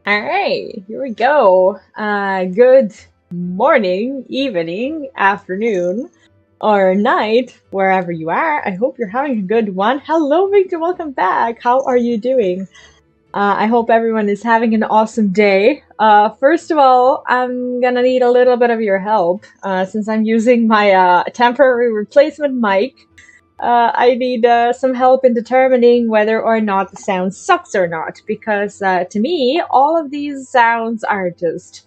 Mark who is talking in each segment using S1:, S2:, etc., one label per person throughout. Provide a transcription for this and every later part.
S1: All right, here we go. Good morning, evening, afternoon, or night, wherever you are. I hope you're having a good one. Hello, Victor. Welcome back. How are you doing? I hope everyone is having an awesome day. First of all, I'm gonna need a little bit of your help since I'm using my temporary replacement mic. I need some help in determining whether or not the sound sucks or not, because to me, all of these sounds are just,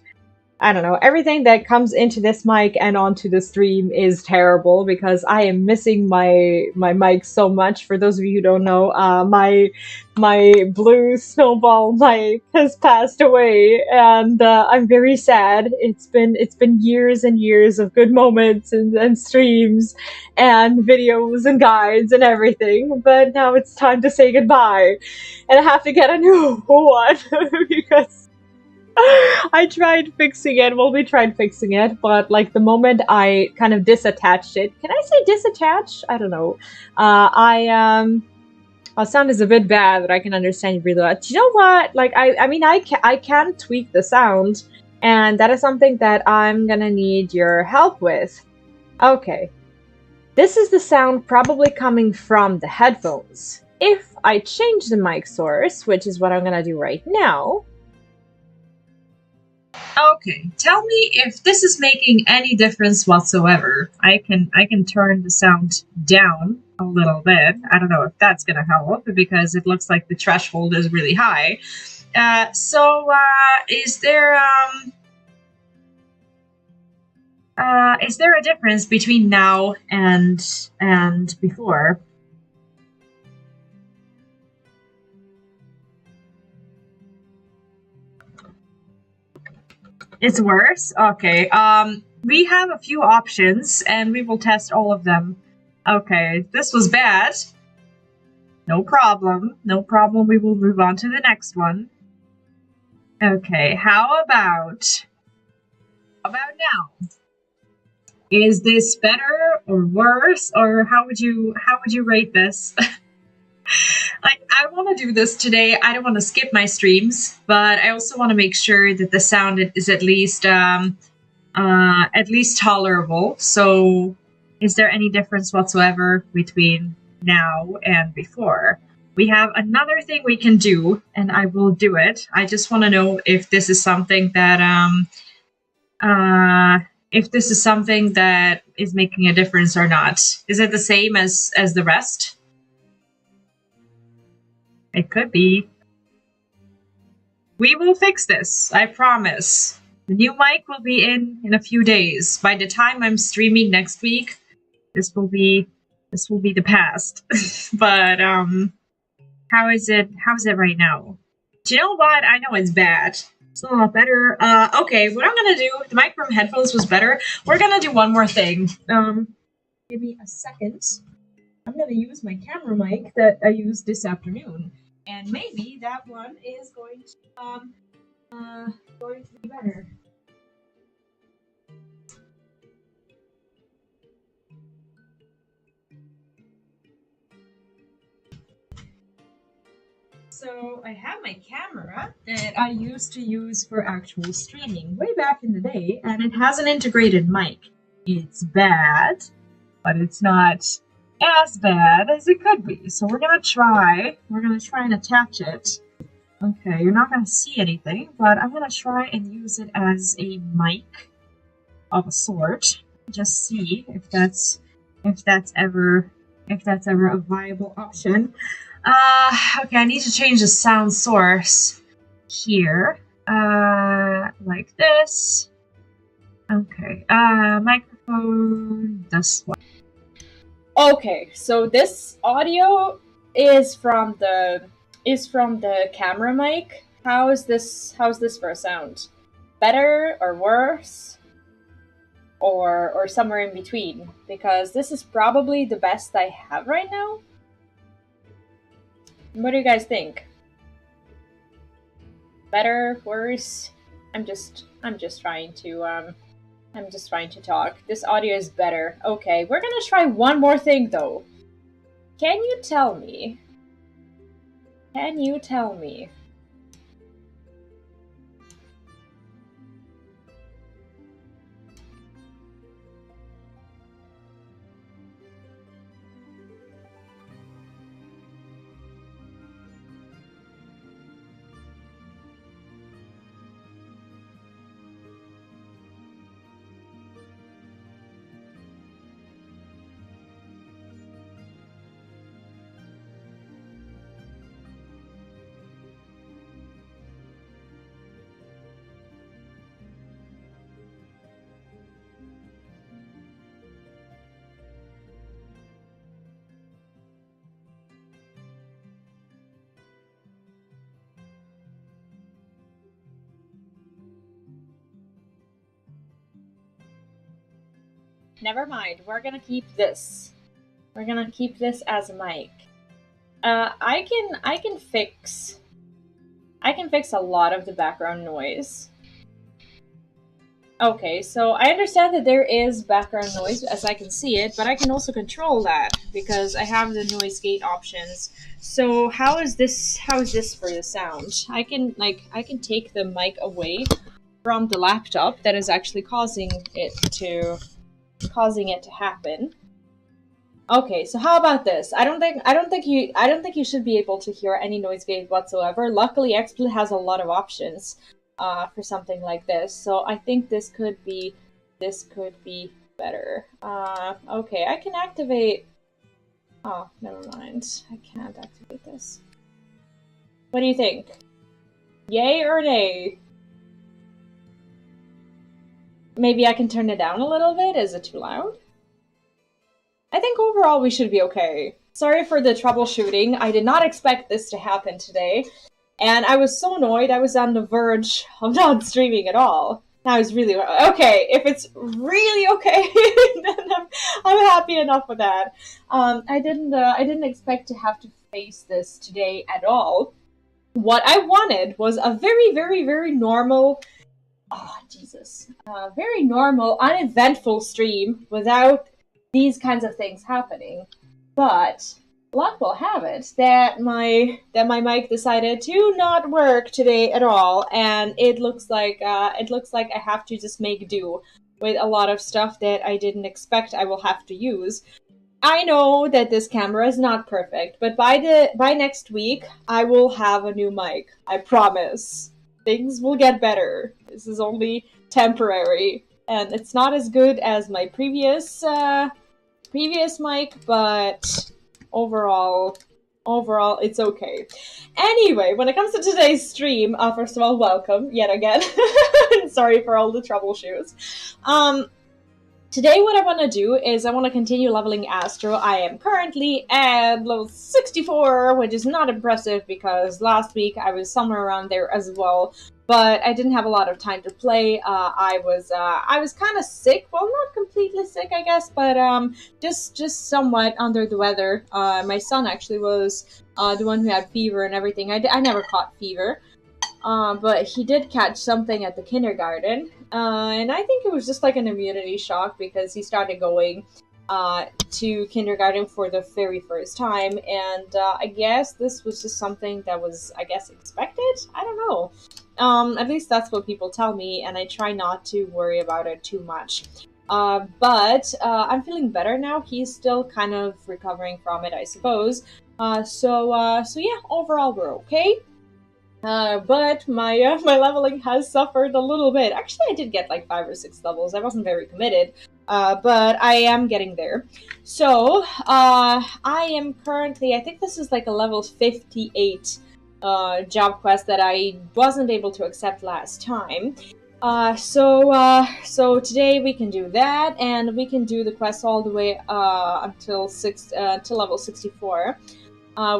S1: I don't know, everything that comes into this mic and onto the stream is terrible because I am missing my mic so much. For those of you who don't know, my blue snowball mic has passed away, and I'm very sad. It's been years and years of good moments and streams and videos and guides and everything, but now it's time to say goodbye, and I have to get a new one because I tried fixing it. Well, we tried fixing it, but like the moment I kind of disattached it, can I say disattach? I don't know. Well, sound is a bit bad, but I can understand you really well. Do you know what? Like, I can tweak the sound, and that is something that I'm gonna need your help with. Okay. This is the sound probably coming from the headphones. If I change the mic source, which is what I'm gonna do right now. Okay, tell me if this is making any difference whatsoever. I can turn the sound down a little bit. I don't know if that's gonna help because it looks like the threshold is really high. Is there a difference between now and before? It's worse? Okay. We have a few options and we will test all of them. Okay, this was bad. No problem. No problem. We will move on to the next one. Okay, how about now? Is this better or worse, or how would you rate this? Like, I want to do this today. I don't want to skip my streams, but I also want to make sure that the sound is at least tolerable. So, is there any difference whatsoever between now and before? We have another thing we can do, and I will do it. I just want to know if this is something that is making a difference or not. Is it the same as the rest? It could be. We will fix this, I promise. The new mic will be in a few days. By the time I'm streaming next week, this will be the past. But how is it right now? Do you know what? I know it's bad. It's a lot better. Okay, what I'm gonna do, the mic from headphones was better. We're gonna do one more thing. Give me a second. I'm gonna use my camera mic that I used this afternoon. And maybe that one is going to be better. So I have my camera that I used to use for actual streaming way back in the day, and it has an integrated mic. It's bad, but it's not as bad as it could be. So we're gonna try and attach it. Okay, you're not gonna see anything, but I'm gonna try and use it as a mic of a sort. Just see if that's ever a viable option. Okay, I need to change the sound source here. Like this. Okay, microphone, this one. Okay, so this audio is from the camera mic. How's this for a sound? Better or worse? Or somewhere in between? Because this is probably the best I have right now. What do you guys think? Better, worse? I'm just trying to talk. This audio is better. Okay, we're gonna try one more thing though. Can you tell me never mind. We're gonna keep this. We're gonna keep this as a mic. I can fix a lot of the background noise. Okay, so I understand that there is background noise as I can see it, but I can also control that because I have the noise gate options. So how is this for the sound? I can take the mic away from the laptop that is actually causing it to happen. Okay, so how about this? I don't think you should be able to hear any noise gate whatsoever. Luckily, XSplit has a lot of options for something like this, so I think this could be better. Okay, I can activate. Oh, never mind. I can't activate this. What do you think? Yay or nay? Maybe I can turn it down a little bit. Is it too loud? I think overall we should be okay. Sorry for the troubleshooting. I did not expect this to happen today. And I was so annoyed. I was on the verge of not streaming at all. I was really okay. If it's really okay, then I'm happy enough with that. I didn't expect to have to face this today at all. What I wanted was a very, very, very normal, very normal, uneventful stream without these kinds of things happening. But luck will have it that my mic decided to not work today at all, and it looks like I have to just make do with a lot of stuff that I didn't expect I will have to use. I know that this camera is not perfect, but by next week I will have a new mic. I promise. Things will get better. This is only temporary, and it's not as good as my previous mic, but overall it's okay. Anyway, when it comes to today's stream, first of all, welcome yet again. Sorry for all the troubleshoots. Today what I want to do is I want to continue leveling Astro. I am currently at level 64, which is not impressive because last week I was somewhere around there as well. But I didn't have a lot of time to play. I was kind of sick. Well, not completely sick, I guess, but just somewhat under the weather. My son actually was the one who had fever and everything. I never caught fever, but he did catch something at the kindergarten, and I think it was just like an immunity shock because he started going to kindergarten for the very first time, and I guess this was just something that was, I guess, expected? I don't know. At least that's what people tell me, and I try not to worry about it too much. But I'm feeling better now. He's still kind of recovering from it, I suppose. So yeah, overall we're okay. But my leveling has suffered a little bit. Actually, I did get like 5 or 6 levels. I wasn't very committed, but I am getting there. So I am currently, I think this is like a level 58 job quest that I wasn't able to accept last time. So today we can do that, and we can do the quest all the way until level 64,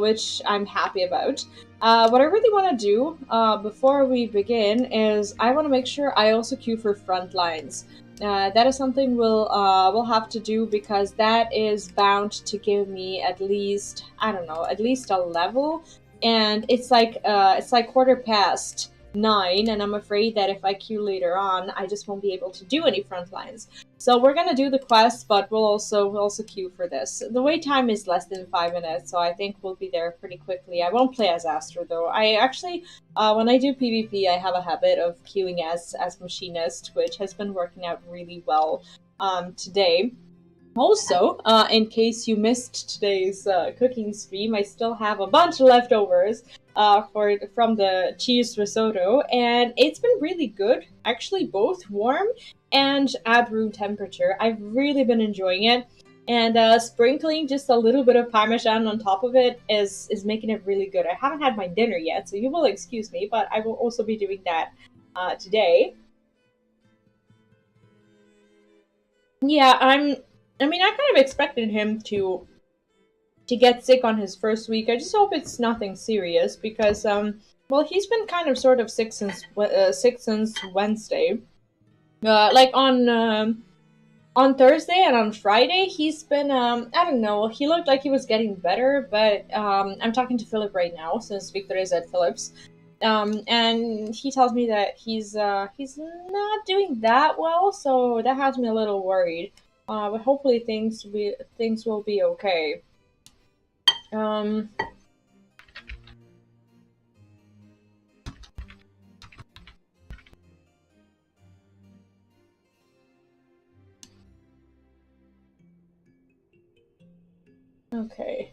S1: which I'm happy about. What I really want to do before we begin is I want to make sure I also queue for front lines. That is something we'll have to do because that is bound to give me at least, I don't know, at least a level. And it's like 9:15, and I'm afraid that if I queue later on, I just won't be able to do any front lines. So we're gonna do the quest, but we'll also queue for this. The wait time is less than 5 minutes, so I think we'll be there pretty quickly. I won't play as Astro though. I actually, when I do PvP, I have a habit of queuing as machinist, which has been working out really well today. Also, in case you missed today's cooking stream, I still have a bunch of leftovers from the cheese risotto, and it's been really good. Actually, both warm and at room temperature. I've really been enjoying it, and sprinkling just a little bit of Parmesan on top of it is making it really good. I haven't had my dinner yet, so you will excuse me, but I will also be doing that today. Yeah, I mean, I kind of expected him to get sick on his first week. I just hope it's nothing serious because, well, he's been kind of sort of sick since Wednesday. Like on On Thursday and on Friday, he's been, I don't know, he looked like he was getting better, but I'm talking to Philip right now, since Victor is at Philip's. And he tells me that he's not doing that well, so that has me a little worried. But hopefully things will be okay. Um, okay.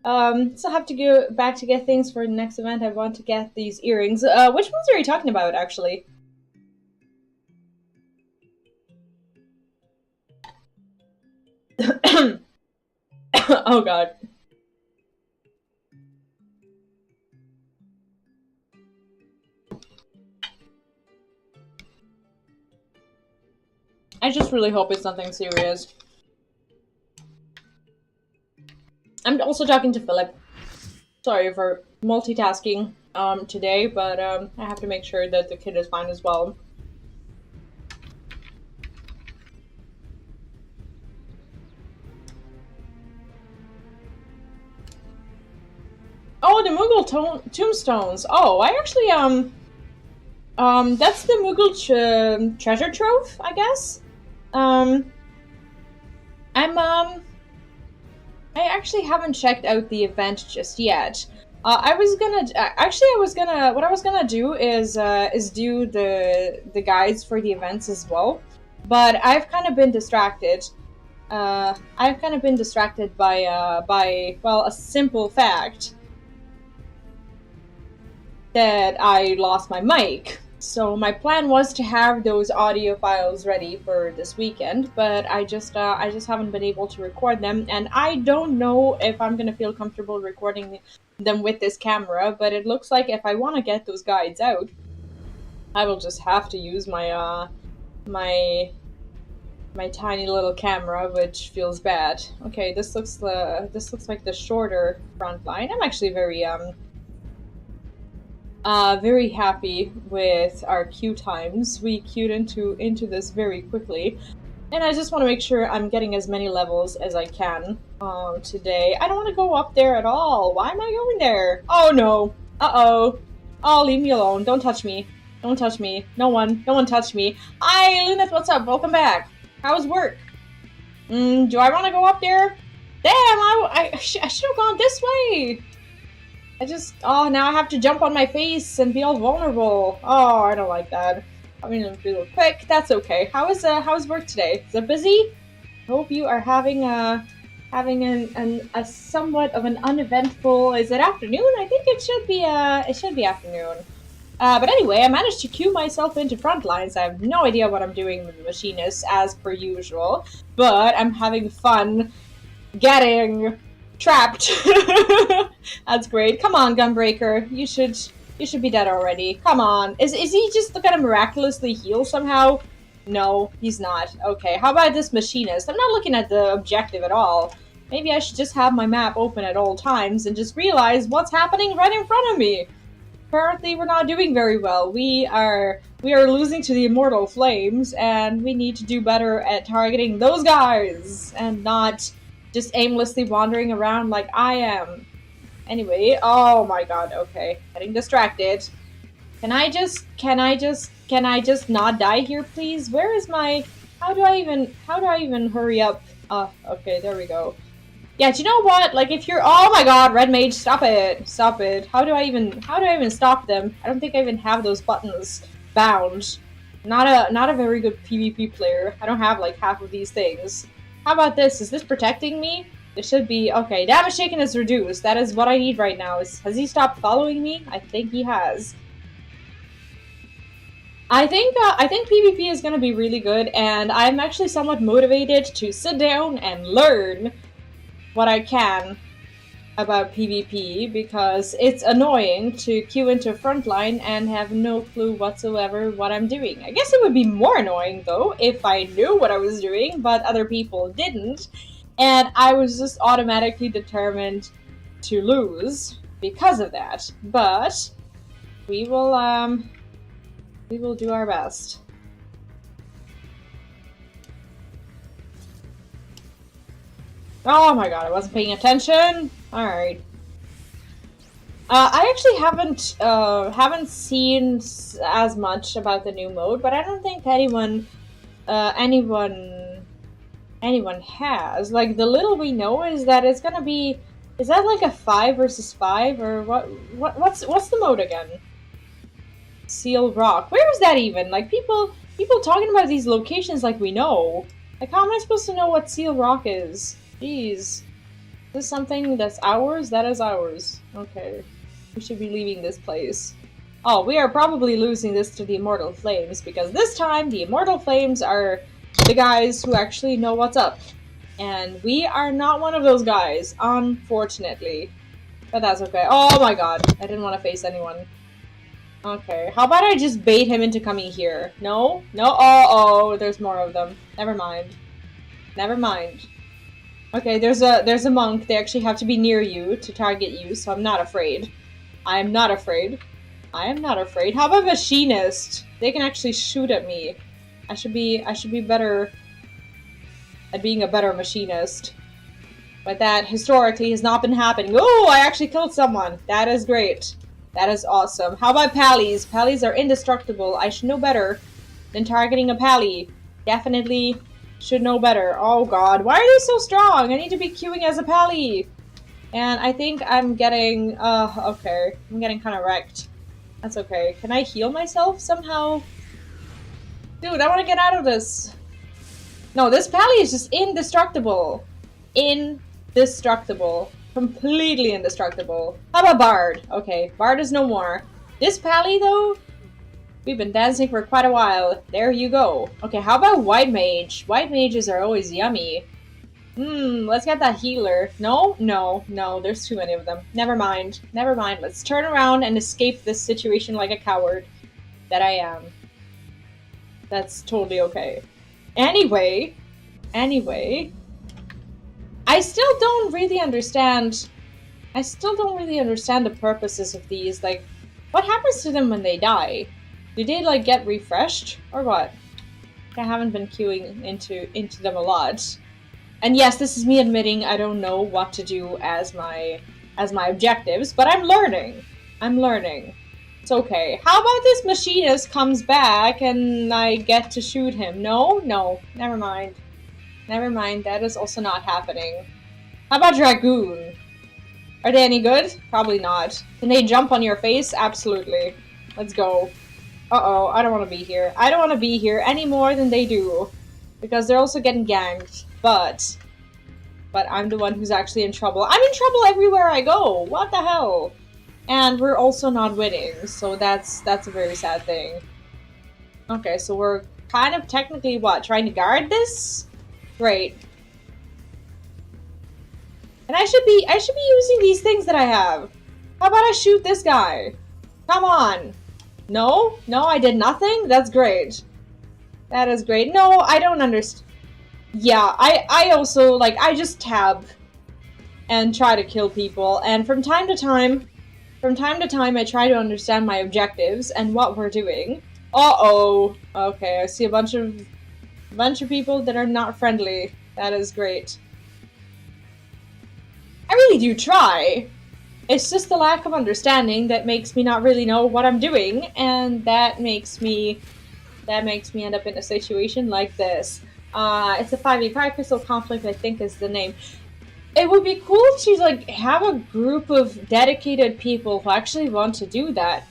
S1: So I have to go back to get things for the next event. I want to get these earrings. Which ones are you talking about, actually? Oh god. I just really hope it's nothing serious. I'm also talking to Philip. Sorry for multitasking today, but I have to make sure that the kid is fine as well. Oh, the Mughal tombstones. Oh, I actually that's the Mughal treasure trove, I guess. I actually haven't checked out the event just yet. I was gonna what I was gonna do is do the guides for the events as well, but I've kind of been distracted. I've kind of been distracted by well, a simple fact that I lost my mic. So my plan was to have those audio files ready for this weekend, but I just haven't been able to record them, and I don't know if I'm gonna feel comfortable recording them with this camera. But it looks like if I want to get those guides out, I will just have to use my my tiny little camera, which feels bad. Okay, this looks like the shorter front line. I'm actually very happy with our queue times. We queued into this very quickly, and I just want to make sure I'm getting as many levels as I can today. I don't want to go up there at all. Why am I going there? Oh no. Uh-oh. Oh, leave me alone. Don't touch me. Don't touch me. No one touch me. Hi, Luneth, what's up? Welcome back. How's work? Do I want to go up there? Damn, I should have gone this way. Oh, now I have to jump on my face and be all vulnerable. Oh, I don't like that. I'm gonna be real quick. That's okay. How's work today? Is it busy? Hope you are having a somewhat of an uneventful. Is it afternoon? I think it should be afternoon. But anyway, I managed to queue myself into front lines. I have no idea what I'm doing with the machinist, as per usual, but I'm having fun getting trapped. That's great. Come on, Gunbreaker. You should be dead already. Come on. Is he just gonna miraculously heal somehow? No, he's not. Okay, how about this machinist? I'm not looking at the objective at all. Maybe I should just have my map open at all times and just realize what's happening right in front of me. Apparently we're not doing very well. We are losing to the Immortal Flames, and we need to do better at targeting those guys and not just aimlessly wandering around like I am. Anyway, oh my god, okay. Getting distracted. Can I just not die here, please? Where is my... How do I even hurry up? Okay, there we go. Yeah, do you know what? Like, if you're... Oh my god, Red Mage, stop it. Stop it. How do I even stop them? I don't think I even have those buttons bound. Not a very good PvP player. I don't have, like, half of these things. How about this? Is this protecting me? It should be. Okay, damage taken is reduced. That is what I need right now. Has he stopped following me? I think he has. I think PvP is going to be really good, and I'm actually somewhat motivated to sit down and learn what I can about PvP, because it's annoying to queue into frontline and have no clue whatsoever what I'm doing. I guess it would be more annoying, though, if I knew what I was doing, but other people didn't, and I was just automatically determined to lose because of that. But we will do our best. Oh my god, I wasn't paying attention. Alright. I actually haven't seen as much about the new mode, but I don't think anyone has. Like, the little we know is that it's gonna be... Is that like a 5 versus 5, or what's the mode again? Seal Rock. Where is that even? Like, people talking about these locations like we know. Like, how am I supposed to know what Seal Rock is? Jeez. Is this something that's ours? That is ours. Okay. We should be leaving this place. Oh, we are probably losing this to the Immortal Flames, because this time the Immortal Flames are the guys who actually know what's up. And we are not one of those guys, unfortunately. But that's okay. Oh my god, I didn't want to face anyone. Okay, how about I just bait him into coming here? No? No? Oh, there's more of them. Never mind. Never mind. Okay, there's a monk. They actually have to be near you to target you, so I'm not afraid. I am not afraid. I am not afraid. How about Machinist? They can actually shoot at me. I should be better at being a better machinist. But that historically has not been happening. Oh, I actually killed someone. That is great. That is awesome. How about pallies? Pallies are indestructible. I should know better than targeting a pally. Definitely should know better. Oh god, why are they so strong? I need to be queuing as a pally. And I think I'm getting, okay. I'm getting kind of wrecked. That's okay. Can I heal myself somehow? Dude, I want to get out of this. No, this pally is just indestructible. Indestructible. Completely indestructible. How about Bard? Okay, Bard is no more. This pally, though, we've been dancing for quite a while. There you go. Okay, how about White Mage? White Mages are always yummy. Let's get that healer. No, no, no, there's too many of them. Never mind. Never mind. Let's turn around and escape this situation like a coward that I am. That's totally okay. Anyway, I still don't really understand the purposes of these. Like, what happens to them when they die? Do they, like, get refreshed? Or what? I haven't been queuing into them a lot. And yes, this is me admitting I don't know what to do as my objectives, but I'm learning. I'm learning. It's okay. How about this machinist comes back and I get to shoot him? No? No. Never mind. Never mind. That is also not happening. How about Dragoon? Are they any good? Probably not. Can they jump on your face? Absolutely. Let's go. Uh-oh. I don't want to be here. I don't want to be here any more than they do. Because they're also getting ganked. But I'm the one who's actually in trouble. I'm in trouble everywhere I go. What the hell? And we're also not winning, so that's a very sad thing. Okay, so we're kind of technically what? Trying to guard this? Great. And I should be using these things that I have. How about I shoot this guy? Come on. No? No, I did nothing? That's great. That is great. No, I don't understand. Yeah, I also, like, I just tab and try to kill people, and from time to time, I try to understand my objectives and what we're doing. Uh-oh. Okay, I see a bunch of people that are not friendly. That is great. I really do try. It's just the lack of understanding that makes me not really know what I'm doing, and that makes me end up in a situation like this. It's a 5v5 crystal conflict, I think is the name. It would be cool to, like, have a group of dedicated people who actually want to do that.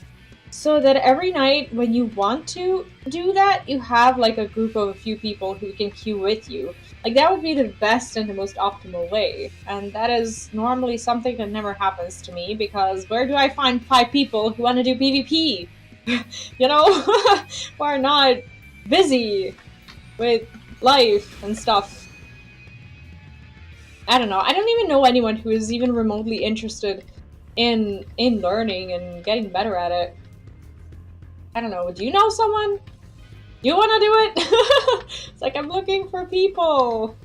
S1: So that every night when you want to do that, you have, like, a group of a few people who can queue with you. Like, that would be the best and the most optimal way. And that is normally something that never happens to me, because where do I find 5 people who want to do PvP? You know? Who are not busy with life and stuff. I don't know. I don't even know anyone who is even remotely interested in learning and getting better at it. I don't know. Do you know someone? You want to do it? It's like I'm looking for people.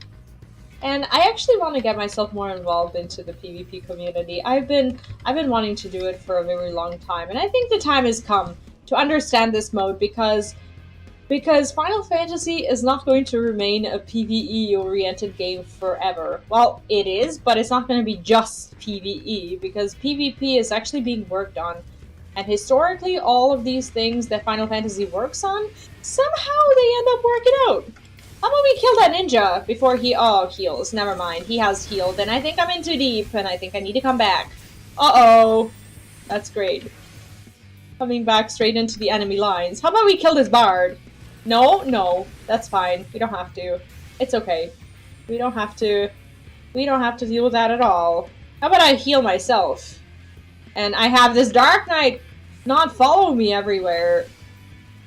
S1: And I actually want to get myself more involved into the PvP community. I've been wanting to do it for a very long time, and I think the time has come to understand this mode, because Because Final Fantasy is not going to remain a PvE-oriented game forever. Well, it is, but it's not going to be just PvE, because PvP is actually being worked on. And historically, all of these things that Final Fantasy works on, somehow they end up working out. How about we kill that ninja before he... Oh, heals. Never mind. He has healed, and I think I'm in too deep, and I think I need to come back. Uh-oh. That's great. Coming back straight into the enemy lines. How about we kill this bard? No, that's fine. We don't have to. It's okay. We don't have to deal with that at all. How about I heal myself? And I have this Dark Knight not follow me everywhere.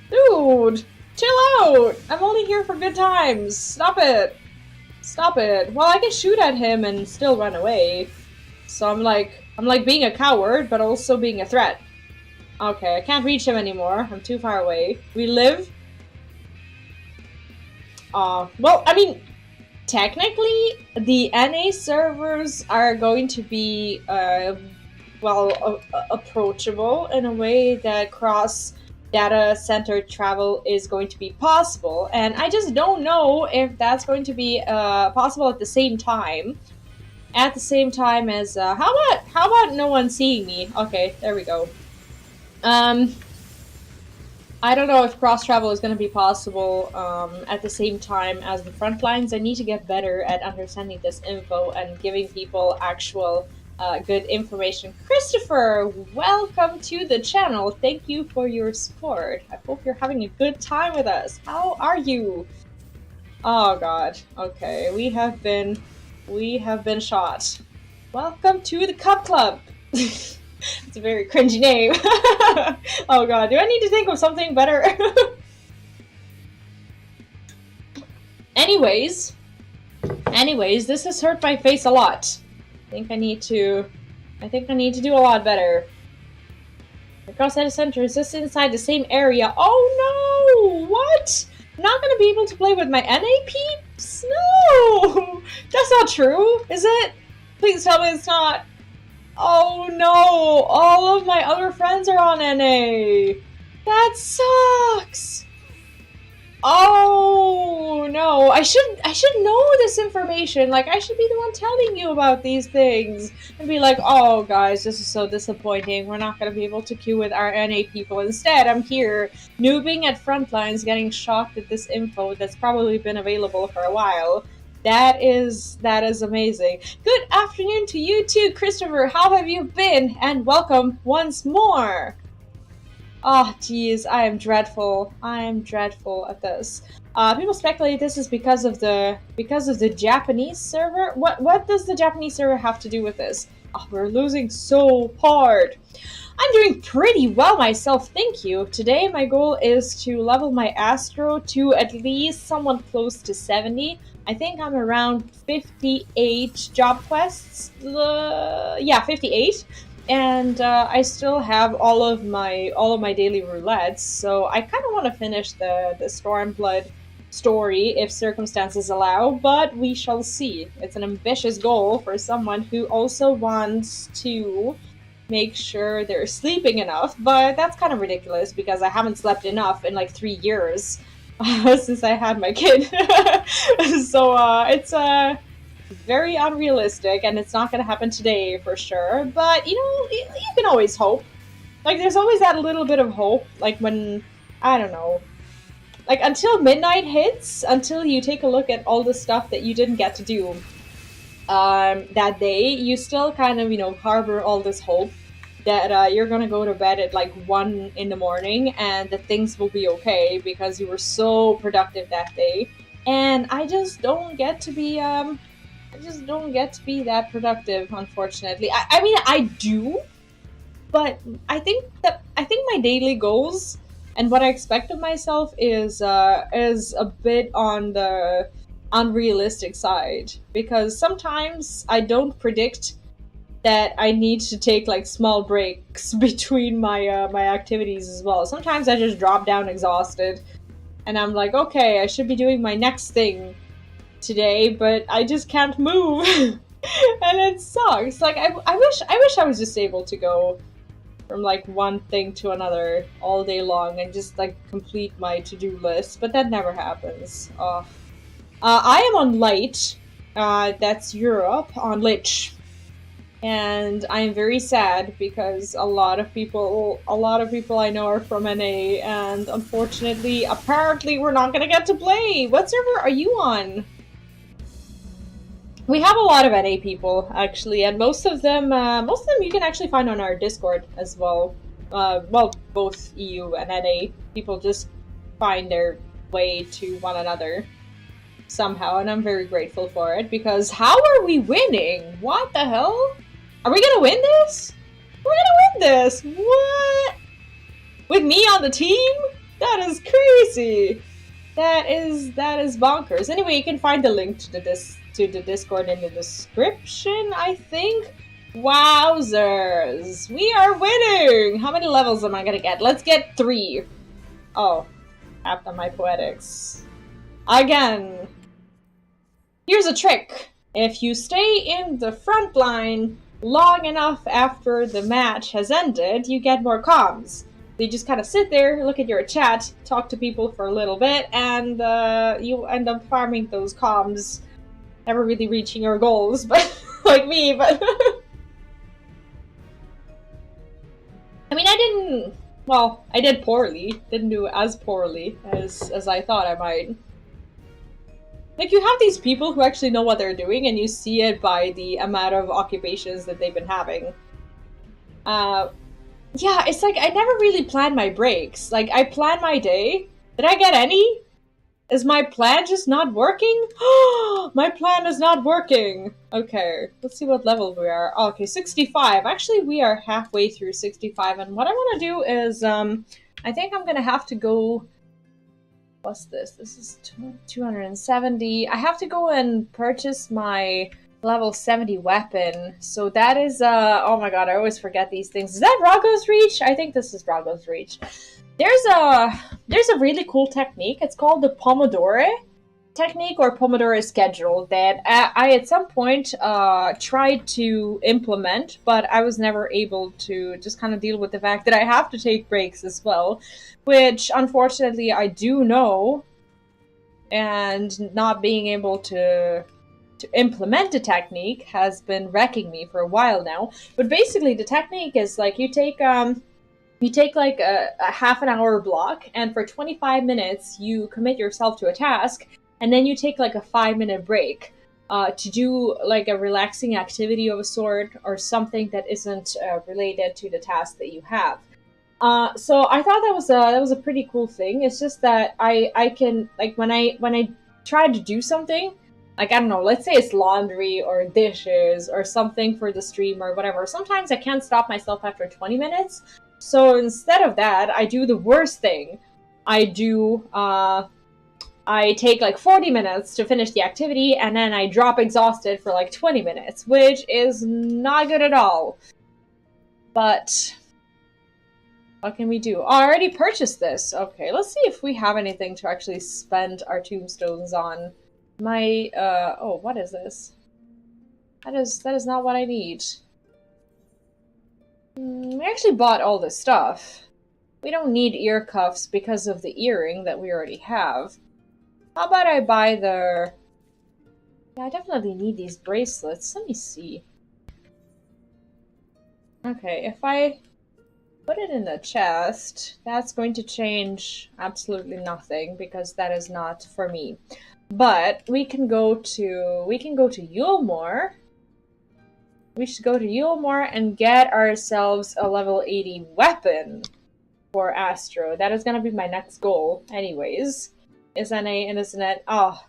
S1: Dude, chill out! I'm only here for good times. Stop it. Stop it. Well, I can shoot at him and still run away. So I'm like being a coward, but also being a threat. Okay, I can't reach him anymore. I'm too far away. We live. Well, I mean, technically, the NA servers are going to be, approachable in a way that cross data center travel is going to be possible. And I just don't know if that's going to be possible at the same time. At the same time as, how about no one seeing me? Okay, there we go. I don't know if cross-travel is going to be possible at the same time as the front lines. I need to get better at understanding this info and giving people actual good information. Christopher, welcome to the channel. Thank you for your support. I hope you're having a good time with us. How are you? Oh god. Okay, we have been shot. Welcome to the Cup Club. It's a very cringy name. Oh god, do I need to think of something better? Anyways, this has hurt my face a lot. I think I need to do a lot better. The cross data center is just inside the same area. Oh no! What? I'm not gonna be able to play with my NA peeps? No! That's not true, is it? Please tell me it's not. Oh no! All of my other friends are on NA! That sucks! Oh no! I should know this information. Like, I should be the one telling you about these things. And be like, oh guys, this is so disappointing. We're not gonna be able to queue with our NA people. Instead, I'm here, noobing at frontlines, getting shocked at this info that's probably been available for a while. That is amazing. Good afternoon to you too, Christopher. How have you been? And welcome once more. Oh, geez, I am dreadful. I am dreadful at this. People speculate this is because of the Japanese server. What does the Japanese server have to do with this? Oh, we're losing so hard. I'm doing pretty well myself, thank you. Today my goal is to level my Astro to at least somewhat close to 70. I think I'm around 58 job quests. Yeah, 58. And I still have all of my daily roulettes, so I kind of want to finish the Stormblood story if circumstances allow, but we shall see. It's an ambitious goal for someone who also wants to make sure they're sleeping enough, but that's kind of ridiculous because I haven't slept enough in like 3 years since I had my kid. So it's very unrealistic, and it's not going to happen today for sure, but you know, you can always hope. Like, there's always that little bit of hope, like when, I don't know, like until midnight hits, until you take a look at all the stuff that you didn't get to do that day, you still kind of, you know, harbor all this hope that you're gonna go to bed at like 1 in the morning and that things will be okay because you were so productive that day. And I just don't get to be that productive, unfortunately. I mean, I do, but I think my daily goals and what I expect of myself is a bit on the unrealistic side, because sometimes I don't predict that I need to take like small breaks between my activities as well. Sometimes I just drop down exhausted and I'm like, okay, I should be doing my next thing today, but I just can't move. And it sucks. Like, I wish I was just able to go from like one thing to another all day long and just like complete my to-do list, but that never happens. I am on Light, that's Europe, on Lich. And I am very sad because a lot of people I know are from NA, and unfortunately, apparently we're not gonna get to play. What server are you on? We have a lot of NA people, actually, and most of them you can actually find on our Discord as well. Well, both EU and NA people just find their way to one another somehow, and I'm very grateful for it, because how are we winning? What the hell? Are we gonna win this? We're gonna win this! What? With me on the team? That is crazy! That is bonkers. Anyway, you can find the link to the Discord in the description, I think. Wowzers! We are winning! How many levels am I gonna get? Let's get 3. Oh, tapped on my poetics. Again. Here's a trick. If you stay in the front line long enough after the match has ended, you get more comms. So you just kind of sit there, look at your chat, talk to people for a little bit, and you end up farming those comms, never really reaching your goals, but like me, but I mean, I did poorly. Didn't do as poorly as I thought I might. Like, you have these people who actually know what they're doing, and you see it by the amount of occupations that they've been having. Yeah, it's like, I never really plan my breaks. Like, I plan my day. Did I get any? Is my plan just not working? My plan is not working! Okay, let's see what level we are. Oh, okay, 65. Actually, we are halfway through 65, and what I want to do is, I think I'm gonna have to go... What's this? This is 270. I have to go and purchase my level 70 weapon. So that is, oh my god, I always forget these things. Is that Rago's Reach? I think this is Rago's Reach. There's a really cool technique. It's called the Pomodoro technique or Pomodoro schedule that I at some point tried to implement, but I was never able to just kind of deal with the fact that I have to take breaks as well, which unfortunately I do know, and not being able to implement the technique has been wrecking me for a while now. But basically the technique is like you take like a half an hour block, and for 25 minutes you commit yourself to a task, and then you take like a 5-minute break to do like a relaxing activity of a sort, or something that isn't related to the task that you have. So I thought that was a pretty cool thing. It's just that I can, like, when I try to do something, like, I don't know, let's say it's laundry or dishes or something for the stream or whatever, sometimes I can't stop myself after 20 minutes. So instead of that, I do the worst thing. I take like 40 minutes to finish the activity, and then I drop exhausted for like 20 minutes, which is not good at all. But what can we do? Oh, I already purchased this. Okay, let's see if we have anything to actually spend our tombstones on. My, oh, what is this? That is not what I need. We actually bought all this stuff. We don't need ear cuffs because of the earring that we already have. How about I buy the... Yeah, I definitely need these bracelets. Let me see. Okay, if I put it in the chest, that's going to change absolutely nothing, because that is not for me. But we can go to Yulmore. We should go to Yulmore and get ourselves a level 80 weapon for Astro. That is gonna be my next goal, anyways. Is NA and isn't it? Oh,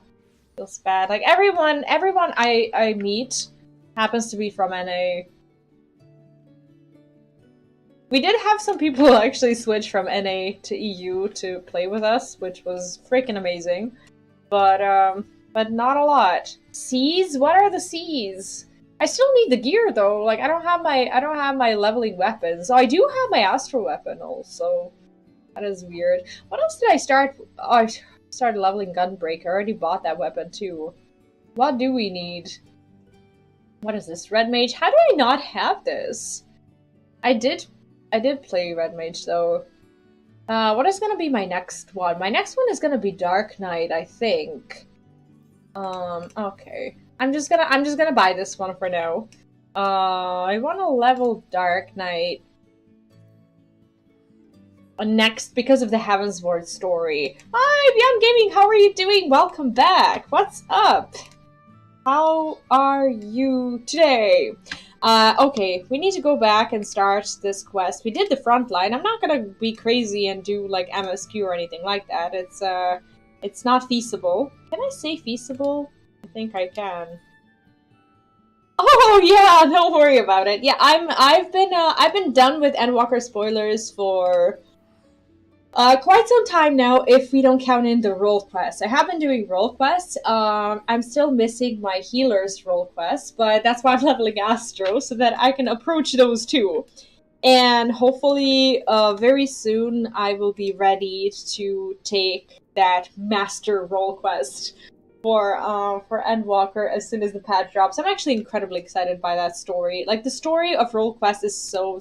S1: feels bad. Like, everyone I meet happens to be from NA. We did have some people actually switch from NA to EU to play with us, which was freaking amazing. But not a lot. C's? What are the C's? I still need the gear though. Like, I don't have my leveling weapons. So I do have my Astro weapon also. That is weird. What else did I start? Oh, I started leveling Gunbreaker. I already bought that weapon too. What do we need? What is this? Red Mage? How do I not have this? I did I did play Red Mage though. What is gonna be my next one? My next one is gonna be Dark Knight, I think. Okay. I'm just gonna buy this one for now. I wanna level Dark Knight next because of the Heavensward story. Hi, Beyond Gaming, how are you doing? Welcome back. What's up? How are you today? Okay, we need to go back and start this quest. We did the front line. I'm not gonna be crazy and do, like, MSQ or anything like that. It's not feasible. Can I say feasible? I think I can. Oh yeah, don't worry about it. Yeah, I've been done with Endwalker spoilers for quite some time now, if we don't count in the role quests. I have been doing role quests. I'm still missing my healer's role quests, but that's why I'm leveling Astro, so that I can approach those too. And hopefully, very soon, I will be ready to take that master role quest for Endwalker as soon as the patch drops. I'm actually incredibly excited by that story. Like, the story of role quest is so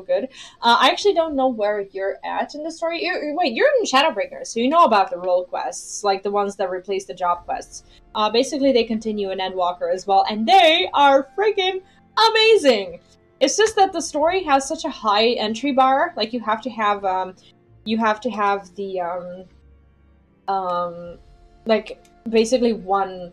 S1: good. I actually don't know where you're at in the story. Wait, you're in Shadowbringers, so you know about the role quests, like the ones that replace the job quests. Basically, they continue in Endwalker as well, and they are freaking amazing! It's just that the story has such a high entry bar. Like, you have to have the, like, basically one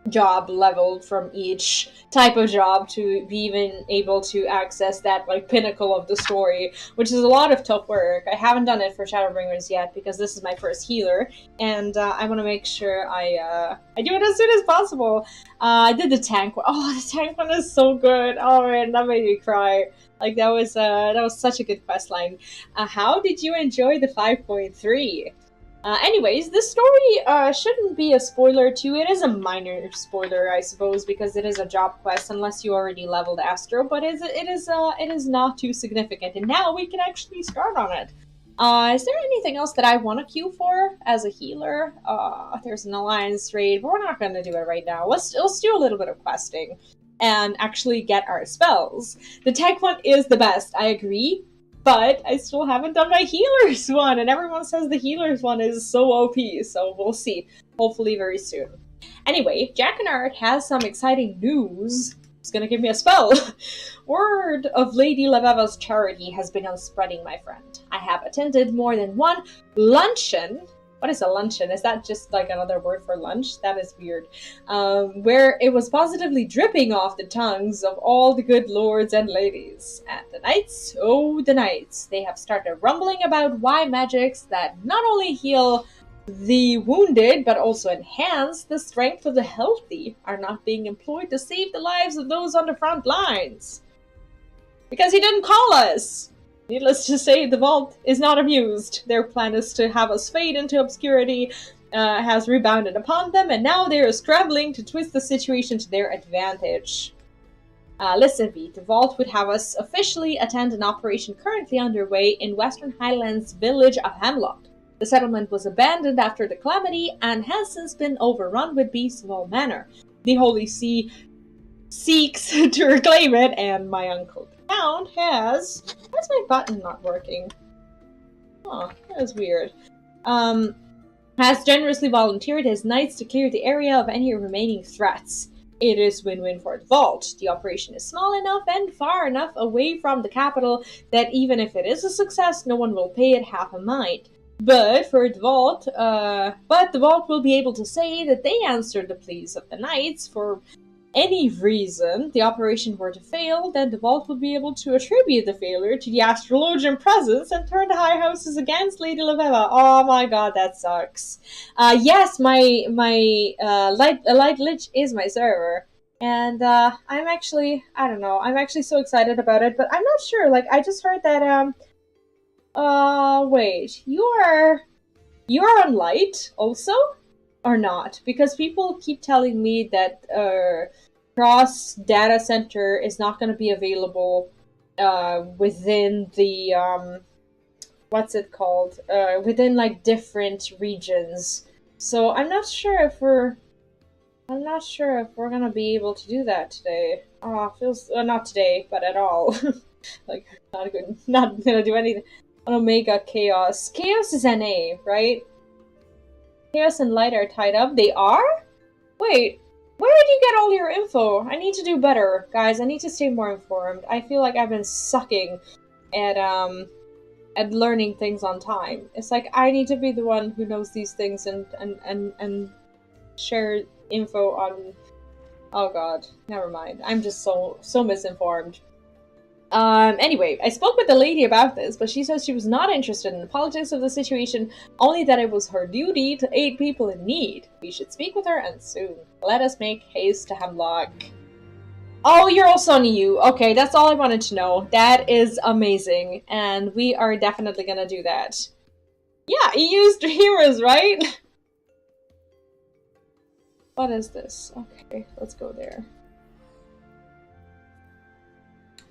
S1: job leveled from each type of job to be even able to access that, like, pinnacle of the story, which is a lot of tough work. I haven't done it for Shadowbringers yet because this is my first healer, and I want to make sure I do it as soon as possible. I did the tank one. Oh, the tank one is so good. Oh man, that made me cry. Like, that was such a good quest line. How did you enjoy the 5.3? Anyways, this story shouldn't be a spoiler too. It is a minor spoiler, I suppose, because it is a job quest, unless you already leveled Astro, but it is not too significant, and now we can actually start on it. Is there anything else that I want to queue for as a healer? There's an alliance raid, but we're not going to do it right now. Let's do a little bit of questing and actually get our spells. The tank one is the best, I agree. But I still haven't done my healer's one, and everyone says the healer's one is so OP, so we'll see. Hopefully very soon. Anyway, Jack and Art has some exciting news. It's gonna give me a spell. Word of Lady Leveva's charity has begun spreading, my friend. I have attended more than one luncheon. What is a luncheon? Is that just like another word for lunch? That is weird. Where it was positively dripping off the tongues of all the good lords and ladies. And the knights, oh the knights, they have started rumbling about why magics that not only heal the wounded, but also enhance the strength of the healthy are not being employed to save the lives of those on the front lines. Because he didn't call us! Needless to say, the Vault is not amused. Their plan is to have us fade into obscurity, has rebounded upon them, and now they are scrambling to twist the situation to their advantage. Listen, V, the Vault would have us officially attend an operation currently underway in Western Highlands village of Hemlock. The settlement was abandoned after the calamity and has since been overrun with beasts of all manner. The Holy See seeks to reclaim it, and my uncle Count has... Why's my button not working? Oh, that is weird. Has generously volunteered his knights to clear the area of any remaining threats. It is win-win for the Vault. The operation is small enough and far enough away from the capital that even if it is a success, no one will pay it half a mind. But for the Vault, the Vault will be able to say that they answered the pleas of the knights. For any reason the operation were to fail, then the Vault would be able to attribute the failure to the astrologian presence and turn the high houses against Lady Leveva. Oh my god, that sucks. Yes, my Light Lich is my server. And I'm actually, I don't know, I'm actually so excited about it, but I'm not sure. Like, I just heard that, wait, you're on Light also? Or not? Because people keep telling me that, Cross Data Center is not going to be available, within the, what's it called? Within, like, different regions. So I'm not sure if we're gonna be able to do that today. Oh, feels, not today, but at all. Like, not gonna do anything. On Omega Chaos. Chaos is NA, right? Chaos and Light are tied up. They are? Wait, where did you get all your info? I need to do better, guys. I need to stay more informed. I feel like I've been sucking at learning things on time. It's like I need to be the one who knows these things and share info on. Oh god, never mind. I'm just so misinformed. Anyway, I spoke with the lady about this, but she says she was not interested in the politics of the situation, only that it was her duty to aid people in need. We should speak with her, and soon. Let us make haste to Hemlock. Oh, you're also on EU. Okay, that's all I wanted to know. That is amazing, and we are definitely gonna do that. Yeah, EU's dreamers, right? What is this? Okay, let's go there.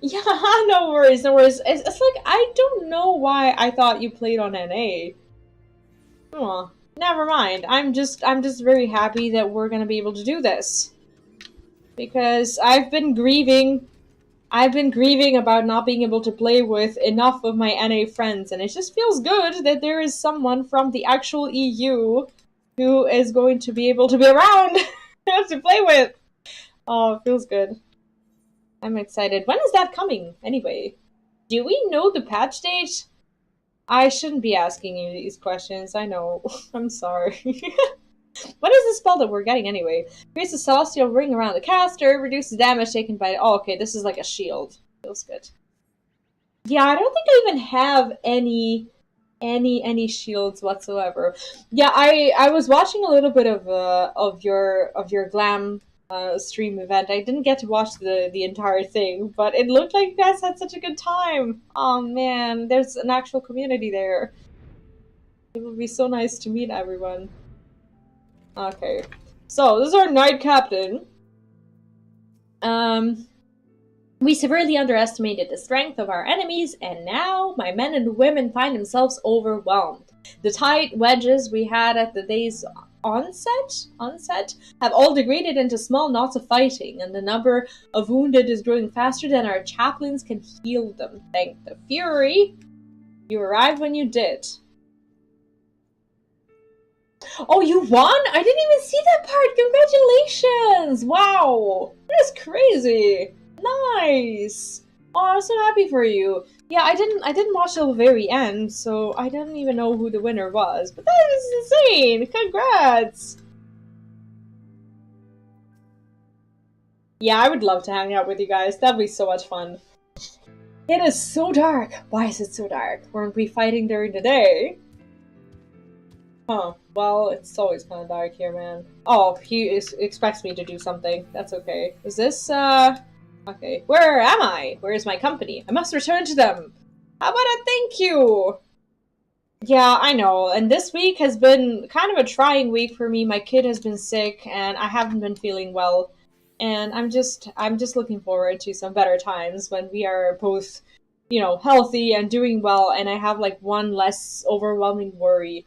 S1: Yeah, no worries, no worries. It's like, I don't know why I thought you played on NA. Oh, never mind. I'm just very happy that we're gonna be able to do this. Because I've been grieving about not being able to play with enough of my NA friends, and it just feels good that there is someone from the actual EU who is going to be able to be around to play with. Oh, it feels good. I'm excited. When is that coming, anyway? Do we know the patch date? I shouldn't be asking you these questions, I know. I'm sorry. What is the spell that we're getting, anyway? Creates a celestial ring around the caster, reduces damage taken by... Oh, okay, this is like a shield. Feels good. Yeah, I don't think I even have any shields whatsoever. Yeah, I was watching a little bit of your glam stream event. I didn't get to watch the entire thing, but it looked like you guys had such a good time. Oh man, there's an actual community there. It would be so nice to meet everyone. Okay, so this is our knight captain. We severely underestimated the strength of our enemies, and now my men and women find themselves overwhelmed. The tight wedges we had at the day's onset have all degraded into small knots of fighting, and the number of wounded is growing faster than our chaplains can heal them. Thank the Fury, you arrived when you did. Oh, you won? I didn't even see that part! Congratulations! Wow! That is crazy! Nice! Oh, I'm so happy for you. Yeah, I didn't watch till the very end, so I didn't even know who the winner was. But that is insane! Congrats! Yeah, I would love to hang out with you guys. That'd be so much fun. It is so dark. Why is it so dark? Weren't we fighting during the day? Huh. Well, it's always kind of dark here, man. Oh, he expects me to do something. That's okay. Is this, Okay. Where am I? Where is my company? I must return to them! How about a thank you? Yeah, I know. And this week has been kind of a trying week for me. My kid has been sick, and I haven't been feeling well. And I'm just looking forward to some better times when we are both, you know, healthy and doing well, and I have, like, one less overwhelming worry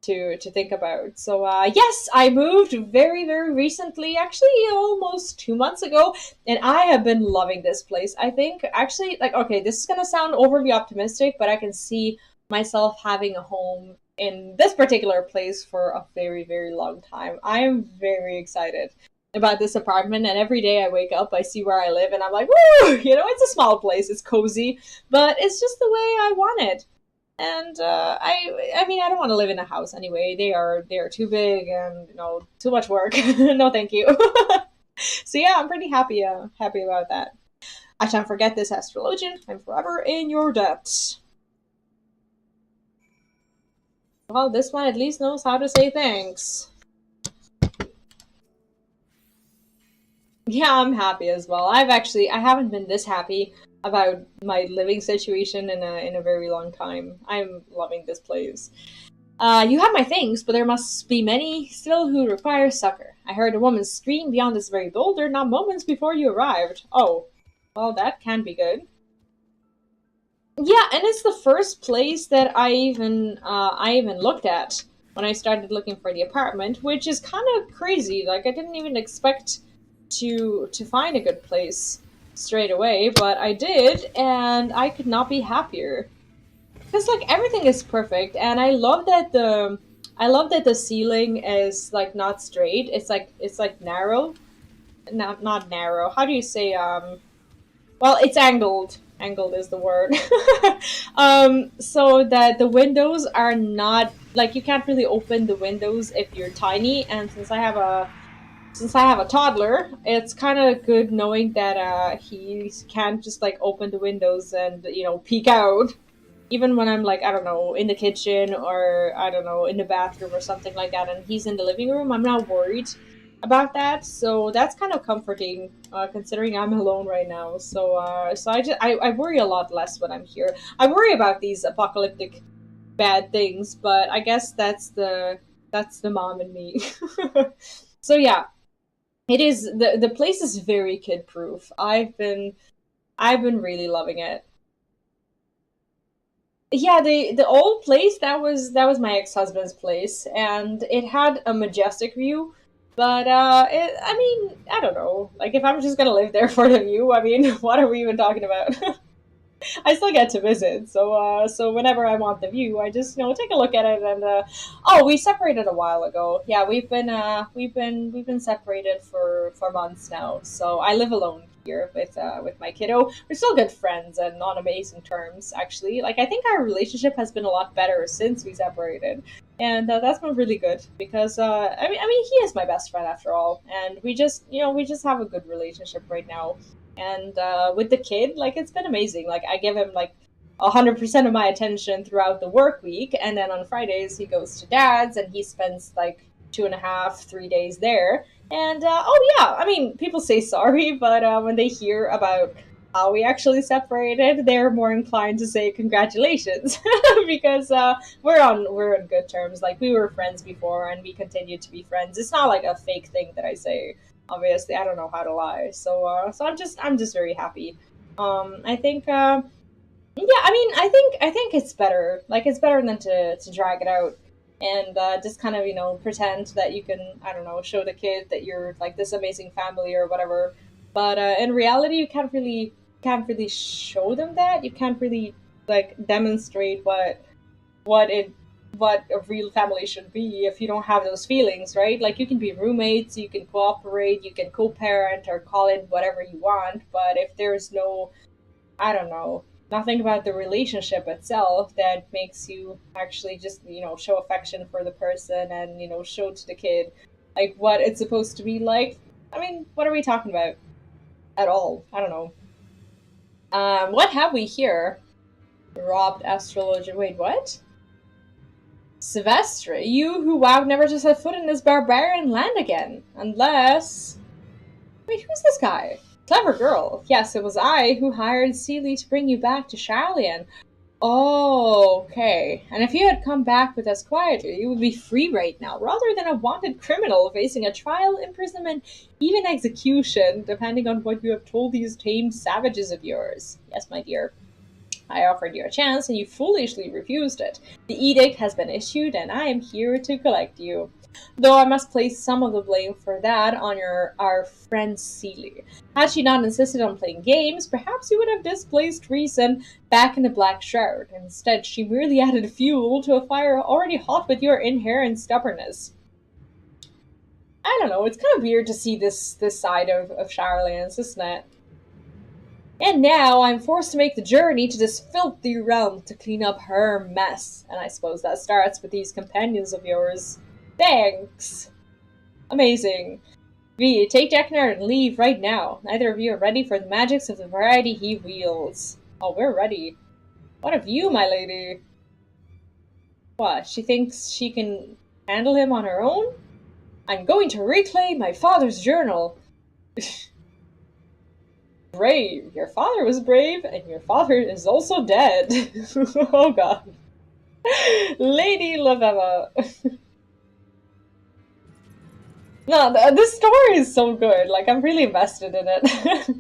S1: to think about. So yes, I moved very, very recently, actually almost 2 months ago, and I have been loving this place. I think actually, like, okay, this is gonna sound overly optimistic, but I can see myself having a home in this particular place for a very, very long time. I am very excited about this apartment, and every day I wake up, I see where I live, and I'm like, woo! You know, it's a small place, it's cozy, but it's just the way I want it. And I mean, I don't want to live in a house anyway. They are too big and, you know, too much work. No, thank you. So yeah, I'm pretty happy about that. I shan't forget this, astrologian. I'm forever in your debt. Well, this one at least knows how to say thanks. Yeah, I'm happy as well. I haven't been this happy about my living situation in a very long time. I'm loving this place. You have my things, but there must be many still who require succor. I heard a woman scream beyond this very boulder not moments before you arrived. Oh, well, that can be good. Yeah, and it's the first place that I even looked at when I started looking for the apartment, which is kind of crazy. Like, I didn't even expect to find a good place. straight away, but I did, and I could not be happier. Because like everything is perfect, and I love that the ceiling is like not straight. It's like narrow, not narrow. How do you say well, it's angled. Angled is the word. So that the windows are not like you can't really open the windows if you're tiny. And since I have a toddler, it's kind of good knowing that he can't just like open the windows and peek out. Even when I'm like I don't know in the kitchen or I don't know in the bathroom or something like that, and he's in the living room, I'm not worried about that. So that's kind of comforting, considering I'm alone right now. So I worry a lot less when I'm here. I worry about these apocalyptic bad things, but I guess that's the mom in me. So yeah, it is the place is very kid proof. I've been really loving it. Yeah, the old place that was my ex husband's place, and it had a majestic view. But I mean, I don't know. Like, if I'm just gonna live there for the view, I mean, what are we even talking about? I still get to visit, so whenever I want the view, I just take a look at it and oh, we separated a while ago. Yeah, we've been separated for months now. So I live alone here with my kiddo. We're still good friends and on amazing terms, actually. Like I think our relationship has been a lot better since we separated, and that's been really good because I mean he is my best friend after all, and we just have a good relationship right now. And with the kid, like it's been amazing. Like I give him like 100% of my attention throughout the work week, and then on Fridays he goes to dad's and he spends like 2.5, 3 days there. And oh yeah, I mean people say sorry, but when they hear about how we actually separated, they're more inclined to say congratulations because we're on good terms. Like we were friends before, and we continue to be friends. It's not like a fake thing that I say. Obviously, I don't know how to lie, so I'm just very happy. I think yeah, I mean, I think it's better. Like it's better than to drag it out and just kind of pretend that you can I don't know show the kid that you're like this amazing family or whatever. But in reality, you can't really show them that. You can't really like demonstrate what it what a real family should be if you don't have those feelings, right? Like you can be roommates, you can cooperate, you can co-parent or call it whatever you want, but if there's no, I don't know, nothing about the relationship itself that makes you actually just, show affection for the person and, show to the kid like what it's supposed to be like. I mean, what are we talking about at all? I don't know. What have we here? Robbed astrologian. Wait, what? Sylvester, you who vowed never to set foot in this barbarian land again. Unless. Wait, who's this guy? Clever girl. Yes, it was I who hired Seely to bring you back to Charlian. Oh, okay. And if you had come back with us quietly, you would be free right now, rather than a wanted criminal facing a trial, imprisonment, even execution, depending on what you have told these tamed savages of yours. Yes, my dear. I offered you a chance and you foolishly refused it. The edict has been issued and I am here to collect you. Though I must place some of the blame for that on our friend Seely. Had she not insisted on playing games, perhaps you would have displaced reason back in the Black Shroud. Instead, she merely added fuel to a fire already hot with your inherent stubbornness. I don't know, it's kind of weird to see this side of Charlie's, isn't it? And now I'm forced to make the journey to this filthy realm to clean up her mess. And I suppose that starts with these companions of yours. Thanks. Amazing. V, take Deckner and leave right now. Neither of you are ready for the magics of the variety he wields. Oh, we're ready. What of you, my lady? What, she thinks she can handle him on her own? I'm going to reclaim my father's journal. Brave. Your father was brave, and your father is also dead. Oh god. Lady Lavella. No, this story is so good. Like, I'm really invested in it.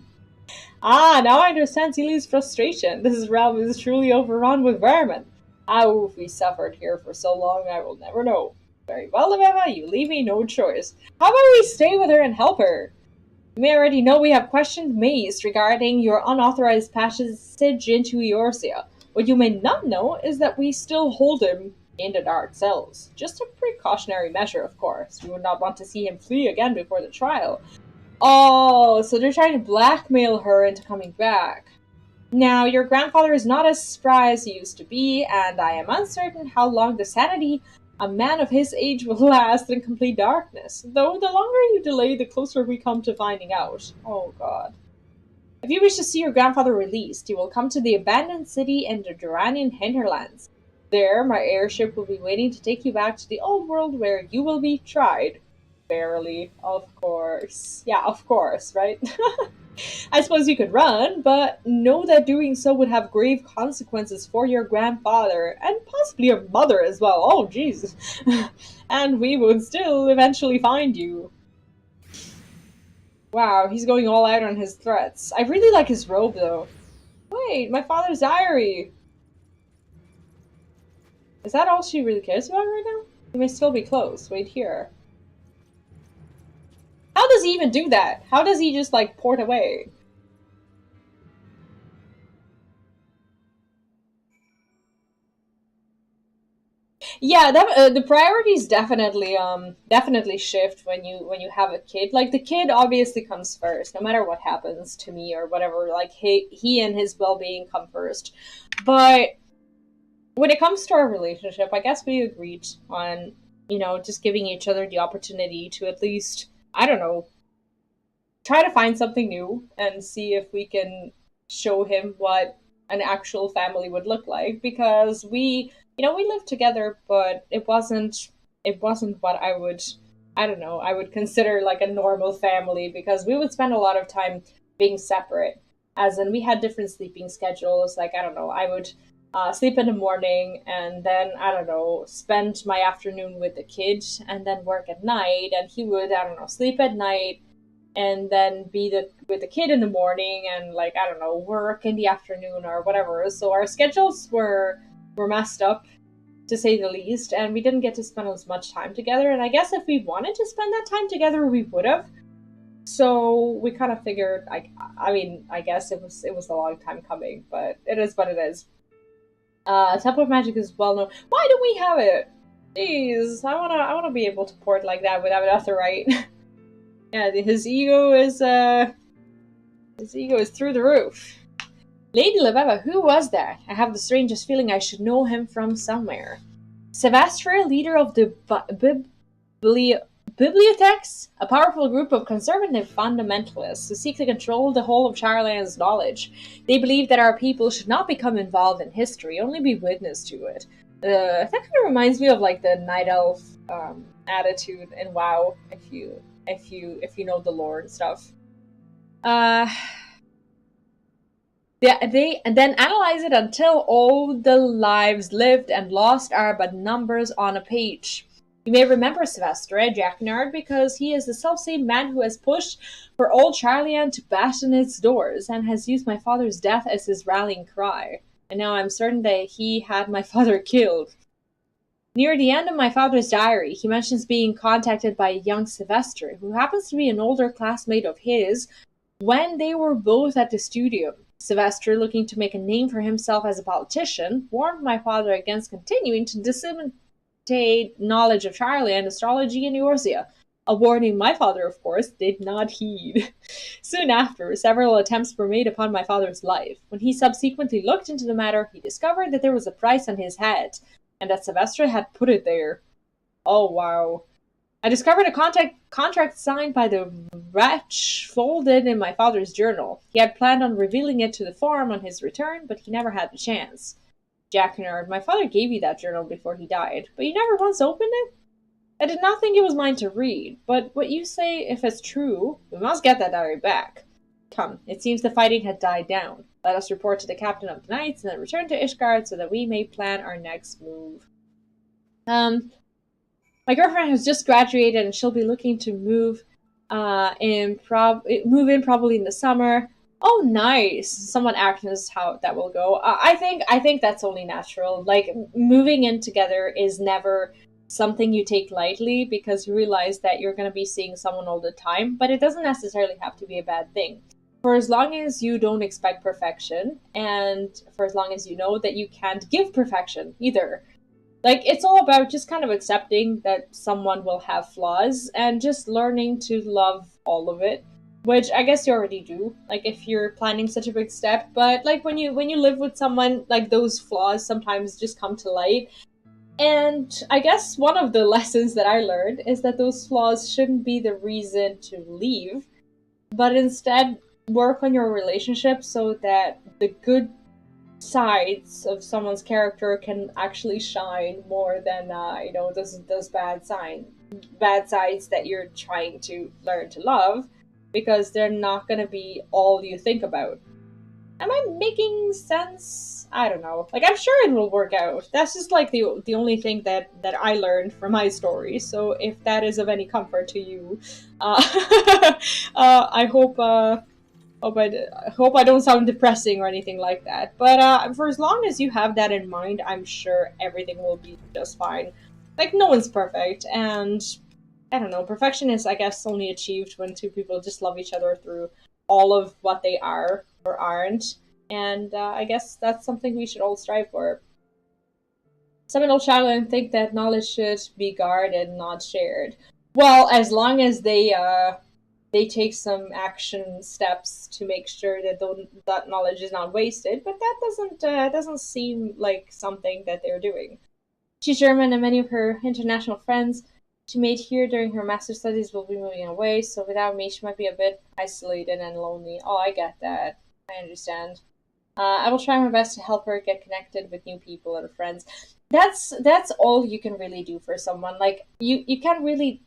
S1: Ah, now I understand Celia's frustration. This realm is truly overrun with vermin. How have we suffered here for so long, I will never know. Very well, Lavella, you leave me no choice. How about we stay with her and help her?
S2: You may already know we have questioned Mace regarding your unauthorized passage into Eorzea. What you may not know is that we still hold him in the dark cells. Just a precautionary measure, of course. We would not want to see him flee again before the trial. Oh, so they're trying to blackmail her into coming back. Now, your grandfather is not as spry as he used to be, and I am uncertain how long the sanity a man of his age will last in complete darkness. Though the longer you delay, the closer we come to finding out. Oh god. If you wish to see your grandfather released, you will come to the abandoned city in the Duranian hinterlands. There, my airship will be waiting to take you back to the old world where you will be tried. Barely, of course. Yeah, of course, right? I suppose you could run, but know that doing so would have grave consequences for your grandfather, and possibly your mother as well. Oh, jeez. And we would still eventually find you. Wow, he's going all out on his threats. I really like his robe, though. Wait, my father's diary! Is that all she really cares about right now? He may still be close. Wait here. How does he even do that? How does he just, like, port away? Yeah, that, the priorities definitely shift when you have a kid. Like the kid obviously comes first, no matter what happens to me or whatever. Like he and his well-being come first. But when it comes to our relationship, I guess we agreed on, just giving each other the opportunity to at least, I don't know, try to find something new and see if we can show him what an actual family would look like, because we lived together, but it wasn't what I don't know, I would consider like a normal family, because we would spend a lot of time being separate, as in we had different sleeping schedules. Like, I don't know, I would sleep in the morning, and then, I don't know, spend my afternoon with the kid and then work at night, and he would, I don't know, sleep at night and then with the kid in the morning, and, like, I don't know, work in the afternoon or whatever. So our schedules were messed up, to say the least, and we didn't get to spend as much time together. And I guess if we wanted to spend that time together, we would have. So we kind of figured, I mean, I guess it was a long time coming, but it is what it is. Temple of Magic is well known. Why do we have it? Jeez, I wanna be able to port like that without Etherite. Yeah, his ego is through the roof. Lady Leveva, who was that? I have the strangest feeling I should know him from somewhere. Sevastra, leader of the Bibliotheques, a powerful group of conservative fundamentalists who seek to control the whole of Charland's knowledge. They believe that our people should not become involved in history, only be witness to it. That kind of reminds me of like the Night Elf attitude in WoW, if you know the lore and stuff. They and then analyze it until all the lives lived and lost are but numbers on a page. You may remember Sylvester Jacquinard because he is the self-same man who has pushed for old Charlian to batten its doors and has used my father's death as his rallying cry. And now I'm certain that he had my father killed. Near the end of my father's diary, he mentions being contacted by a young Sylvester, who happens to be an older classmate of his, when they were both at the studio. Sylvester, looking to make a name for himself as a politician, warned my father against continuing to disseminate knowledge of Charlie and astrology in Eorzea. A warning my father, of course, did not heed. Soon after, several attempts were made upon my father's life. When he subsequently looked into the matter, he discovered that there was a price on his head, and that Sylvester had put it there. Oh, wow. I discovered a contract signed by the wretch folded in my father's journal. He had planned on revealing it to the forum on his return, but he never had the chance. Jacquinard, my father gave you that journal before he died, but you never once opened it? I did not think it was mine to read, but what you say, if it's true, we must get that diary back. Come, it seems the fighting had died down. Let us report to the captain of the knights and then return to Ishgard so that we may plan our next move. My girlfriend has just graduated and she'll be looking to move in probably in the summer. Oh, nice. Someone asked us how that will go. I think that's only natural. Like, moving in together is never something you take lightly because you realize that you're going to be seeing someone all the time, but it doesn't necessarily have to be a bad thing. For as long as you don't expect perfection, and for as long as you know that you can't give perfection either. Like, it's all about just kind of accepting that someone will have flaws and just learning to love all of it, which I guess you already do, like if you're planning such a big step. But like when you live with someone, like those flaws sometimes just come to light. And I guess one of the lessons that I learned is that those flaws shouldn't be the reason to leave, but instead work on your relationship so that the good sides of someone's character can actually shine more than those bad sides that you're trying to learn to love, because they're not going to be all you think about. Am I making sense? I don't know. Like, I'm sure it will work out. That's just like the only thing that I learned from my story. So if that is of any comfort to you, I hope hope I don't sound depressing or anything like that. But for as long as you have that in mind, I'm sure everything will be just fine. Like, no one's perfect, and I don't know, perfection is, I guess, only achieved when two people just love each other through all of what they are or aren't. And I guess that's something we should all strive for. Some adult children think that knowledge should be guarded, not shared. Well, as long as they take some action steps to make sure that that knowledge is not wasted, but that doesn't seem like something that they're doing. She's German, and many of her international friends she made here during her master's studies will be moving away, so without me, she might be a bit isolated and lonely. Oh, I get that. I understand. I will try my best to help her get connected with new people and friends. That's all you can really do for someone. Like, you can't really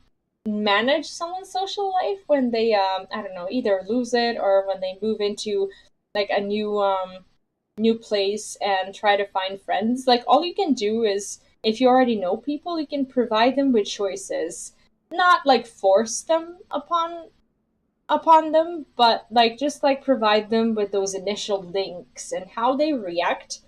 S2: manage someone's social life when they I don't know, either lose it or when they move into like a new place and try to find friends. Like, all you can do is, if you already know people, you can provide them with choices, not like force them upon them, but like just like provide them with those initial links, and how they react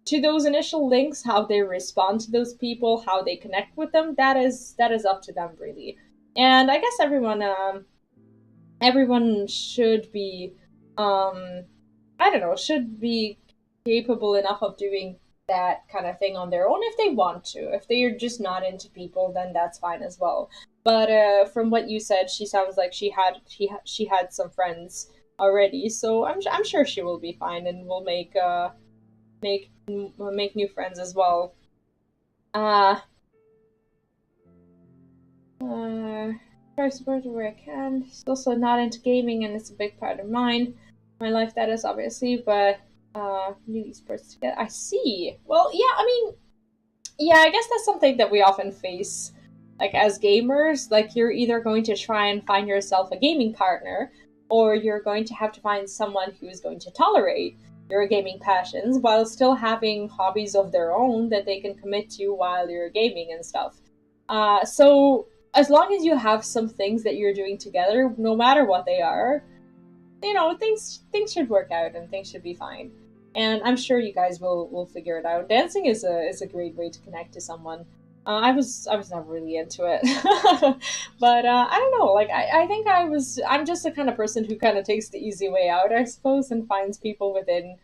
S2: to those initial links, how they respond to those people, how they connect with them, that is up to them, really. And I guess everyone should be I don't know, should be capable enough of doing that kind of thing on their own if they want to. If they are just not into people, then that's fine as well. But from what you said, she sounds like she had some friends already, so I'm sure she will be fine and will make new friends as well. Uh, try to support her where I can. She's also not into gaming, and it's a big part of my life, that is, obviously, but new esports together. I see. Well, yeah, I mean, yeah, I guess that's something that we often face, like, as gamers. Like, you're either going to try and find yourself a gaming partner, or you're going to have to find someone who is going to tolerate your gaming passions while still having hobbies of their own that they can commit to while you're gaming and stuff. So as long as you have some things that you're doing together, no matter what they are, things should work out and things should be fine. And I'm sure you guys will figure it out. Dancing is a great way to connect to someone. I was never really into it, but I don't know. Like, I think I'm just the kind of person who kind of takes the easy way out, I suppose, and finds people within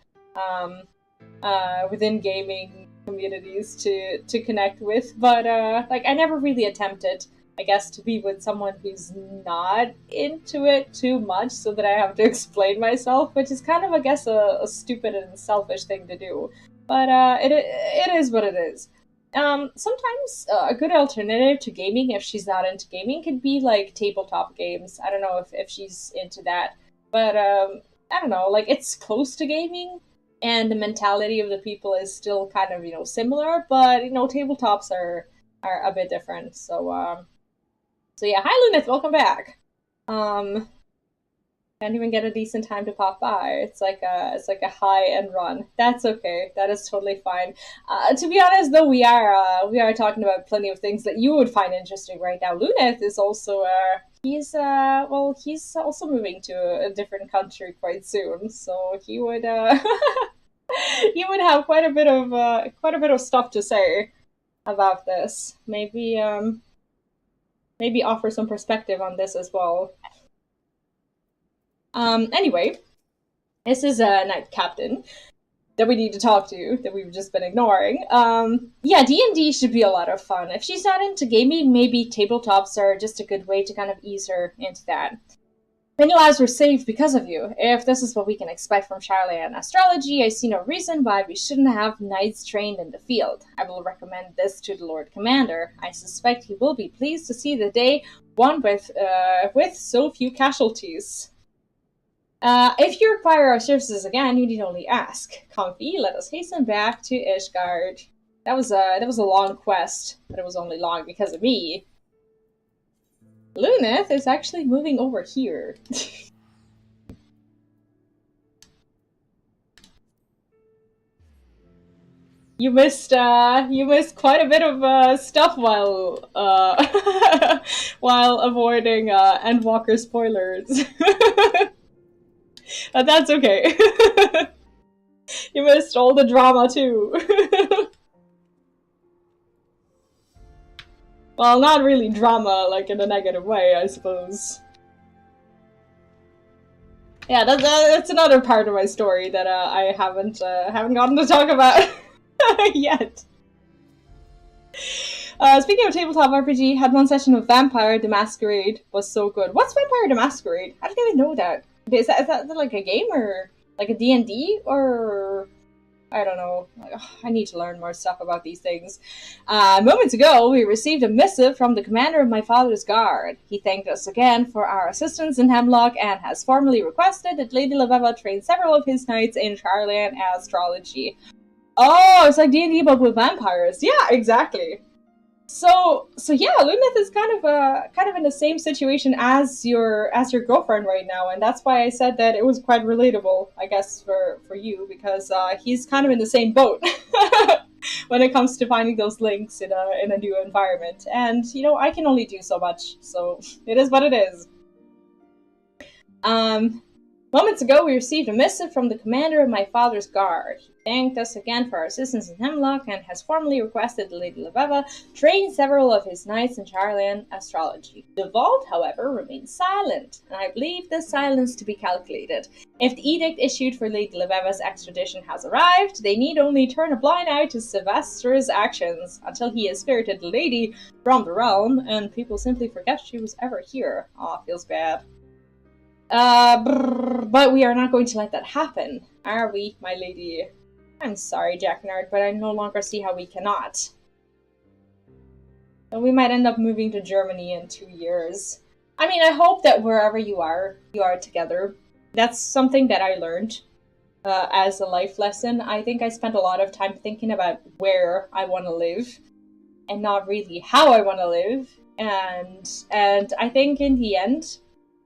S2: gaming communities to connect with. But like, I never really attempted, I guess, to be with someone who's not into it too much, so that I have to explain myself, which is kind of, I guess, a stupid and selfish thing to do. But it is what it is. Sometimes a good alternative to gaming, if she's not into gaming, could be like tabletop games. I don't know if she's into that, but I don't know. Like, it's close to gaming, and the mentality of the people is still kind of similar, but tabletops are a bit different. So yeah, hi Lunith, welcome back. Can't even get a decent time to pop by. It's like a hi and run. That's okay. That is totally fine. To be honest, though, we are talking about plenty of things that you would find interesting right now. Lunith is also he's also moving to a different country quite soon, so he would he would have quite a bit of stuff to say. about this. Maybe offer some perspective on this as well. Anyway, this is a knight captain that we need to talk to, that we've just been ignoring. Yeah, D&D should be a lot of fun. If she's not into gaming, maybe tabletops are just a good way to kind of ease her into that. Many lives were saved because of you. If this is what we can expect from Charlatan astrology, I see no reason why we shouldn't have knights trained in the field. I will recommend this to the Lord Commander. I suspect he will be pleased to see the day won with so few casualties. If you require our services again, you need only ask. Comfy, let us hasten back to Ishgard. That was a long quest, but it was only long because of me. Luneth is actually moving over here. You missed quite a bit of stuff while while avoiding Endwalker spoilers. But that's okay. You missed all the drama too. Well, not really drama, like in a negative way, I suppose. Yeah, that's another part of my story that I haven't gotten to talk about yet. Speaking of tabletop RPG, had one session with Vampire the Masquerade, was so good. What's Vampire the Masquerade? I didn't even know that. Is that like a game or like a D&D or I don't know. I need to learn more stuff about these things. Moments ago, we received a missive from the commander of my father's guard. He thanked us again for our assistance in Hemlock and has formally requested that Lady Laveva train several of his knights in Charlan astrology. Oh, it's like D&D but with vampires. Yeah, exactly. So yeah, Luneth is kind of in the same situation as your girlfriend right now, and that's why I said that it was quite relatable, I guess, for you, because he's kind of in the same boat when it comes to finding those links in a new environment. And you know, I can only do so much, so it is what it is. Moments ago, we received a missive from the commander of my father's guard. He thanked us again for our assistance in Hemlock and has formally requested that Lady Laveva train several of his knights in Charlan astrology. The vault, however, remains silent, and I believe this silence to be calculated. If the edict issued for Lady Laveva's extradition has arrived, they need only turn a blind eye to Sylvester's actions until he has spirited the lady from the realm, and people simply forget she was ever here. Aw, feels bad. But we are not going to let that happen, are we, my lady? I'm sorry, Jacquinard, but I no longer see how we cannot. And we might end up moving to Germany in 2 years. I mean, I hope that wherever you are together. That's something that I learned as a life lesson. I think I spent a lot of time thinking about where I want to live, and not really how I want to live. And I think in the end,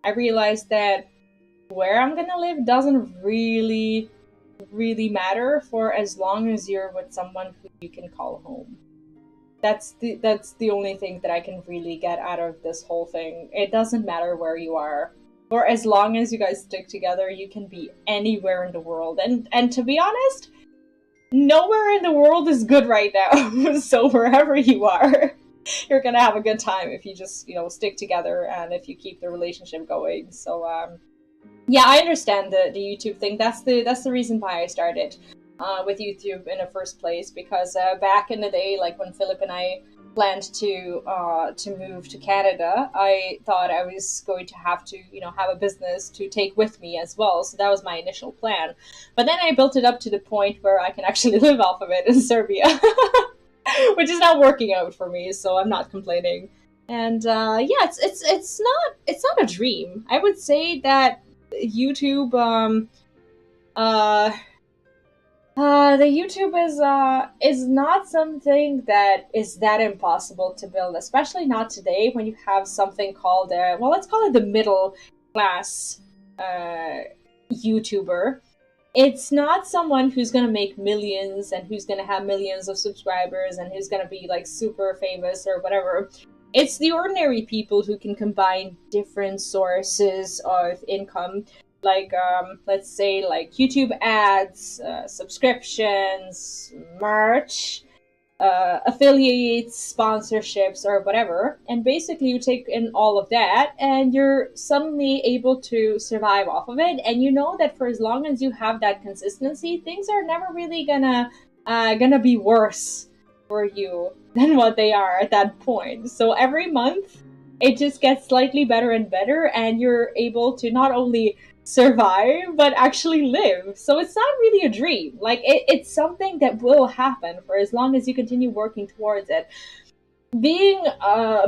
S2: I realized that where I'm gonna live doesn't really matter for as long as you're with someone who you can call home. That's the only thing that I can really get out of this whole thing. It doesn't matter where you are. For as long as you guys stick together, you can be anywhere in the world. And to be honest, nowhere in the world is good right now. So wherever you are, you're gonna have a good time if you just, you know, stick together and if you keep the relationship going. So yeah, I understand the YouTube thing. That's the reason why I started with YouTube in the first place, because back in the day, like when Philip and I planned to move to Canada, I thought I was going to have to, you know, have a business to take with me as well. So that was my initial plan. But then I built it up to the point where I can actually live off of it in Serbia. Which is not working out for me, so I'm not complaining. And yeah, it's not a dream. I would say that YouTube the YouTube is not something that is that impossible to build, especially not today when you have something called well, let's call it the middle class YouTuber. It's not someone who's gonna make millions and who's gonna have millions of subscribers and who's gonna be like super famous or whatever. It's the ordinary people who can combine different sources of income, like let's say like YouTube ads, subscriptions, merch, affiliates, sponsorships, or whatever. And basically, you take in all of that, and you're suddenly able to survive off of it. And you know that for as long as you have that consistency, things are never really gonna be worse for you than what they are at that point. So every month, it just gets slightly better and better, and you're able to not only survive but actually live. So it's not really a dream. Like it's something that will happen for as long as you continue working towards it. Being I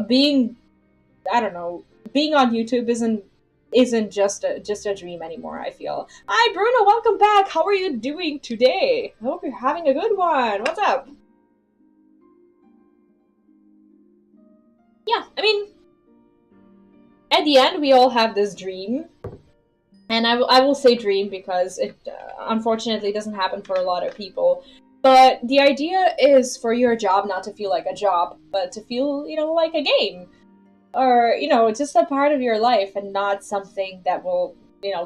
S2: don't know, being on YouTube isn't just a dream anymore, I feel. Hi Bruno, welcome back. How are you doing today? I hope you're having a good one. What's up? Yeah, I mean, at the end we all have this dream. And I will say dream because it unfortunately doesn't happen for a lot of people. But the idea is for your job not to feel like a job, but to feel, like a game. Or, just a part of your life and not something that will,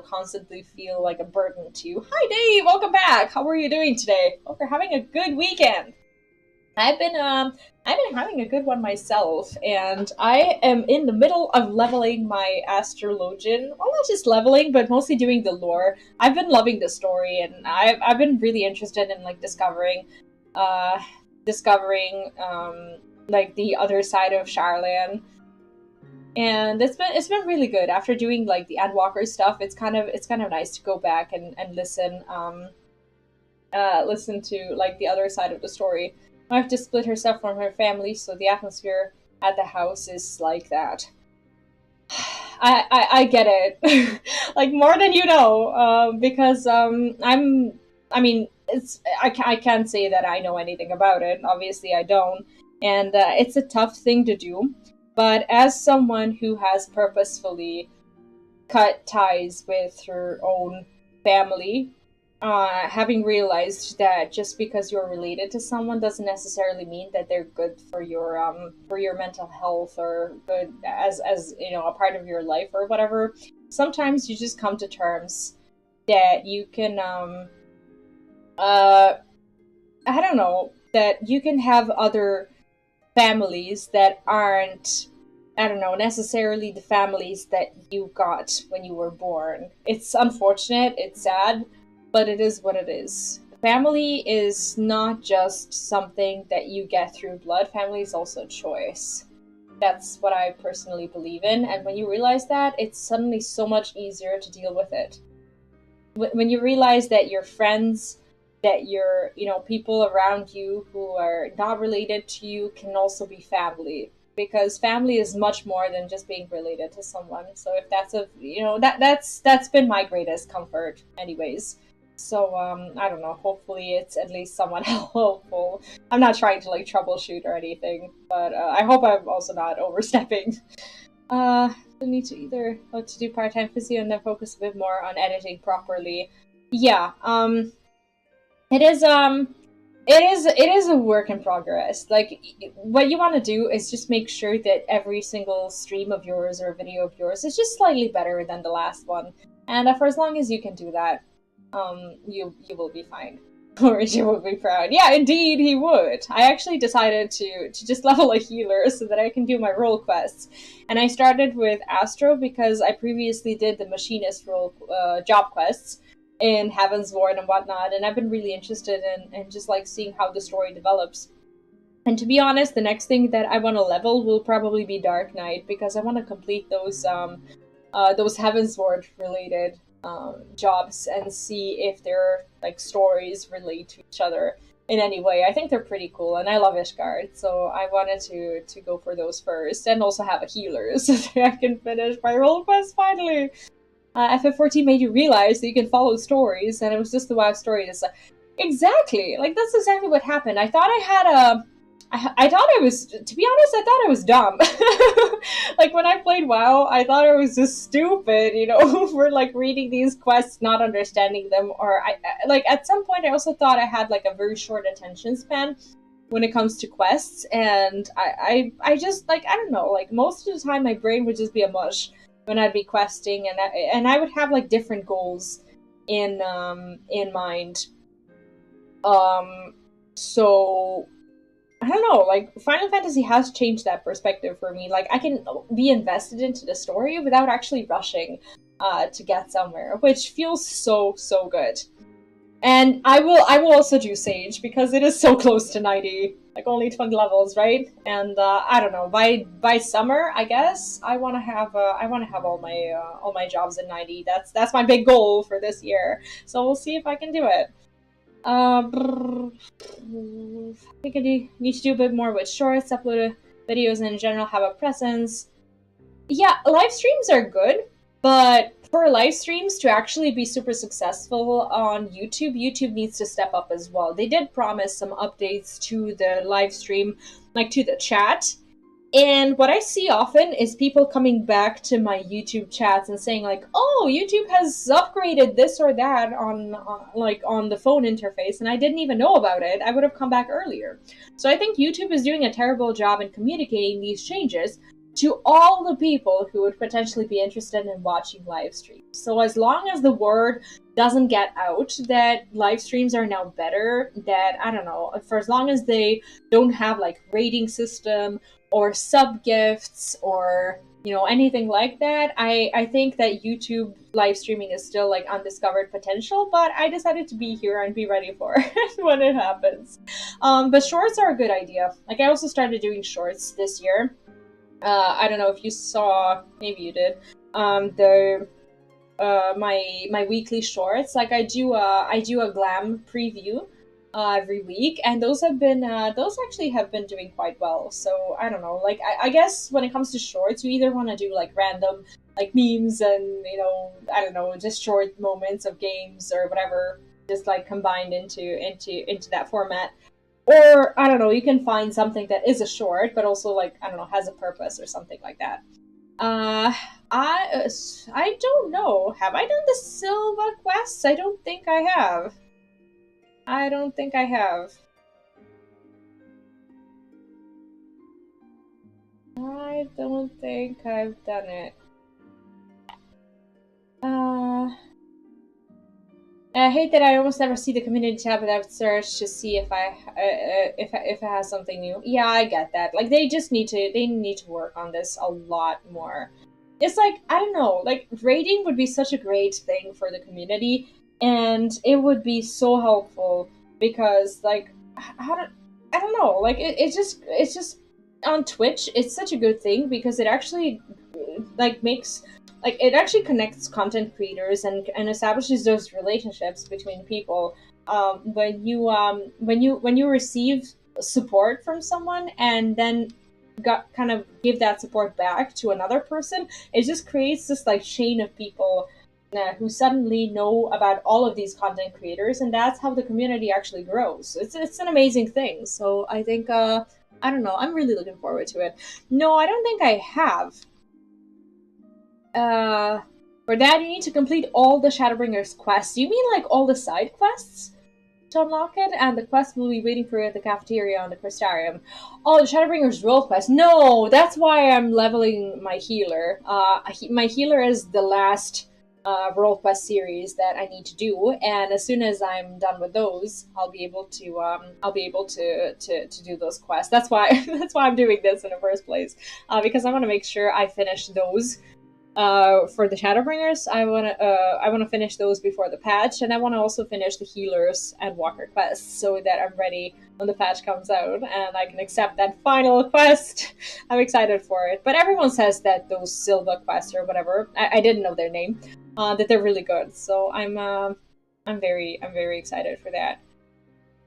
S2: constantly feel like a burden to you. Hi Dave, welcome back. How are you doing today? Hope you're having a good weekend. I've been having a good one myself, and I am in the middle of leveling my astrologian. Well, not just leveling, but mostly doing the lore. I've been loving the story, and I've been really interested in like discovering like the other side of Charlan. And it's been really good. After doing like the Endwalker stuff, it's kind of nice to go back and listen listen to like the other side of the story. I have to split herself from her family, so the atmosphere at the house is like that. I get it, like more than you know, because I can't say that I know anything about it. Obviously, I don't, and it's a tough thing to do. But as someone who has purposefully cut ties with her own family, having realized that just because you're related to someone doesn't necessarily mean that they're good for your mental health or good as a part of your life or whatever. Sometimes you just come to terms that you can I don't know, that you can have other families that aren't, I don't know, necessarily the families that you got when you were born. It's unfortunate, it's sad, but it is what it is. Family is not just something that you get through blood, family is also a choice. That's what I personally believe in, and when you realize that, it's suddenly so much easier to deal with it. When you realize that your friends, that your, people around you who are not related to you can also be family, because family is much more than just being related to someone. So if that's that's been my greatest comfort anyways. So I don't know, hopefully it's at least somewhat helpful. I'm not trying to like troubleshoot or anything, but I hope I'm also not overstepping. I need to either to do part-time physio and then focus a bit more on editing properly. Yeah, it is a work in progress. Like, what you want to do is just make sure that every single stream of yours or video of yours is just slightly better than the last one. And for as long as you can do that, you will be fine. Or you will be proud. Yeah, indeed, he would. I actually decided to just level a healer so that I can do my role quests. And I started with Astro because I previously did the machinist role job quests in Heavensward and whatnot, and I've been really interested in just like seeing how the story develops. And to be honest, the next thing that I want to level will probably be Dark Knight, because I want to complete those Heavensward related jobs and see if their like stories relate to each other in any way. I think they're pretty cool, and I love Ishgard, so I wanted to go for those first, and also have a healer so that I can finish my role quest finally. FF14 made you realize that you can follow stories, and it was just the WoW story. It's like, exactly, like that's exactly what happened. I thought I had a, I thought I was, to be honest, I thought I was dumb. Like when I played WoW, I thought I was just stupid, for like reading these quests, not understanding them, or like at some point I also thought I had like a very short attention span when it comes to quests, and I just like, I don't know, like most of the time my brain would just be a mush when I'd be questing, and I would have like different goals in mind. So I don't know, like, Final Fantasy has changed that perspective for me. Like, I can be invested into the story without actually rushing to get somewhere, which feels so, so good. And I will also do Sage because it is so close to 90, like only 20 levels, right? And I don't know, by summer, I guess I want to have all my jobs in 90. That's my big goal for this year. So we'll see if I can do it. I think I need to do a bit more with shorts, upload videos, and in general have a presence. Yeah, live streams are good, but for live streams to actually be super successful on YouTube, YouTube needs to step up as well. They did promise some updates to the live stream, like to the chat. And what I see often is people coming back to my YouTube chats and saying like, "Oh, YouTube has upgraded this or that on the phone interface, and I didn't even know about it. I would have come back earlier." So I think YouTube is doing a terrible job in communicating these changes to all the people who would potentially be interested in watching live streams. So as long as the word doesn't get out that live streams are now better, that I don't know, for as long as they don't have like rating system or sub gifts or anything like that, I think that YouTube live streaming is still like undiscovered potential, but I decided to be here and be ready for it when it happens. But shorts are a good idea. Like I also started doing shorts this year. I don't know if you saw, maybe you did, the my weekly shorts. Like I do a glam preview every week, and those actually have been doing quite well. So I don't know, like I guess when it comes to shorts, you either want to do like random like memes and I don't know, just short moments of games or whatever, just like combined into that format. Or I don't know, you can find something that is a short, but also like I don't know, has a purpose or something like that. Uh, I don't know. Have I done the Silva quests? I don't think I have. I don't think I have. I don't think I've done it. I hate that I almost never see the community tab without search to see if it has something new. Yeah, I get that. Like they need to work on this a lot more. It's like I don't know, like rating would be such a great thing for the community, and it would be so helpful because like I don't know, like it's just on Twitch it's such a good thing because it actually like makes like it actually connects content creators and establishes those relationships between people. When you receive support from someone and then got kind of give that support back to another person, it just creates this like chain of people who suddenly know about all of these content creators, and that's how the community actually grows. It's an amazing thing. So I think I don't know, I'm really looking forward to it. No, I don't think I have. For that, you need to complete all the Shadowbringers quests. You mean like all the side quests to unlock it? And the quest will be waiting for you at the cafeteria on the Crystarium. Oh, the Shadowbringers role quest. No, that's why I'm leveling my healer. My healer is the last role quest series that I need to do, and as soon as I'm done with those, I'll be able to do those quests. That's why that's why I'm doing this in the first place, because I want to make sure I finish those for the Shadowbringers. I wanna finish those before the patch, and I wanna also finish the healers and walker quests so that I'm ready when the patch comes out and I can accept that final quest. I'm excited for it. But everyone says that those Silva quests or whatever, I didn't know their name, that they're really good. So I'm very excited for that.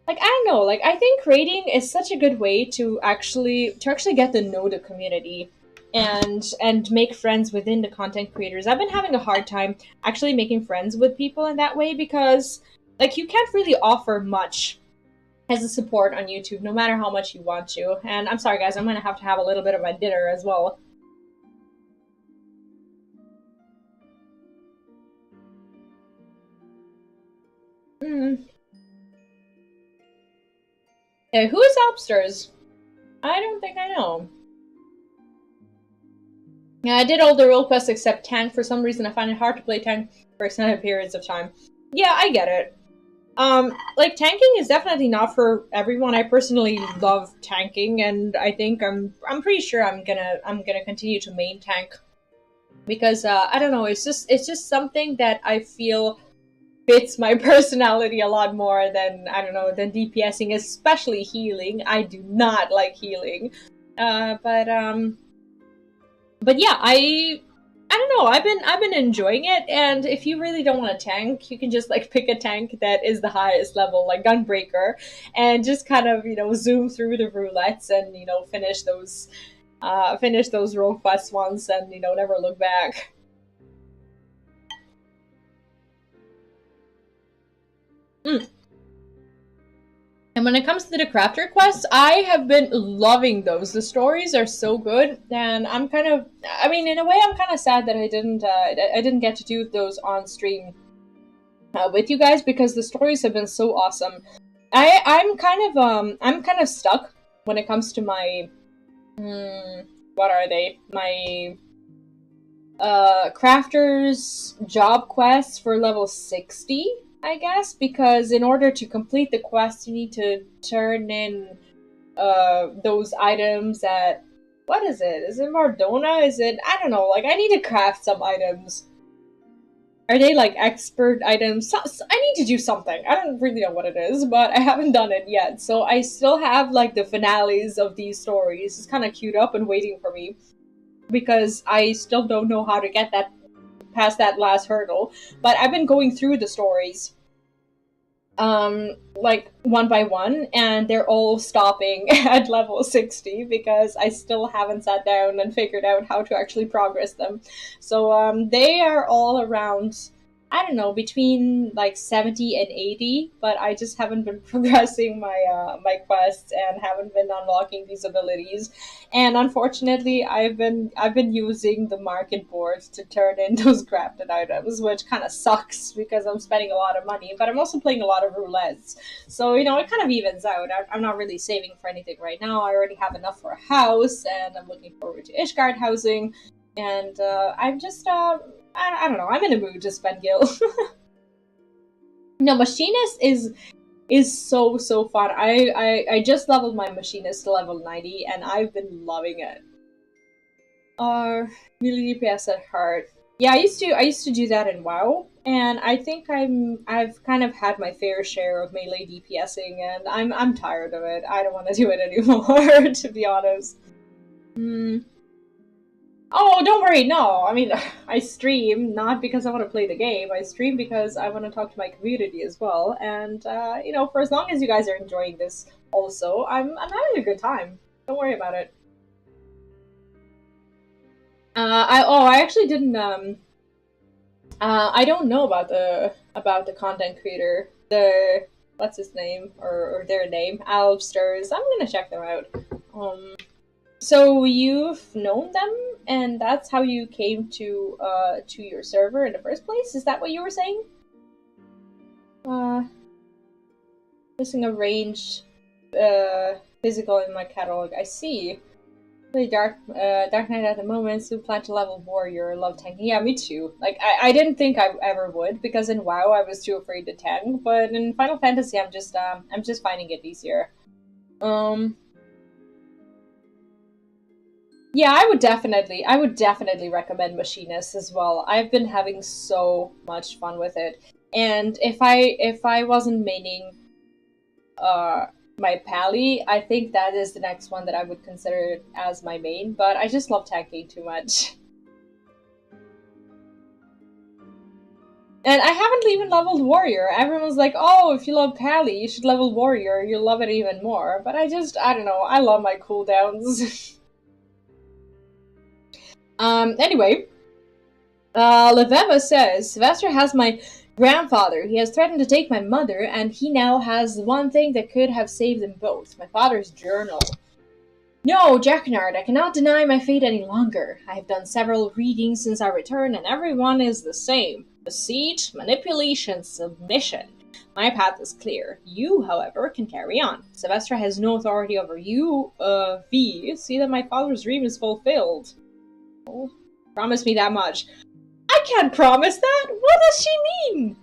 S2: Like I don't know, like I think rating is such a good way to actually get to know the community and make friends within the content creators. I've been having a hard time actually making friends with people in that way because like you can't really offer much as a support on YouTube no matter how much you want to. And I'm sorry guys, I'm gonna have to have a little bit of my dinner as well. Hmm. Yeah, who is Alpsters? I don't think I know. Yeah, I did all the role quests except tank. For some reason, I find it hard to play tank for extended periods of time. Yeah, I get it. Like tanking is definitely not for everyone. I personally love tanking, and I think I'm pretty sure I'm gonna continue to main tank because I don't know. It's just something that I feel fits my personality a lot more than I don't know than DPSing, especially healing. I do not like healing, uh, but um, but yeah, I don't know. I've been enjoying it, and if you really don't want to tank, you can just like pick a tank that is the highest level, like Gunbreaker, and just kind of zoom through the roulettes and finish those role quests once and never look back. Mm. And when it comes to the crafter quests, I have been loving those. The stories are so good, and I mean, in a way, I'm kind of sad that I didn't get to do those on stream with you guys because the stories have been so awesome. I'm kind of stuck when it comes to my, what are they? My crafters job quests for level 60. I guess, because in order to complete the quest, you need to turn in those items at what is it? Is it Mardona? Is it I don't know. Like I need to craft some items. Are they like expert items? I need to do something. I don't really know what it is, but I haven't done it yet. So I still have like the finales of these stories. It's kind of queued up and waiting for me because I still don't know how to get that past that last hurdle. But I've been going through the stories like one by one, and they're all stopping at level 60 because I still haven't sat down and figured out how to actually progress them. So they are all around, I don't know, between like 70 and 80, but I just haven't been progressing my quests and haven't been unlocking these abilities. And unfortunately, I've been using the market board to turn in those crafted items, which kind of sucks because I'm spending a lot of money, but I'm also playing a lot of roulettes. So, it kind of evens out. I'm not really saving for anything right now. I already have enough for a house, and I'm looking forward to Ishgard housing. And I'm just, I don't know, I'm in a mood to spend gil. No, Machinist is so fun. I just leveled my Machinist to level 90, and I've been loving it. Melee DPS at heart. Yeah, I used to do that in WoW, and I think I've kind of had my fair share of melee DPSing, and I'm tired of it. I don't want to do it anymore, to be honest. Hmm. Oh, don't worry. No, I mean, I stream not because I want to play the game. I stream because I want to talk to my community as well. And for as long as you guys are enjoying this, also, I'm having a good time. Don't worry about it. I actually didn't I don't know about the content creator. The what's his name or their name? Alpsters. I'm gonna check them out. Um So you've known them, and that's how you came to your server in the first place? Is that what you were saying? Uh, Missing a ranged physical in my catalog. I see. Play Dark Knight at the moment. So plan to level warrior. Love tanking. Yeah, me too. Like I didn't think I ever would because in WoW I was too afraid to tank, but in Final Fantasy I'm just finding it easier. Um. Yeah, I would definitely recommend Machinist as well. I've been having so much fun with it. And if I wasn't maining uh my Pally, I think that is the next one that I would consider as my main, but I just love tanking too much. And I haven't even leveled Warrior. Everyone's like, oh, if you love Pally, you should level Warrior, you'll love it even more. But I don't know, I love my cooldowns. Anyway, Leveva says, Sylvester has my grandfather. He has threatened to take my mother, and he now has the one thing that could have saved them both, my father's journal. No, Jacquinard, I cannot deny my fate any longer. I have done several readings since our return, and everyone is the same. Deceit, manipulation, submission. My path is clear. You, however, can carry on. Sylvester has no authority over you, V. See that my father's dream is fulfilled. Oh, promise me that much. I can't promise that! What does she mean?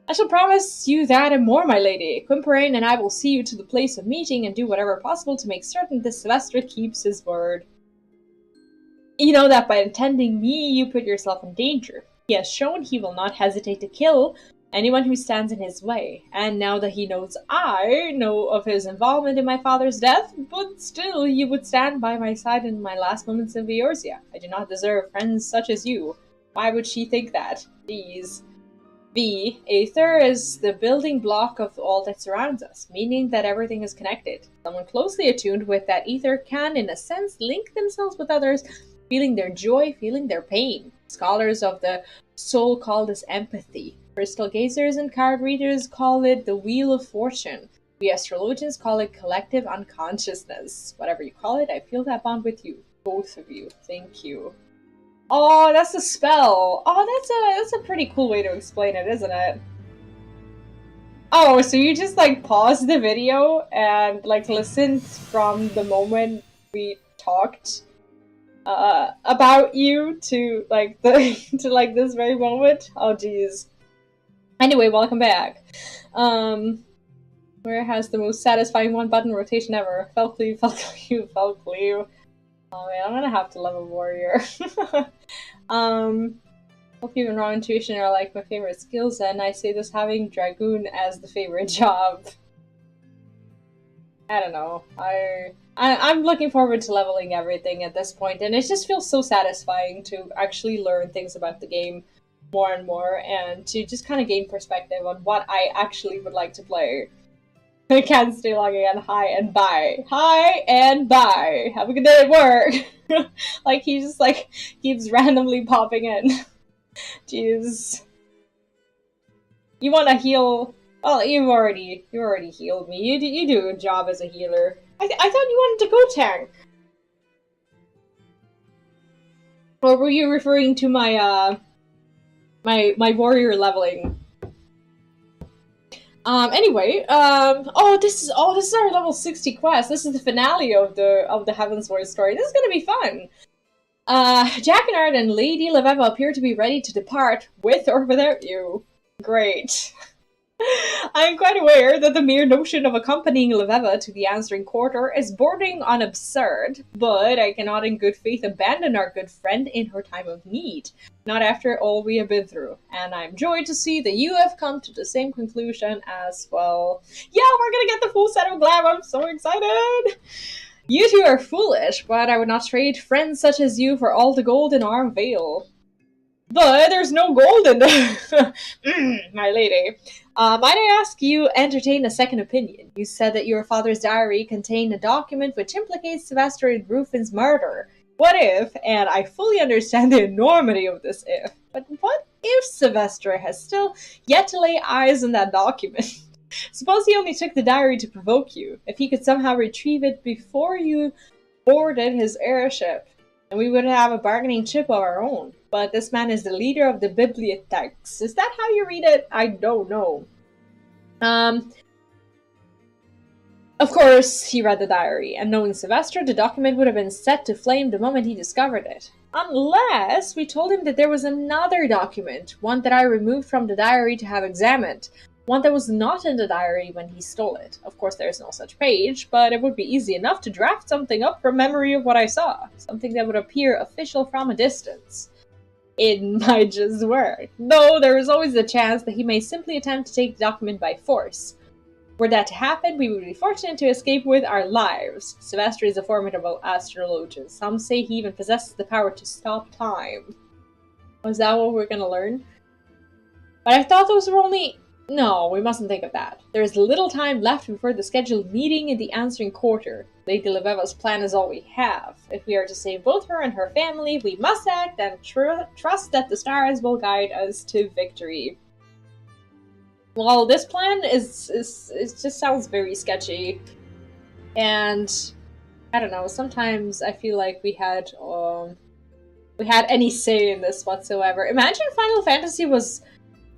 S2: I shall promise you that and more, my lady. Quimperain and I will see you to the place of meeting and do whatever possible to make certain this Sylvester keeps his word. You know that by attending me, you put yourself in danger. He has shown he will not hesitate to kill anyone who stands in his way, and now that he knows I know of his involvement in my father's death, but still you would stand by my side in my last moments of Eorzea. I do not deserve friends such as you. Why would she think that? Jeez. V. Aether is the building block of all that surrounds us, meaning that everything is connected. Someone closely attuned with that ether can, in a sense, link themselves with others, feeling their joy, feeling their pain. Scholars of the soul call this empathy. Crystal gazers and card readers call it the Wheel of Fortune. We astrologians call it collective unconsciousness. Whatever you call it, I feel that bond with you. Both of you. Thank you. Oh, that's a spell. Oh, that's a pretty cool way to explain it, isn't it? Oh, so you just like pause the video and like listen from the moment we talked about you to like the to like this very moment. Oh, geez. Anyway, welcome back. Where has the most satisfying one-button rotation ever? Felcleave, Felcleave, Felcleave. Oh man, I'm gonna have to love a warrior. Felcleave and raw intuition are like my favorite skills, and I say this having dragoon as the favorite job. I don't know. I'm looking forward to leveling everything at this point, and it just feels so satisfying to actually learn things about the game more and more, and to just kind of gain perspective on what I actually would like to play. I can't stay long again. Hi and bye. Hi and bye. Have a good day at work. Like he just like keeps randomly popping in. Jeez. You want to heal? Well, you already healed me. You do a job as a healer. I thought you wanted to go tank. Or were you referring to my my warrior leveling? Anyway, this is our level 60 quest. This is the finale of the Heaven's Voice story. This is gonna be fun. Jacquinard and Lady Leveva appear to be ready to depart, with or without you. Great. I am quite aware that the mere notion of accompanying Leveva to the answering quarter is bordering on absurd, but I cannot in good faith abandon our good friend in her time of need. Not after all we have been through, and I'm joyed to see that you have come to the same conclusion as well. Yeah, we're gonna get the full set of glam, I'm so excited! You two are foolish, but I would not trade friends such as you for all the gold in our Vale. But there's no gold in there, my lady. Might I ask you entertain a second opinion? You said that your father's diary contained a document which implicates Sylvester in Rufin's murder. What if, and I fully understand the enormity of this if, but what if Sylvester has still yet to lay eyes on that document? Suppose he only took the diary to provoke you. If he could somehow retrieve it before you boarded his airship, and we would have a bargaining chip of our own. But this man is the leader of the bibliotheques. Is that how you read it? I don't know. Of course, he read the diary, and knowing Sylvester, the document would have been set to flame the moment he discovered it. Unless we told him that there was another document, one that I removed from the diary to have examined. One that was not in the diary when he stole it. Of course, there is no such page, but it would be easy enough to draft something up from memory of what I saw. Something that would appear official from a distance. It might just work. Though there is always the chance that he may simply attempt to take the document by force. Were that to happen, we would be fortunate to escape with our lives. Sylvester is a formidable astrologian. Some say he even possesses the power to stop time. Was that what we're gonna learn? But I thought those were only... No, we mustn't think of that. There is little time left before the scheduled meeting in the answering quarter. Lady Leveva's plan is all we have. If we are to save both her and her family, we must act and trust that the stars will guide us to victory. Well, this plan is just sounds very sketchy. And I don't know, sometimes I feel like we had any say in this whatsoever. Imagine Final Fantasy was...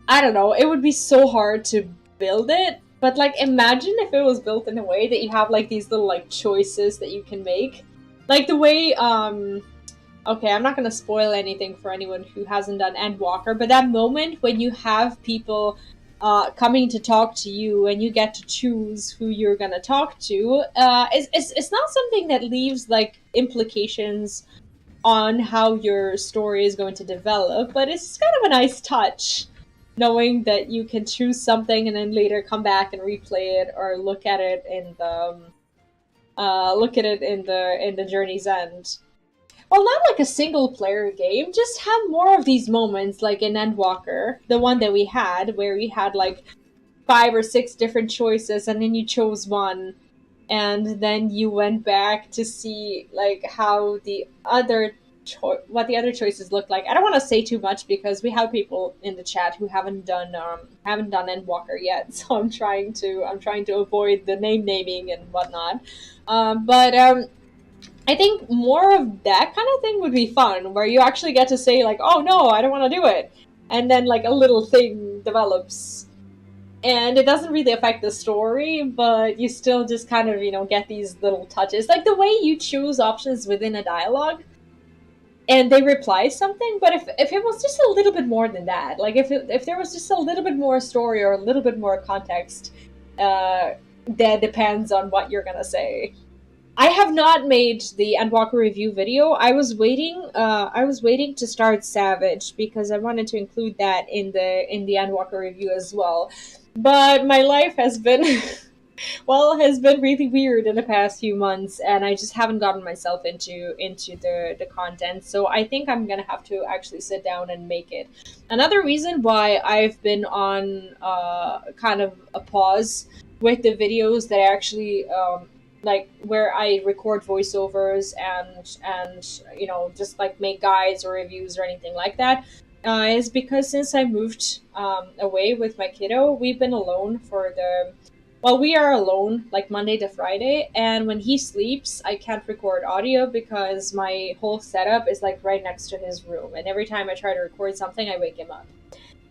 S2: I don't know, it would be so hard to build it, but like imagine if it was built in a way that you have like these little like choices that you can make. Like the way, okay, I'm not gonna spoil anything for anyone who hasn't done Endwalker, but that moment when you have people coming to talk to you, and you get to choose who you're gonna talk to, it's not something that leaves like implications on how your story is going to develop, but it's kind of a nice touch knowing that you can choose something and then later come back and replay it or look at it in the journey's end. Well, not like a single player game, just have more of these moments like in Endwalker, the one that we had, where we had like 5 or 6 different choices and then you chose one, and then you went back to see like how the other what the other choices look like. I don't want to say too much because we have people in the chat who haven't done Endwalker yet, so I'm trying to avoid the naming and whatnot. But I think more of that kind of thing would be fun, where you actually get to say like, oh no, I don't want to do it, and then like a little thing develops. And it doesn't really affect the story, but you still just kind of, get these little touches. Like the way you choose options within a dialogue, and they reply something, but if it was just a little bit more than that, like if there was just a little bit more story or a little bit more context, that depends on what you're gonna say. I have not made the Endwalker review video. I was waiting to start Savage because I wanted to include that in the Endwalker review as well. But my life has been has been really weird in the past few months, and I just haven't gotten myself into the content. So I think I'm gonna have to actually sit down and make it. Another reason why I've been on kind of a pause with the videos that I actually like where I record voiceovers and just like make guides or reviews or anything like that, is because since I moved away with my kiddo, we've been alone we are alone like Monday to Friday, and when he sleeps I can't record audio because my whole setup is like right next to his room, and every time I try to record something I wake him up.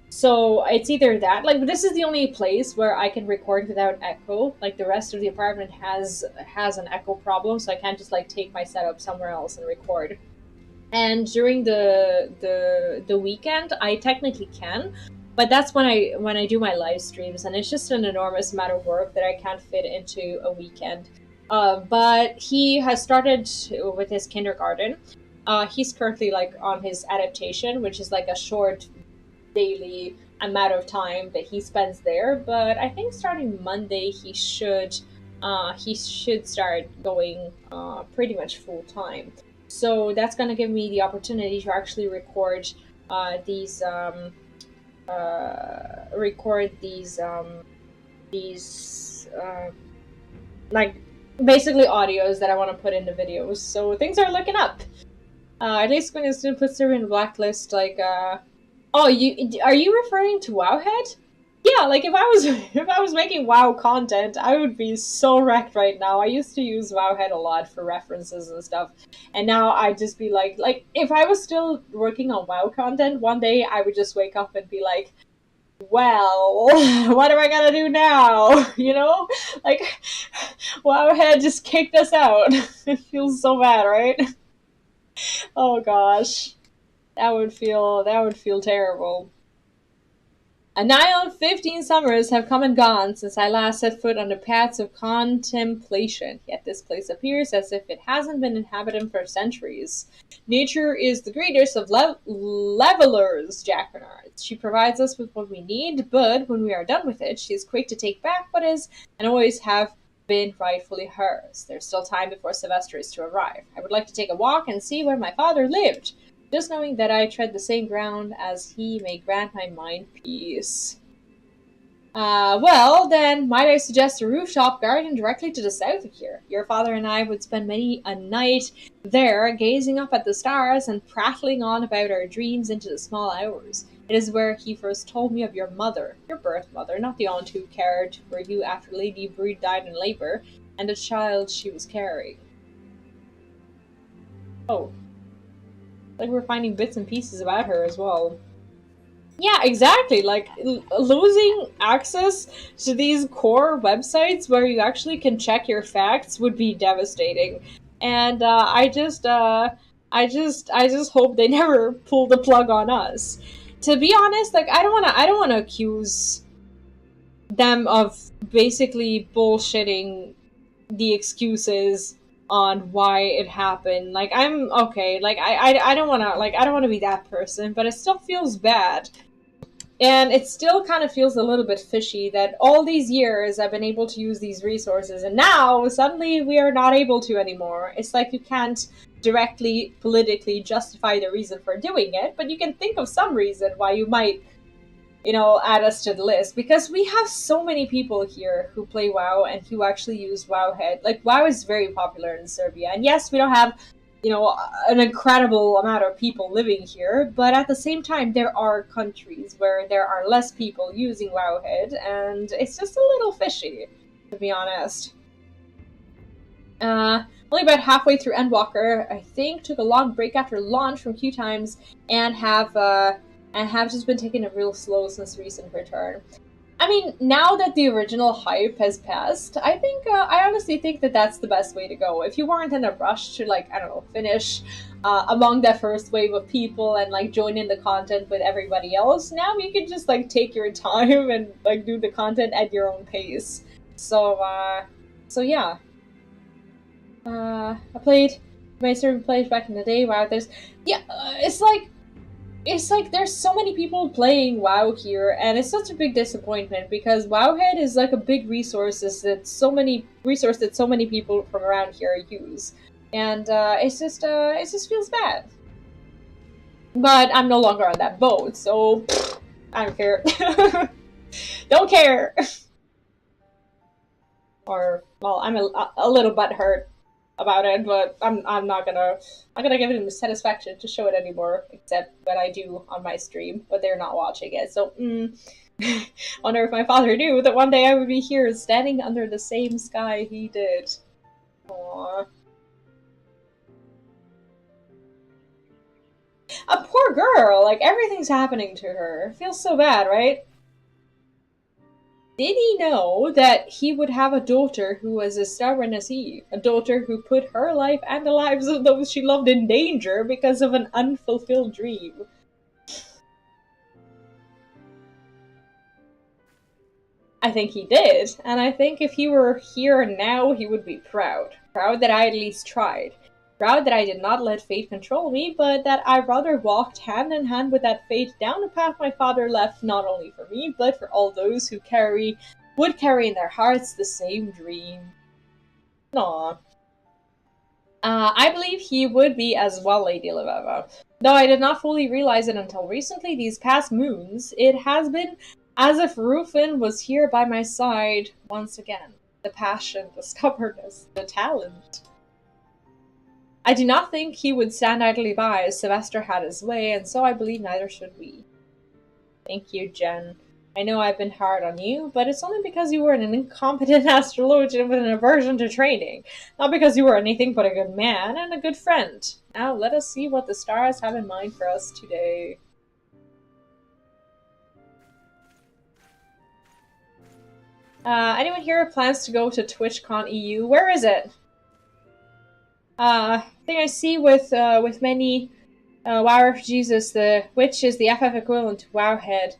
S2: So it's either that, like, this is the only place where I can record without echo. Like the rest of the apartment has an echo problem, so I can't just like take my setup somewhere else and record. And during the weekend, I technically can, but that's when I do my live streams, and it's just an enormous amount of work that I can't fit into a weekend. But he has started with his kindergarten. He's currently like on his adaptation, which is like a short daily amount of time that he spends there, but I think starting Monday he should start going pretty much full time. So that's gonna give me the opportunity to actually record these like basically audios that I want to put in the videos. So things are looking up. At least when it's still puts her in a blacklist, like oh, are you referring to Wowhead? Yeah, like if I was making WoW content, I would be so wrecked right now. I used to use Wowhead a lot for references and stuff, and now I'd just be like if I was still working on WoW content, one day I would just wake up and be like, well, what am I gonna do now? Like Wowhead just kicked us out. It feels so bad, right? Oh gosh. That would feel terrible. A nigh 15 summers have come and gone since I last set foot on the paths of contemplation, yet this place appears as if it hasn't been inhabited for centuries. Nature is the greatest of levelers, Jack Bernard. She provides us with what we need, but when we are done with it, she is quick to take back what is, and always have been rightfully hers. There's still time before Sylvester is to arrive. I would like to take a walk and see where my father lived. Just knowing that I tread the same ground as he may grant my mind peace. Well, then, might I suggest a rooftop garden directly to the south of here? Your father and I would spend many a night there, gazing up at the stars and prattling on about our dreams into the small hours. It is where he first told me of your mother, your birth mother, not the aunt who cared for you after Lady Breed died in labor, and the child she was carrying. Oh. Like we're finding bits and pieces about her as well. Yeah, exactly. Like losing access to these core websites where you actually can check your facts would be devastating. And I just hope they never pull the plug on us. To be honest, like I don't wanna accuse them of basically bullshitting the excuses on why it happened. Like, I'm okay. Like, I don't want to, like, I don't want to be that person, but it still feels bad. And it still kind of feels a little bit fishy that all these years I've been able to use these resources, and now suddenly we are not able to anymore. It's like you can't directly, politically justify the reason for doing it, but you can think of some reason why you might, you know, add us to the list, because we have so many people here who play WoW and who actually use Wowhead. Like, WoW is very popular in Serbia, and yes, we don't have, you know, an incredible amount of people living here, but at the same time, there are countries where there are less people using Wowhead, and it's just a little fishy, to be honest. Only about halfway through Endwalker, I think, took a long break after launch from Q Times, and have just been taking it real slow since recent return. I mean, now that the original hype has passed, I think, I honestly think that that's the best way to go. If you weren't in a rush to, like, I don't know, finish among that first wave of people and, like, join in the content with everybody else, now you can just, like, take your time and, like, do the content at your own pace. So yeah. I played my server plays back in the day. Wow, there's it's like there's so many people playing WoW here, and it's such a big disappointment because Wowhead is like a big resource that so many people from around here use, and it just feels bad. But I'm no longer on that boat, so I don't care. Don't care. Or well, I'm a little butthurt about it, but I'm not gonna give it the satisfaction to show it anymore, except when I do on my stream, but they're not watching it. So, wonder if my father knew that one day I would be here standing under the same sky he did. Aww. A poor girl, like everything's happening to her. It feels so bad, right? Did he know that he would have a daughter who was as stubborn as he? A daughter who put her life and the lives of those she loved in danger because of an unfulfilled dream? I think he did, and I think if he were here now, he would be proud. Proud that I at least tried. Proud that I did not let fate control me, but that I rather walked hand in hand with that fate down the path my father left, not only for me, but for all those who would carry in their hearts the same dream. Aww. I believe he would be as well, Lady Liveva. Though I did not fully realize it until recently, these past moons, it has been as if Rufin was here by my side once again. The passion, the stubbornness, the talent. I do not think he would stand idly by as Sylvester had his way, and so I believe neither should we. Thank you, Jen. I know I've been hard on you, but it's only because you were an incompetent astrologian with an aversion to training, not because you were anything but a good man and a good friend. Now let us see what the stars have in mind for us today. Anyone here plans to go to TwitchCon EU? Where is it? I think I see with many WoW RPGs, which is the FF equivalent to Wowhead,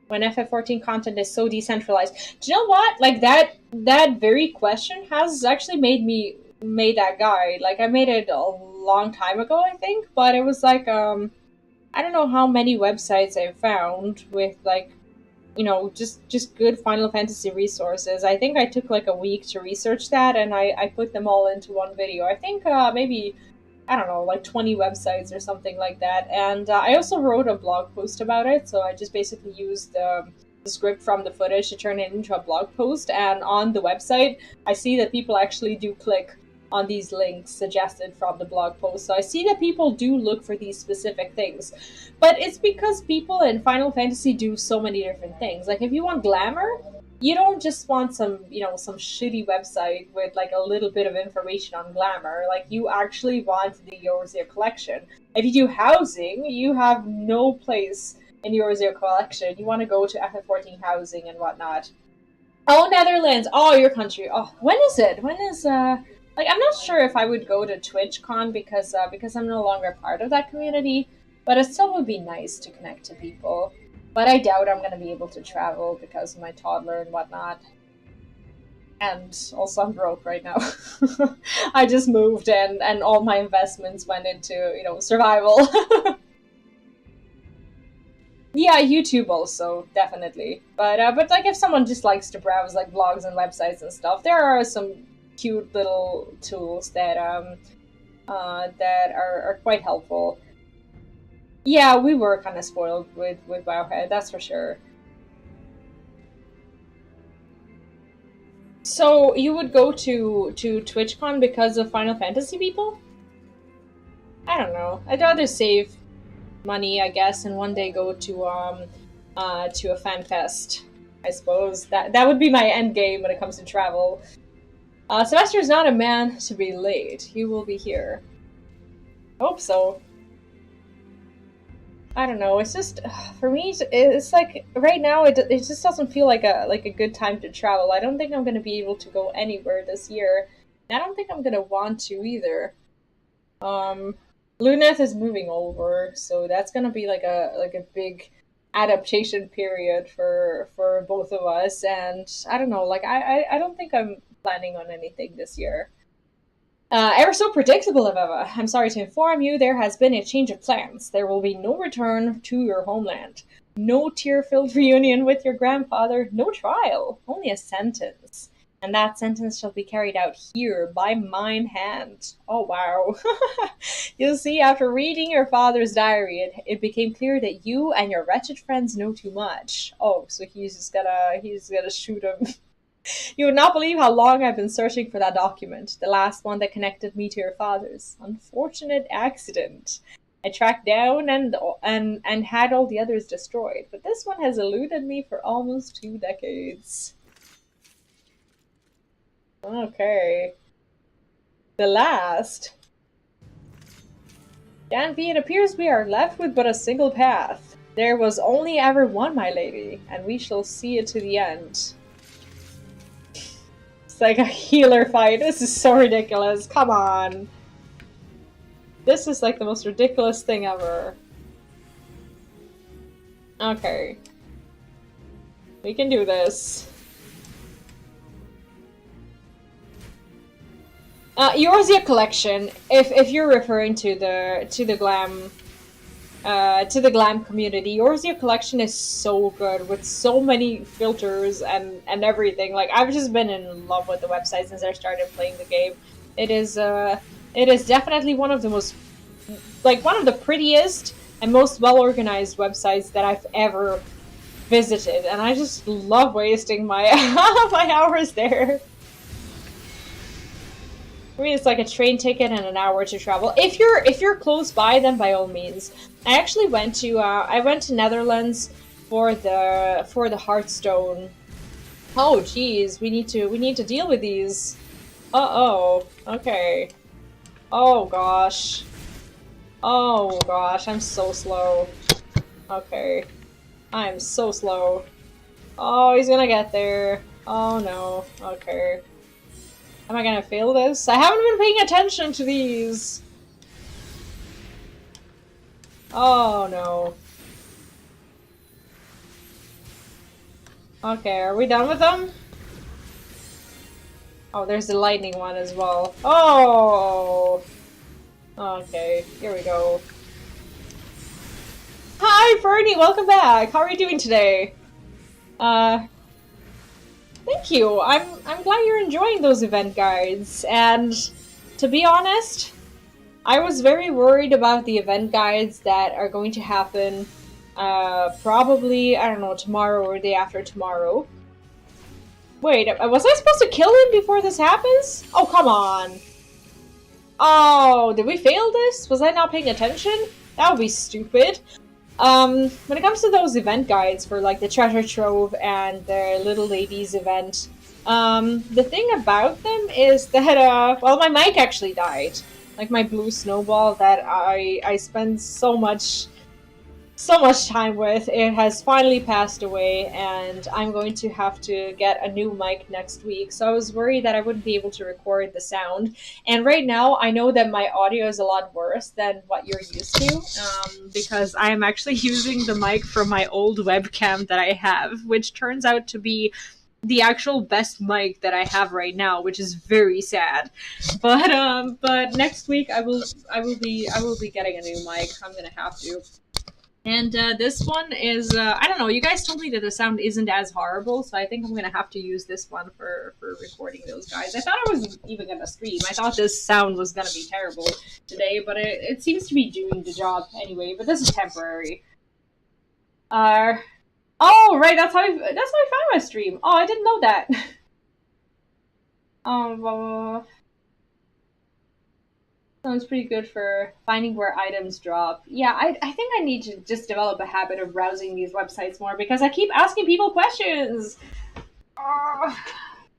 S2: when FF14 content is so decentralized. Do you know what? Like that very question has actually made that guide. Like I made it a long time ago, I think, but it was like I don't know how many websites I found with like, you know, just good Final Fantasy resources. I think I took like a week to research that, and I put them all into one video. I think maybe, I don't know, like 20 websites or something like that. And I also wrote a blog post about it, so I just basically used the script from the footage to turn it into a blog post. And on the website, I see that people actually do click on these links suggested from the blog post. So I see that people do look for these specific things. But it's because people in Final Fantasy do so many different things. Like, if you want glamour, you don't just want some, you know, some shitty website with, like, a little bit of information on glamour. Like, you actually want the Eorzea collection. If you do housing, you have no place in the Eorzea collection. You want to go to FF14 housing and whatnot. Oh, Netherlands! Oh, your country. Oh, when is it? When is, like, I'm not sure if I would go to TwitchCon because I'm no longer part of that community, but it still would be nice to connect to people. But I doubt I'm gonna be able to travel because of my toddler and whatnot. And also I'm broke right now. I just moved and all my investments went into, you know, survival. Yeah, YouTube also, definitely. But like if someone just likes to browse like blogs and websites and stuff, there are some cute little tools that that are quite helpful. Yeah, we were kind of spoiled with Wowhead, that's for sure. So you would go to TwitchCon because of Final Fantasy people? I don't know. I'd rather save money, I guess, and one day go to a fan fest. I suppose that would be my end game when it comes to travel. Sylvester is not a man to be late. He will be here. Hope so. I don't know. It's just for me. It's like right now. It just doesn't feel like a good time to travel. I don't think I'm gonna be able to go anywhere this year. I don't think I'm gonna want to either. Luneth is moving over, so that's gonna be like a big adaptation period for both of us. And I don't know. Like I don't think I'm planning on anything this year. Ever so predictable, however. I'm sorry to inform you, there has been a change of plans. There will be no return to your homeland. No tear-filled reunion with your grandfather. No trial. Only a sentence. And that sentence shall be carried out here by mine hand. Oh, wow. You'll see, after reading your father's diary, it became clear that you and your wretched friends know too much. Oh, so he's gonna shoot him. You would not believe how long I've been searching for that document, the last one that connected me to your father's unfortunate accident. I tracked down and had all the others destroyed, but this one has eluded me for almost 2 decades. Okay. The last. Danby, it appears we are left with but a single path. There was only ever one, my lady, and we shall see it to the end. It's like a healer fight. This is so ridiculous. Come on. This is like the most ridiculous thing ever. Okay. We can do this. Eorzea collection. If you're referring to the glam community, Eorzea collection is so good with so many filters and everything. Like I've just been in love with the website since I started playing the game. It is definitely one of the most, like one of the prettiest and most well organized websites that I've ever visited, and I just love wasting my my hours there. I mean, it's like a train ticket and an hour to travel. If you're close by, then by all means. I actually went to Netherlands for the Hearthstone. Oh geez, we need to deal with these. Uh-oh. Okay. Oh gosh. Oh gosh, I'm so slow. Okay. I'm so slow. Oh, he's gonna get there. Oh no. Okay. Am I gonna fail this? I haven't been paying attention to these. Oh no. Okay, are we done with them? Oh, there's the lightning one as well. Oh! Okay, here we go. Hi, Fernie! Welcome back! How are you doing today? Thank you. I'm glad you're enjoying those event guides. And to be honest, I was very worried about the event guides that are going to happen probably, I don't know, tomorrow or the day after tomorrow. Wait, was I supposed to kill him before this happens? Oh, come on. Oh, did we fail this? Was I not paying attention? That would be stupid. When it comes to those event guides for like the Treasure Trove and the Little Ladies event, the thing about them is that, well, my mic actually died. Like my blue snowball that I spend so much so much time with. It has finally passed away, and I'm going to have to get a new mic next week. So I was worried that I wouldn't be able to record the sound. And right now, I know that my audio is a lot worse than what you're used to, because I am actually using the mic from my old webcam that I have, which turns out to be the actual best mic that I have right now, which is very sad. But next week I will be getting a new mic. I'm gonna have to. And this one is, I don't know, you guys told me that the sound isn't as horrible, so I think I'm going to have to use this one for recording those guys. I thought I was even going to stream. I thought this sound was going to be terrible today, but it seems to be doing the job anyway, but this is temporary. Oh, right, that's how I found my stream. Oh, I didn't know that. Sounds pretty good for finding where items drop. Yeah, I think I need to just develop a habit of browsing these websites more because I keep asking people questions.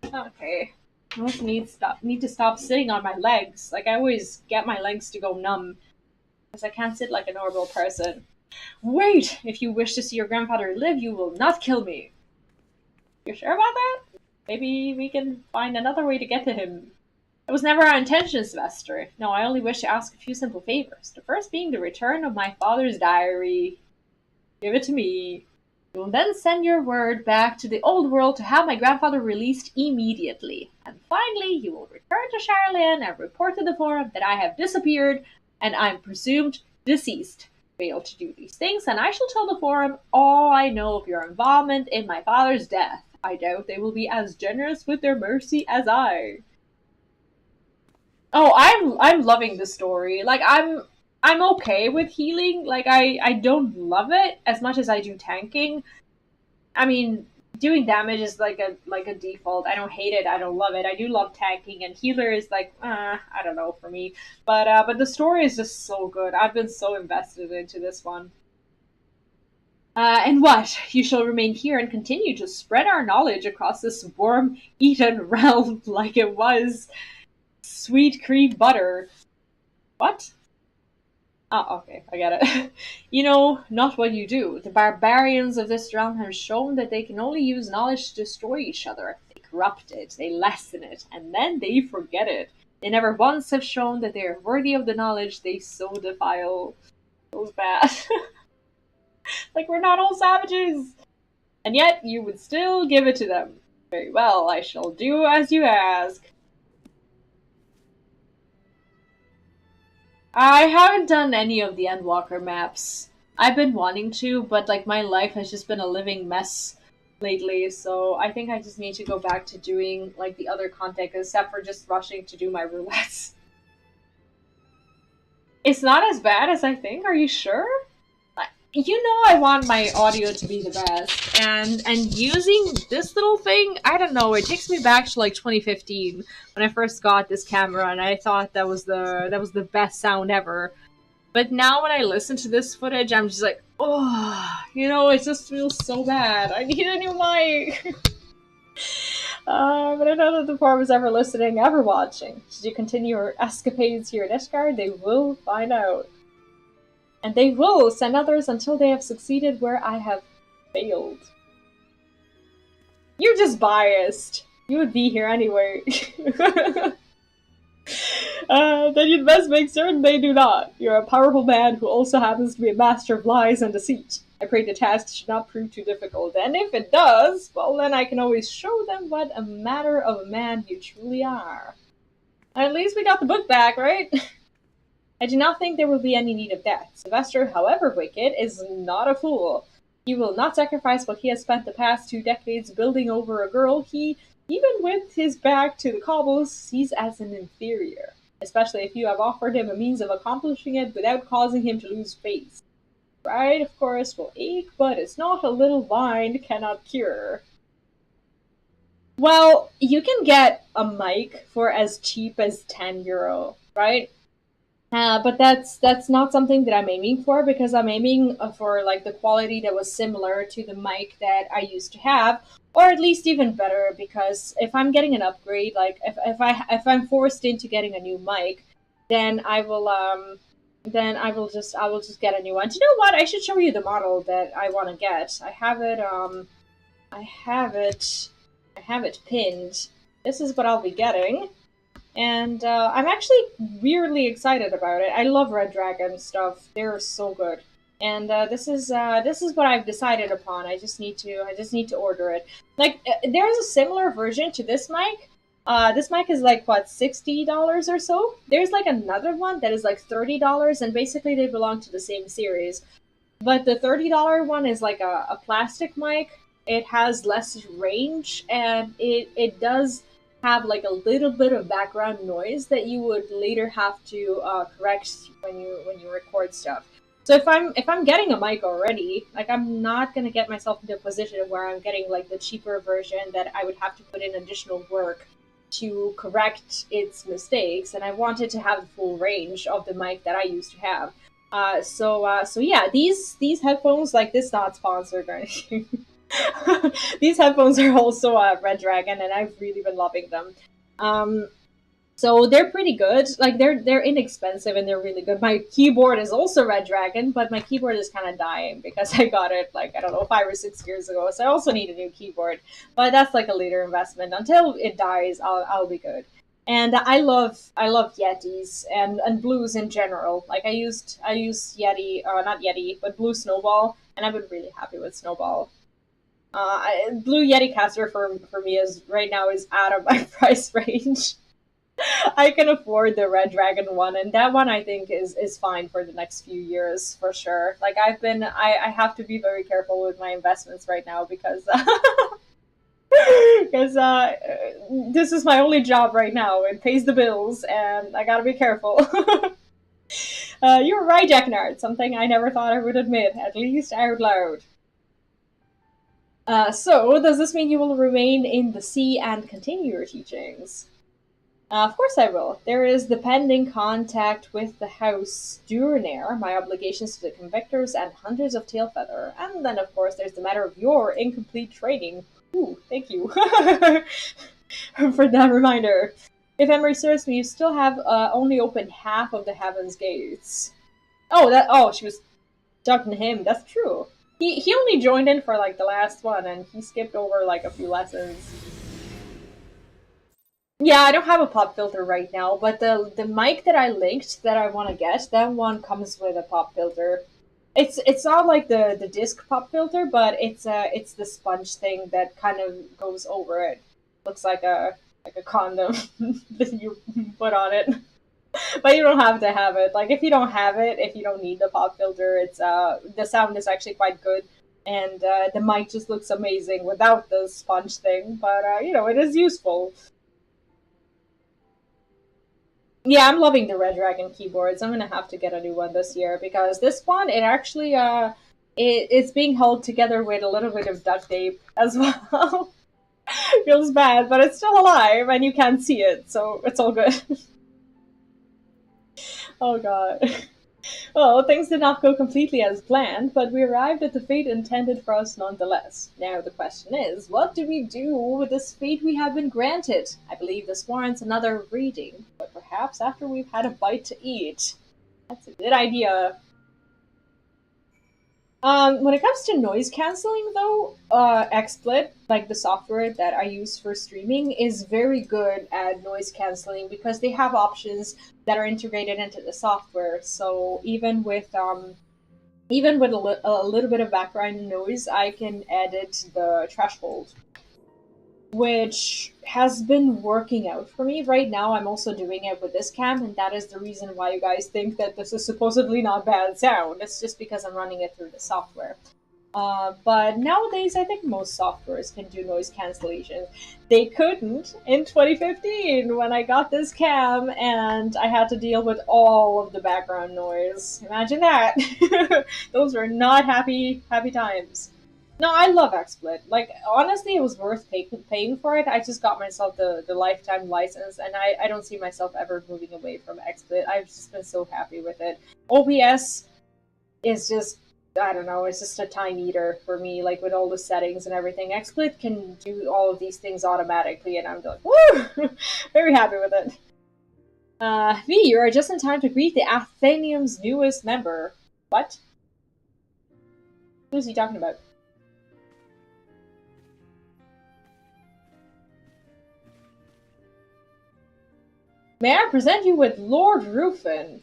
S2: Okay. I also need to stop sitting on my legs. Like, I always get my legs to go numb because I can't sit like a normal person. Wait! If you wish to see your grandfather live, you will not kill me. You're sure about that? Maybe we can find another way to get to him. It was never our intention, Sylvester. No, I only wish to ask a few simple favors. The first being the return of my father's diary. Give it to me. You will then send your word back to the old world to have my grandfather released immediately. And finally, you will return to Charlene and report to the forum that I have disappeared and I'm presumed deceased. Fail to do these things, and I shall tell the forum all I know of your involvement in my father's death. I doubt they will be as generous with their mercy as I. Oh, I'm loving the story. Like, I'm okay with healing. Like, I don't love it as much as I do tanking. I mean, doing damage is like a default. I don't hate it. I don't love it. I do love tanking, and healer is like, I don't know for me. But the story is just so good. I've been so invested into this one. And what? You shall remain here and continue to spread our knowledge across this worm-eaten realm like it was sweet cream butter. What? Oh, okay, I get it. You know, not what you do. The barbarians of this realm have shown that they can only use knowledge to destroy each other. They corrupt it, they lessen it, and then they forget it. They never once have shown that they are worthy of the knowledge they so defile. Feels bad. Like, we're not all savages! And yet, you would still give it to them. Very well, I shall do as you ask. I haven't done any of the Endwalker maps. I've been wanting to, but like my life has just been a living mess lately, so I think I just need to go back to doing like the other content, except for just rushing to do my roulettes. It's not as bad as I think, are you sure? You know I want my audio to be the best, and using this little thing, I don't know, it takes me back to like 2015 when I first got this camera, and I thought that was the best sound ever. But now when I listen to this footage, I'm just like, oh, you know, it just feels so bad. I need a new mic. But I know that the forum is ever listening, ever watching. Should you continue your escapades here at Ishgard, they will find out. And they will send others until they have succeeded where I have failed. You're just biased. You would be here anyway. Then you'd best make certain they do not. You're a powerful man who also happens to be a master of lies and deceit. I pray the task should not prove too difficult, and if it does, well then I can always show them what a matter of a man you truly are. At least we got the book back, right? I do not think there will be any need of death. Sylvester, however wicked, is not a fool. He will not sacrifice what he has spent the past 2 decades building over a girl he, even with his back to the cobbles, sees as an inferior. Especially if you have offered him a means of accomplishing it without causing him to lose face. Pride, of course, will ache, but it's not a little wine cannot cure. Well, you can get a mic for as cheap as €10, right? But that's not something that I'm aiming for, because I'm aiming for like the quality that was similar to the mic that I used to have, or at least even better. Because if I'm getting an upgrade, like if I'm forced into getting a new mic, then I will then I will just get a new one. Do you know what? I should show you the model that I want to get. I have it. I have it. I have it pinned. This is what I'll be getting, and I'm actually weirdly excited about it. I love Red Dragon stuff; they're so good. And this is what I've decided upon. I just need to order it. Like there is a similar version to this mic. This mic is like what, $60 or so. There's like another one that is like $30, and basically they belong to the same series. But the $30 one is like a plastic mic. It has less range, and it does have like a little bit of background noise that you would later have to correct when you record stuff. So if I'm getting a mic already, like I'm not gonna get myself into a position where I'm getting like the cheaper version that I would have to put in additional work to correct its mistakes, and I wanted to have the full range of the mic that I used to have. So yeah, these headphones, like this, not sponsored or anything. These headphones are also Red Dragon, and I've really been loving them. Um, so they're pretty good. Like they're inexpensive and they're really good. My keyboard is also Red Dragon, but my keyboard is kind of dying because I got it like, I don't know, 5 or 6 years ago. So I also need a new keyboard. But that's like a later investment. Until it dies, I'll be good. And I love Yetis and blues in general. Like I use Yeti, not Yeti, but Blue Snowball, and I've been really happy with Snowball. Blue Yeti caster for me is right now is out of my price range. I can afford the Red Dragon one, and that one I think is fine for the next few years for sure. Like I have to be very careful with my investments right now because because this is my only job right now. It pays the bills, and I gotta be careful. You're right, Jacknard. Something I never thought I would admit, at least out loud. So, does this mean you will remain in the sea and continue your teachings? Of course I will. There is the pending contact with the House Durnair, my obligations to the Convictors, and Hunters of Tailfeather. And then, of course, there's the matter of your incomplete training. Ooh, thank you for that reminder. If memory serves me, you still have only opened half of the Heaven's Gates. Oh, she was talking to him. That's true. He only joined in for like the last one, and he skipped over like a few lessons. Yeah, I don't have a pop filter right now, but the mic that I linked that I want to get, that one comes with a pop filter. It's not like the disc pop filter, but it's the sponge thing that kind of goes over it. Looks like a condom that you put on it. But you don't have to have it. Like if you don't have it, if you don't need the pop filter, it's the sound is actually quite good, and the mic just looks amazing without the sponge thing. But you know, it is useful. Yeah, I'm loving the Red Dragon keyboards. I'm gonna have to get a new one this year because this one, it actually it's being held together with a little bit of duct tape as well. Feels bad, but it's still alive and you can't see it, so it's all good. Oh god. Well, things did not go completely as planned, but we arrived at the fate intended for us nonetheless. Now the question is, what do we do with this fate we have been granted? I believe this warrants another reading, but perhaps after we've had a bite to eat. That's a good idea. When it comes to noise canceling, though, XSplit, like the software that I use for streaming, is very good at noise canceling because they have options that are integrated into the software. So even with a little bit of background noise, I can edit the threshold, which has been working out for me. Right now, I'm also doing it with this cam, and that is the reason why you guys think that this is supposedly not bad sound. It's just because I'm running it through the software. But nowadays, I think most softwares can do noise cancellation. They couldn't in 2015 when I got this cam and I had to deal with all of the background noise. Imagine that. Those were not happy times. No, I love XSplit. Like, honestly, it was worth paying for it. I just got myself the lifetime license, and I don't see myself ever moving away from XSplit. I've just been so happy with it. OBS is just, I don't know, it's just a time eater for me, like with all the settings and everything. XSplit can do all of these things automatically, and I'm like, woo! Very happy with it. V, you are just in time to greet the Athenium's newest member. What? Who's he talking about? May I present you with Lord Rufin?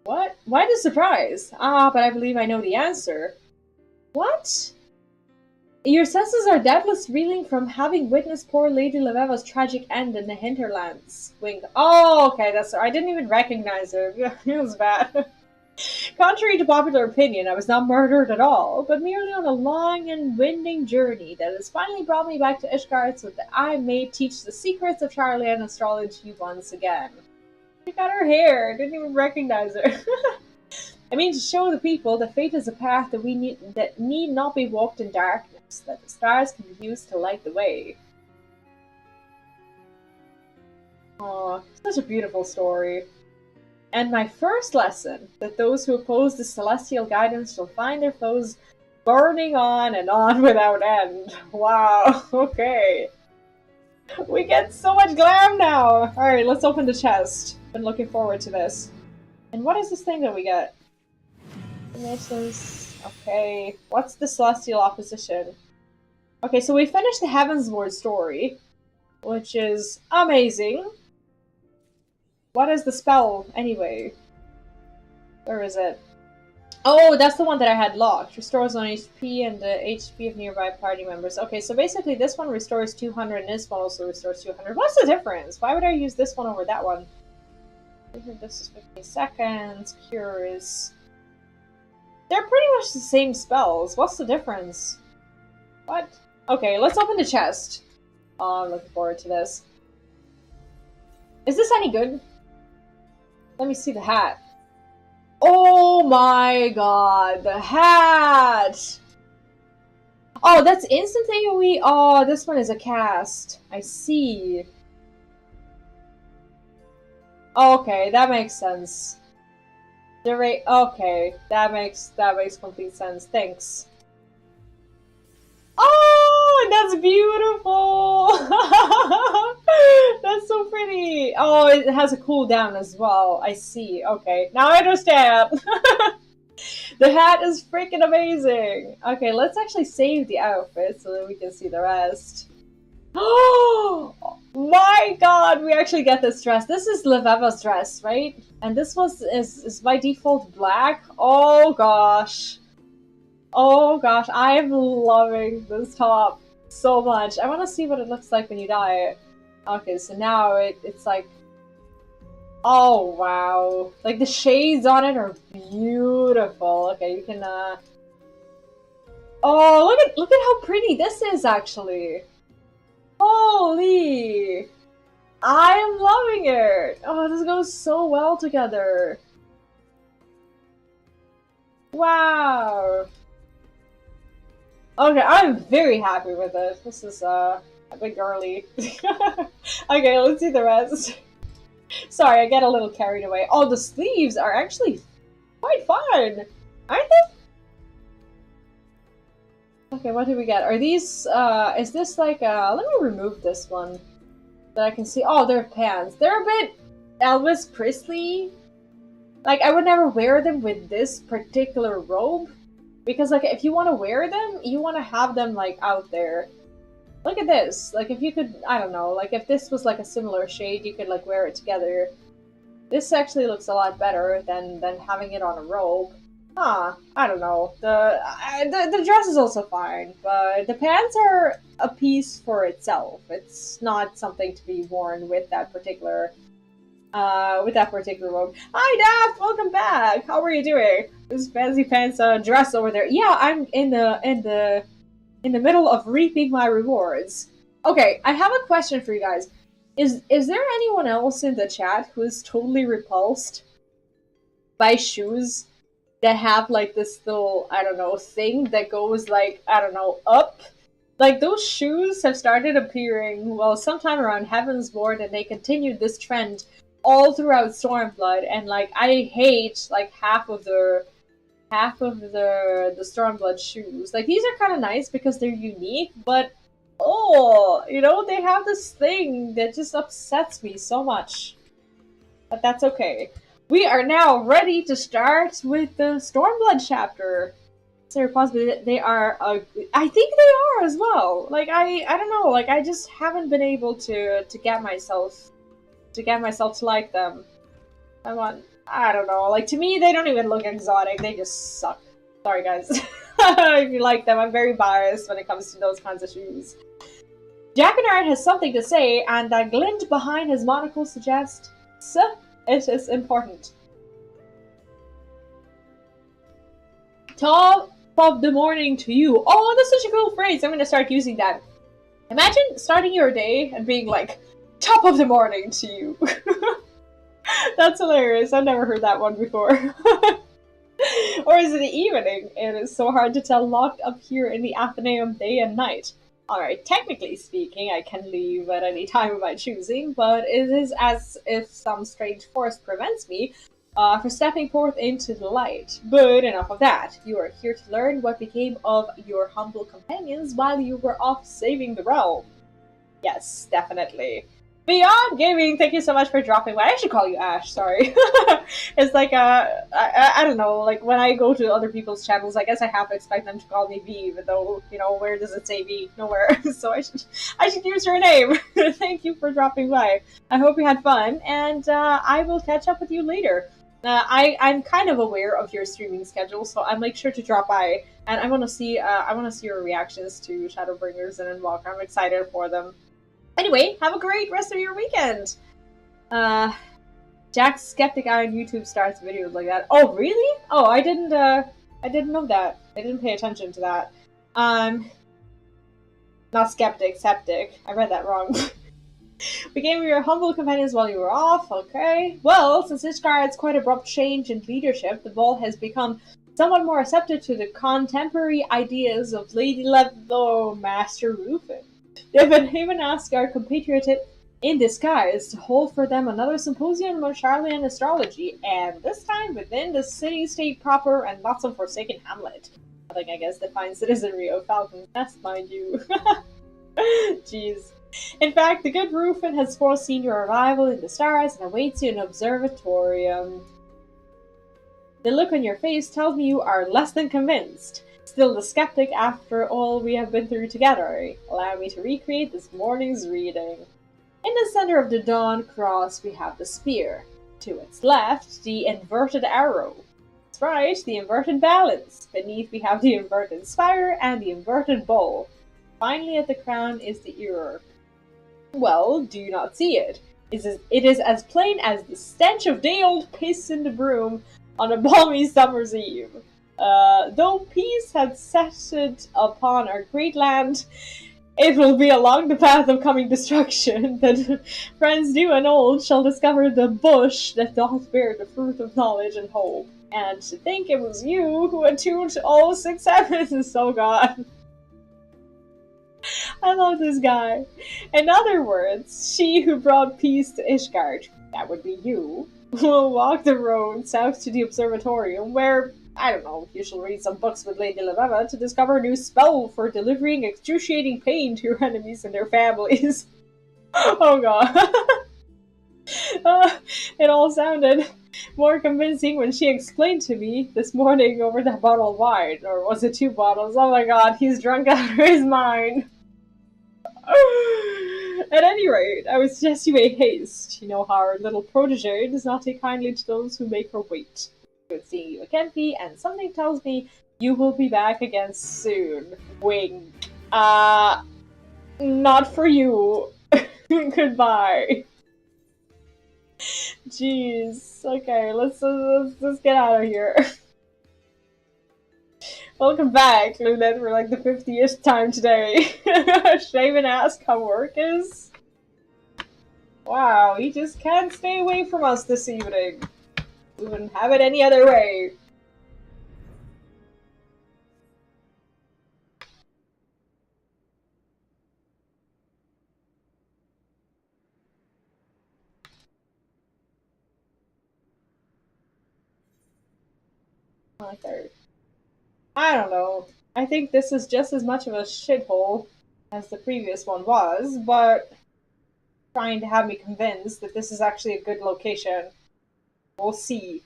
S2: What? Why the surprise? Ah, but I believe I know the answer. What? Your senses are doubtless reeling from having witnessed poor Lady Leveva's tragic end in the hinterlands. Wink. Oh, okay, that's her. I didn't even recognize her. It was bad. Contrary to popular opinion, I was not murdered at all, but merely on a long and winding journey that has finally brought me back to Ishgard so that I may teach the secrets of Charlie and astrology once again. She got her hair. Didn't even recognize her. I mean to show the people that fate is a path that need not be walked in darkness, that the stars can be used to light the way. Oh, such a beautiful story. And my first lesson, that those who oppose the celestial guidance shall find their foes burning on and on without end. Wow, okay. We get so much glam now! Alright, let's open the chest. Been looking forward to this. And what is this thing that we get? Okay, what's the celestial opposition? Okay, so we finished the Heavensward story, which is amazing. What is the spell, anyway? Where is it? Oh, that's the one that I had locked. Restores on HP and the HP of nearby party members. Okay, so basically this one restores 200 and this one also restores 200. What's the difference? Why would I use this one over that one? This is 15 seconds. Cure is... They're pretty much the same spells. What's the difference? What? Okay, let's open the chest. Oh, I'm looking forward to this. Is this any good? Let me see the hat. Oh my god, the hat! Oh, that's instant AoE? Oh, this one is a cast. I see. Okay, that makes sense. Okay, that makes complete sense. Thanks. Oh, that's beautiful! That's so pretty! Oh, it has a cooldown as well. I see. Okay, now I understand! The hat is freaking amazing! Okay, let's actually save the outfit so that we can see the rest. Oh my god, we actually get this dress. This is Leveva's dress, right? And this is by default black. Oh gosh. Oh gosh, I am loving this top so much. I want to see what it looks like when you dye it. Okay, so now it's like... Oh wow. Like the shades on it are beautiful. Okay, you can Oh, look at how pretty this is actually. Holy! I am loving it! Oh, this goes so well together. Wow! Okay, I'm very happy with it. This is a bit girly. Okay, let's see the rest. Sorry, I get a little carried away. Oh, the sleeves are actually quite fun, aren't they? Okay, what do we get? Are these, is this like, let me remove this one so I can see. Oh, they're pants. They're a bit Elvis Presley. Like, I would never wear them with this particular robe. Because, like, if you want to wear them, you want to have them, like, out there. Look at this. Like, if you could, I don't know, like, if this was, like, a similar shade, you could, like, wear it together. This actually looks a lot better than having it on a robe. Huh, I don't know. The dress is also fine, but the pants are a piece for itself. It's not something to be worn with that particular robe. Hi Daft, welcome back. How are you doing? This fancy pants dress over there. Yeah, I'm in the middle of reaping my rewards. Okay, I have a question for you guys. Is there anyone else in the chat who is totally repulsed by shoes that have like this little, I don't know, thing that goes like, I don't know, up? Like those shoes have started appearing, well, sometime around Heavensward, and they continued this trend all throughout Stormblood, and like I hate like half of the Stormblood shoes. Like these are kind of nice because they're unique, but oh, you know, they have this thing that just upsets me so much. But that's okay. We are now ready to start with the Stormblood chapter. Sarah possibly they are I think they are as well. Like I don't know, like I just haven't been able to get myself to like them. I don't know, like to me they don't even look exotic, they just suck. Sorry guys. If you like them, I'm very biased when it comes to those kinds of shoes. Jackenard has something to say, and that glint behind his monocle suggests it is important. Top of the morning to you. Oh, that's such a cool phrase. I'm gonna start using that. Imagine starting your day and being like, top of the morning to you. That's hilarious. I've never heard that one before. Or is it the evening? It is so hard to tell, locked up here in the Athenaeum day and night. Alright, technically speaking, I can leave at any time of my choosing, but it is as if some strange force prevents me for stepping forth into the light. But enough of that. You are here to learn what became of your humble companions while you were off saving the realm. Yes, definitely. Beyond Gaming, thank you so much for dropping by. I should call you Ash, sorry. It's like, I don't know, like when I go to other people's channels, I guess I have to expect them to call me V, even though, you know, where does it say V? Nowhere. So I should use your name. Thank you for dropping by. I hope you had fun, and I will catch up with you later. I'm kind of aware of your streaming schedule, so I'll make sure to drop by, and I want to see your reactions to Shadowbringers and Invoke. I'm excited for them. Anyway, have a great rest of your weekend. Jack's Skeptic Eye on YouTube starts videos like that. Oh, really? Oh, I didn't know that. I didn't pay attention to that. Not skeptic, septic. I read that wrong. Became your humble companions while you were off, okay. Well, since Ishgard's quite abrupt change in leadership, the Vault has become somewhat more receptive to the contemporary ideas of Lady Levo Master Rufin. They've been even asked our compatriot in disguise to hold for them another symposium on Charlian astrology, and this time within the city-state proper and not some forsaken hamlet. Nothing, I guess, defines citizenry of Falcon's Nest, mind you. Jeez. In fact, the good Rufin has foreseen your arrival in the stars and awaits you in an observatorium. The look on your face tells me you are less than convinced. Still the skeptic after all we have been through together. Allow me to recreate this morning's reading. In the center of the Dawn Cross we have the spear. To its left, the inverted arrow. That's right, the inverted balance. Beneath we have the inverted spire and the inverted bowl. Finally at the crown is the ear. Well, do you not see it? It is as plain as the stench of day-old piss in the broom on a balmy summer's eve. Though peace had settled upon our great land, it will be along the path of coming destruction that friends new and old shall discover the bush that doth bear the fruit of knowledge and hope. And to think it was you who attuned all 6 heavens, oh god. I love this guy. In other words, she who brought peace to Ishgard, that would be you, will walk the road south to the observatorium where, I don't know, you shall read some books with Lady Laveva to discover a new spell for delivering excruciating pain to your enemies and their families. Oh god. It all sounded more convincing when she explained to me this morning over that bottle of wine. Or was it 2 bottles? Oh my god, he's drunk out of his mind. At any rate, I would suggest you make haste. You know how our little protege does not take kindly to those who make her wait. Good seeing you again, P, and something tells me you will be back again soon. Wink. Not for you. Goodbye. Jeez. Okay, let's get out of here. Welcome back, Lunette, for like the 50th time today. Should I even ask how work is? Wow, he just can't stay away from us this evening. We wouldn't have it any other way. Okay. I don't know. I think this is just as much of a shithole as the previous one was, but trying to have me convinced that this is actually a good location. We'll see.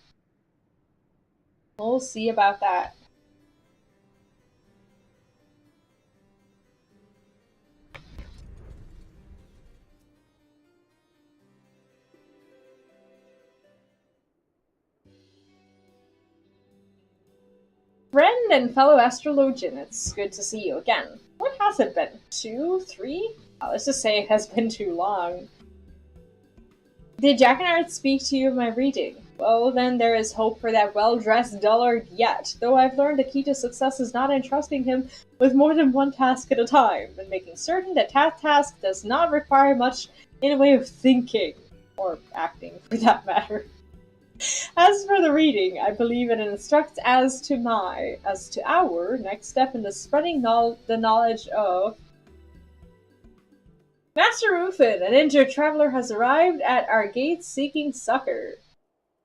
S2: We'll see about that. Friend and fellow astrologian, it's good to see you again. What has it been? 2, 3? Let's just say it has been too long. Did Jackenard speak to you of my reading? Well, then there is hope for that well-dressed dullard yet, though I've learned the key to success is not entrusting him with more than one task at a time, and making certain that task does not require much in the way of thinking, or acting for that matter. As for the reading, I believe it instructs as to our next step in the spreading the knowledge of Master Rufin, an injured traveler, has arrived at our gates seeking succor.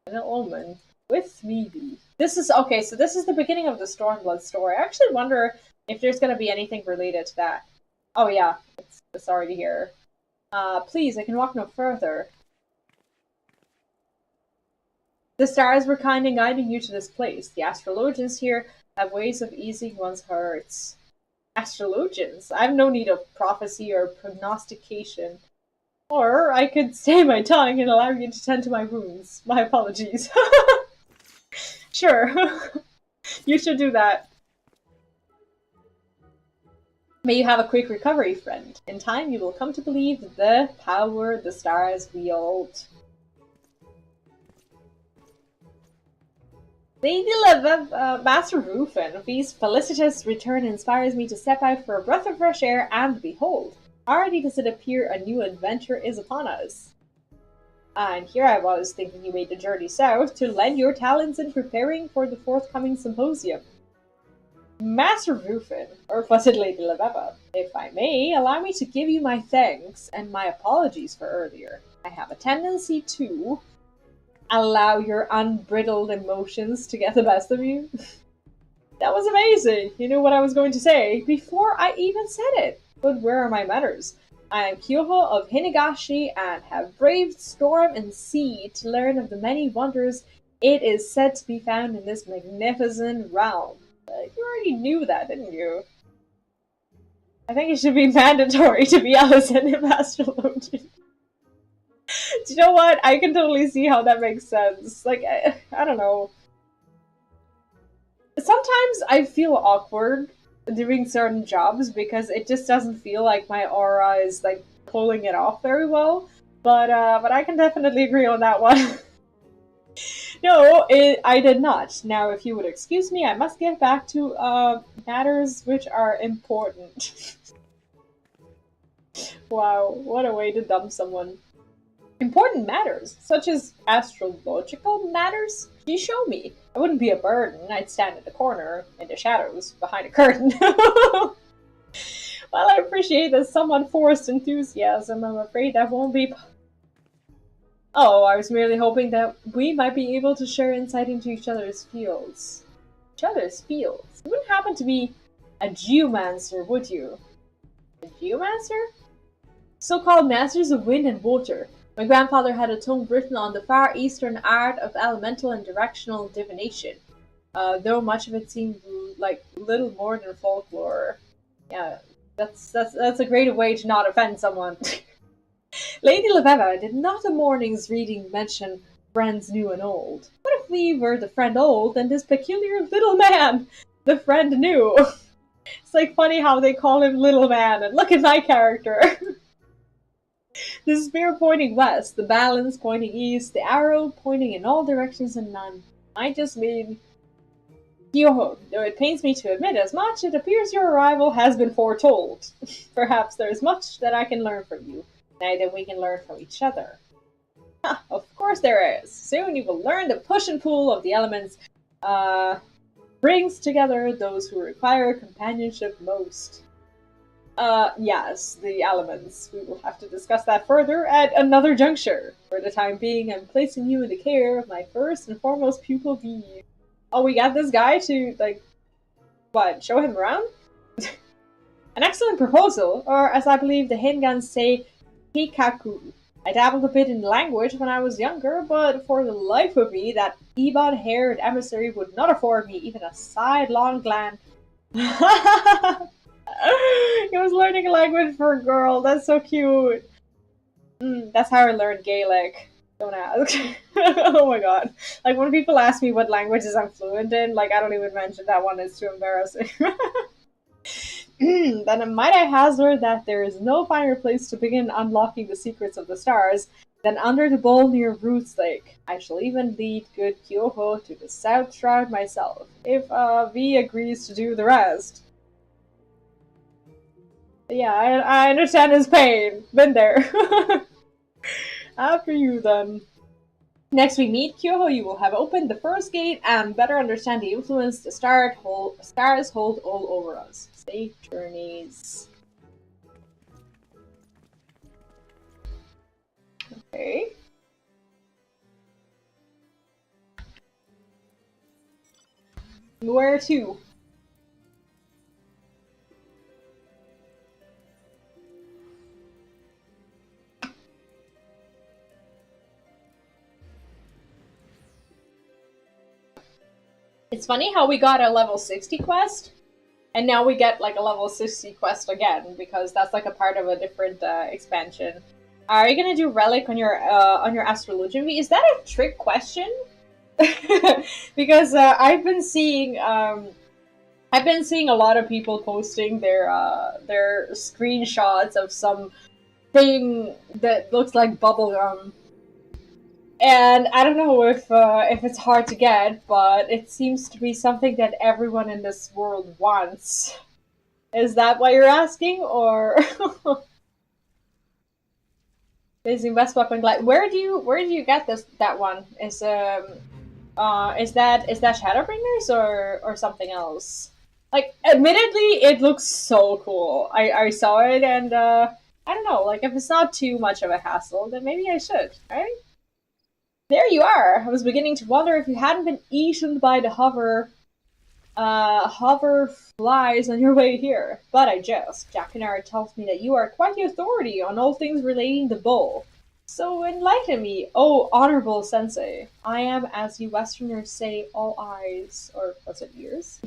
S2: An omen with me be. This is okay, so this is the beginning of the Stormblood story. I actually wonder if there's gonna be anything related to that. Oh yeah, it's already here. Please, I can walk no further. The stars were kind in guiding you to this place. The astrologians here have ways of easing one's hurts. Astrologians? I have no need of prophecy or prognostication. Or I could stay my tongue and allow you to tend to my wounds. My apologies. Sure. You should do that. May you have a quick recovery, friend. In time you will come to believe the power the stars wield. Lady Master Rufin, these felicitous return inspires me to step out for a breath of fresh air, and behold, already does it appear a new adventure is upon us. And here I was, thinking you made the journey south to lend your talents in preparing for the forthcoming symposium. Master Rufin, or was it Lady Leveva, if I may, allow me to give you my thanks and my apologies for earlier. I have a tendency to allow your unbridled emotions to get the best of you. That was amazing! You knew what I was going to say before I even said it. But where are my manners? I am Kyoho of Hinagashi and have braved storm and sea to learn of the many wonders it is said to be found in this magnificent realm. You already knew that, didn't you? I think it should be mandatory to be Allison in astrology. Do you know what? I can totally see how that makes sense. Like, I don't know. Sometimes I feel awkward doing certain jobs because it just doesn't feel like my aura is, like, pulling it off very well. But I can definitely agree on that one. No, I did not. Now, if you would excuse me, I must get back to, matters which are important. Wow, what a way to dump someone. Important matters, such as astrological matters? You show me. I wouldn't be a burden. I'd stand in the corner, in the shadows, behind a curtain. While I appreciate the somewhat forced enthusiasm, I'm afraid that won't be... Oh, I was merely hoping that we might be able to share insight into each other's fields. Each other's fields? You wouldn't happen to be a geomancer, would you? A geomancer? So-called masters of wind and water. My grandfather had a tome written on the far eastern art of elemental and directional divination, though much of it seemed like little more than folklore. Yeah, that's a great way to not offend someone. Lady Leveva, did not the morning's reading mention friends new and old? What if we were the friend old and this peculiar little man, the friend new? It's like funny how they call him little man, and look at my character. The spear pointing west, the balance pointing east, the arrow pointing in all directions and none. I just mean... Yoho, though it pains me to admit as much, it appears your arrival has been foretold. Perhaps there is much that I can learn from you, neither we can learn from each other. Of course there is. Soon you will learn the push and pull of the elements, brings together those who require companionship most. Yes, the elements. We will have to discuss that further at another juncture. For the time being, I'm placing you in the care of my first and foremost pupil bee. Oh, we got this guy to, like, what, show him around? An excellent proposal, or as I believe the Hingans say, Hikaku. I dabbled a bit in language when I was younger, but for the life of me, that ebon-haired emissary would not afford me even a sidelong glance. He was learning a language for a girl. That's so cute. That's how I learned Gaelic. Don't ask. Oh my god. Like, when people ask me what languages I'm fluent in, like, I don't even mention that one. It's too embarrassing. Then might I hazard that there is no finer place to begin unlocking the secrets of the stars than under the bowl near Roots Lake. I shall even lead good Kyoho to the South Shroud myself, if V agrees to do the rest. Yeah, I understand his pain. Been there. After you, then. Next we meet Kyoho, you will have opened the first gate and better understand the influence the stars hold all over us. Safe journeys. Okay. Where to? It's funny how we got a level 60 quest, and now we get like a level 60 quest again, because that's like a part of a different expansion. Are you gonna do relic on your astrologian? Is that a trick question? Because I've been seeing a lot of people posting their screenshots of some thing that looks like bubblegum. And I don't know if it's hard to get, but it seems to be something that everyone in this world wants. Is that what you're asking, or using best weapon glide? Where do you get that one? Is that Shadowbringers or something else? Like, admittedly, it looks so cool. I saw it, and I don't know. Like, if it's not too much of a hassle, then maybe I should, right? There you are! I was beginning to wonder if you hadn't been eaten by the hover flies on your way here. But I jest. Jakinara tells me that you are quite the authority on all things relating to bowl. So enlighten me, oh honorable sensei. I am, as you Westerners say, all eyes. Or was it ears?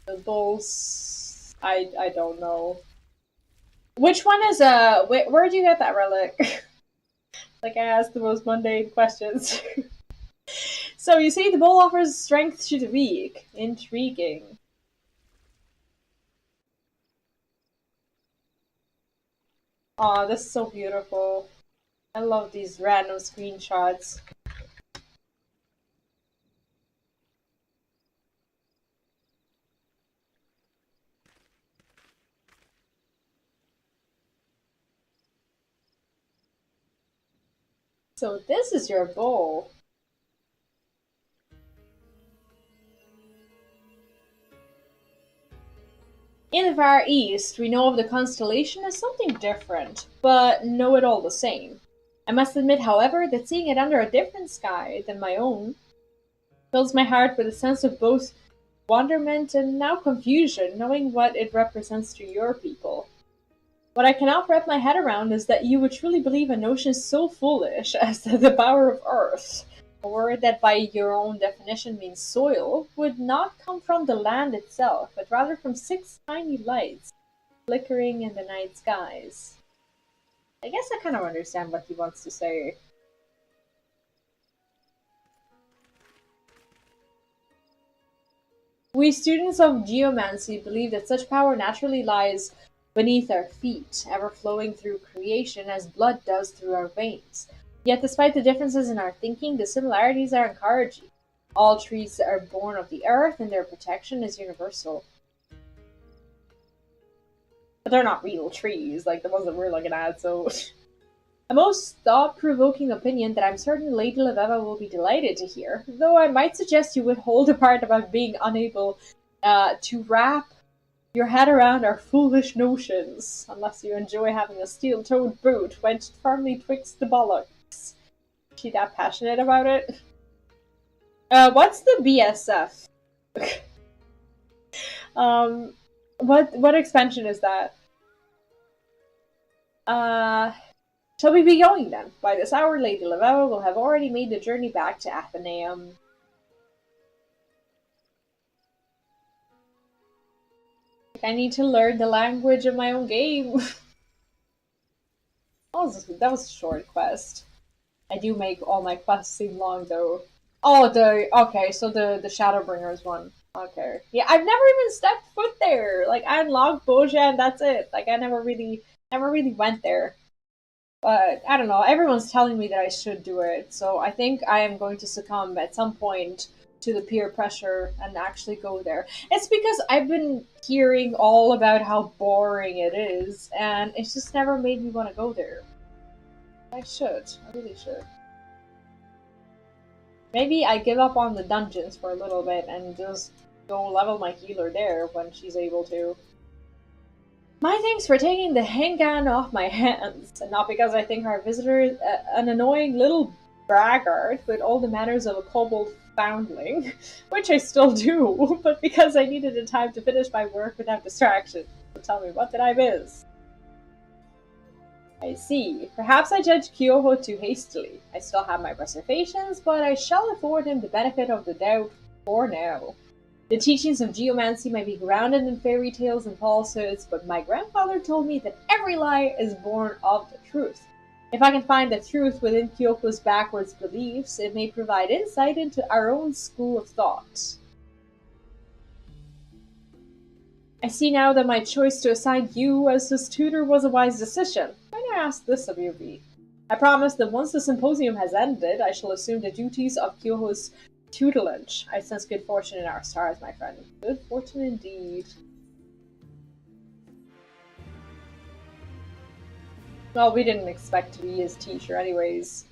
S2: The bowls... I don't know. Which one is, where'd you get that relic? Like, I asked the most mundane questions. So, you see, the bowl offers strength to the weak. Intriguing. Aw, this is so beautiful. I love these random screenshots. So this is your bowl. In the Far East, we know of the constellation as something different, but know it all the same. I must admit, however, that seeing it under a different sky than my own fills my heart with a sense of both wonderment and now confusion, knowing what it represents to your people. What I cannot wrap my head around is that you would truly believe a notion so foolish as the power of Earth, a word that by your own definition means soil, would not come from the land itself, but rather from 6 tiny lights flickering in the night skies. I guess I kind of understand what he wants to say. We students of geomancy believe that such power naturally lies beneath our feet, ever flowing through creation as blood does through our veins. Yet despite the differences in our thinking, the similarities are encouraging. All trees are born of the earth, and their protection is universal. But they're not real trees, like the ones that we're looking at, so... A most thought-provoking opinion that I'm certain Lady Leveva will be delighted to hear, though I might suggest you withhold the part about being unable to wrap your head around our foolish notions, unless you enjoy having a steel-toed boot wedged firmly twixt the bollocks. Is she that passionate about it? What's the BSF? What expansion is that? Shall we be going then? By this hour, Lady Lavella will have already made the journey back to Athenaeum. I need to learn the language of my own game. That was a short quest. I do make all my quests seem long though. Oh, okay, so the Shadowbringers one. Okay, yeah, I've never even stepped foot there. Like I unlocked Boja and that's it. Like I never really went there. But I don't know. Everyone's telling me that I should do it, so I think I am going to succumb at some point to the peer pressure and actually go there. It's because I've been hearing all about how boring it is, and it's just never made me want to go there. I should. I really should. Maybe I give up on the dungeons for a little bit and just go level my healer there when she's able to. My thanks for taking the Hengan off my hands, and not because I think our visitor is an annoying little braggart with all the manners of a kobold foundling, which I still do, but because I needed the time to finish my work without distraction. So tell me, what did I miss? I see. Perhaps I judged Kyoho too hastily. I still have my reservations, but I shall afford him the benefit of the doubt for now. The teachings of geomancy may be grounded in fairy tales and falsehoods, but my grandfather told me that every lie is born of the truth. If I can find the truth within Kyoko's backwards beliefs, it may provide insight into our own school of thought. I see now that my choice to assign you as his tutor was a wise decision. Why not ask this of you, V? I promise that once the symposium has ended, I shall assume the duties of Kyoho's tutelage. I sense good fortune in our stars, my friend. Good fortune indeed. Well, we didn't expect to be his teacher anyways.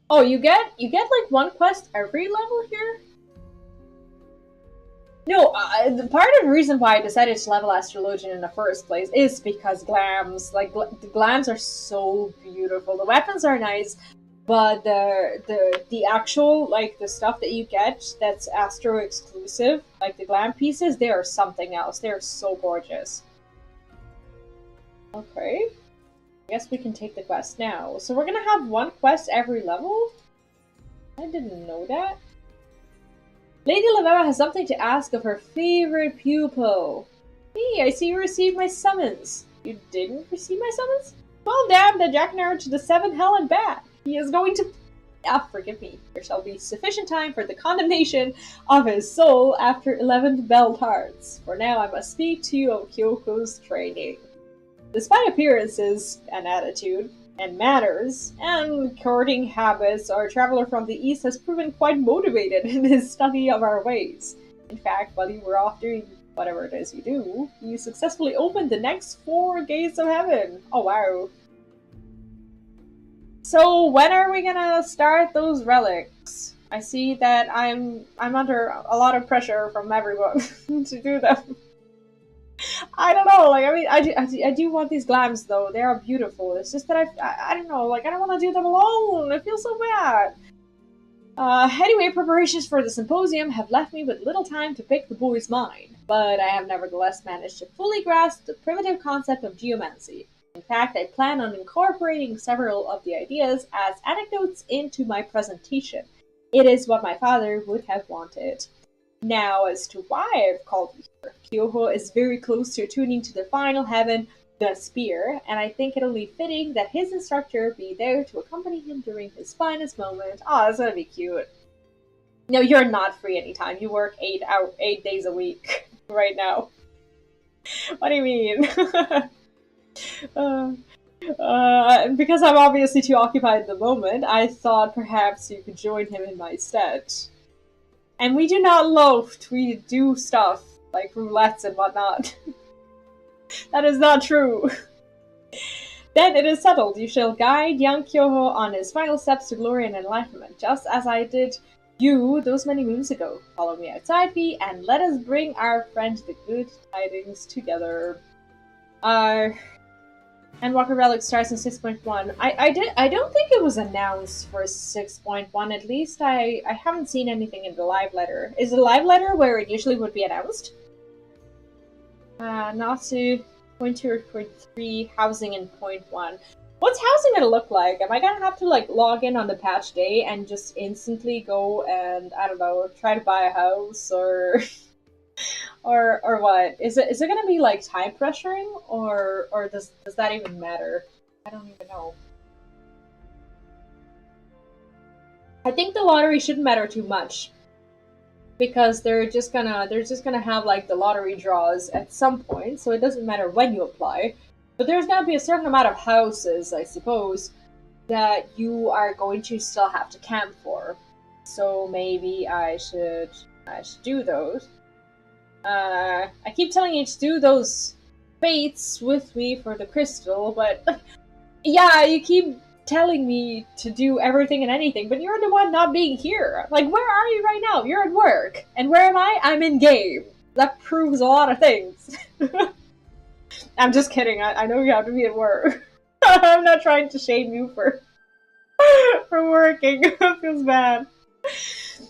S2: Oh, you get like one quest every level here? No, the part of the reason why I decided to level astrologian in the first place is because glams. Like, the glams are so beautiful. The weapons are nice, but the actual, like, the stuff that you get that's Astro exclusive, like the glam pieces, they are something else. They're so gorgeous. Okay. I guess we can take the quest now. So we're gonna have one quest every level? I didn't know that. Lady Lavera has something to ask of her favorite pupil. Hey, I see you received my summons. You didn't receive my summons? Well, damn the jackknife to the 7th hell and back. He is going to... Ah, forgive me. There shall be sufficient time for the condemnation of his soul after 11th bell hearts. For now, I must speak to you of Kyoko's training. Despite appearances and attitude, and manners, and courting habits, our traveler from the east has proven quite motivated in his study of our ways. In fact, while you were off doing whatever it is you do, you successfully opened the next 4 gates of heaven. Oh wow. So when are we gonna start those relics? I see that I'm under a lot of pressure from everyone to do them. I don't know, like, I mean, I do want these glams, though. They are beautiful. It's just that I don't know, like, I don't want to do them alone. I feel so bad. Anyway, preparations for the symposium have left me with little time to pick the boy's mind, but I have nevertheless managed to fully grasp the primitive concept of geomancy. In fact, I plan on incorporating several of the ideas as anecdotes into my presentation. It is what my father would have wanted. Now, as to why I've called you here, Kyoho is very close to attuning to the final heaven, the spear, and I think it only fitting that his instructor be there to accompany him during his finest moment. Oh, that's gonna be cute. No, you're not free anytime. You work 8 days a week right now. What do you mean? Because I'm obviously too occupied at the moment, I thought perhaps you could join him in my stead. And we do not loaf, we do stuff, like roulettes and whatnot. That is not true. Then it is settled. You shall guide young Kyoho on his final steps to glory and enlightenment, just as I did you those many moons ago. Follow me outside, V, and let us bring our friend the good tidings together. Endwalker Relic starts in 6.1. I don't think it was announced for 6.1, at least. I haven't seen anything in the live letter. Is the live letter where it usually would be announced? Not to point 2 or point 3, housing in point 1. What's housing gonna look like? Am I gonna have to like log in on the patch day and just instantly go and I don't know, try to buy a house or or what? Is it gonna be like time pressuring or does that even matter? I don't even know. I think the lottery shouldn't matter too much because they're just gonna have like the lottery draws at some point, so it doesn't matter when you apply. But there's gonna be a certain amount of houses, I suppose, that you are going to still have to camp for. So maybe I should do those. I keep telling you to do those fates with me for the crystal, but yeah, you keep telling me to do everything and anything, but you're the one not being here. Like, where are you right now? You're at work. And where am I? I'm in game. That proves a lot of things. I'm just kidding. I know you have to be at work. I'm not trying to shame you for for working. It feels bad.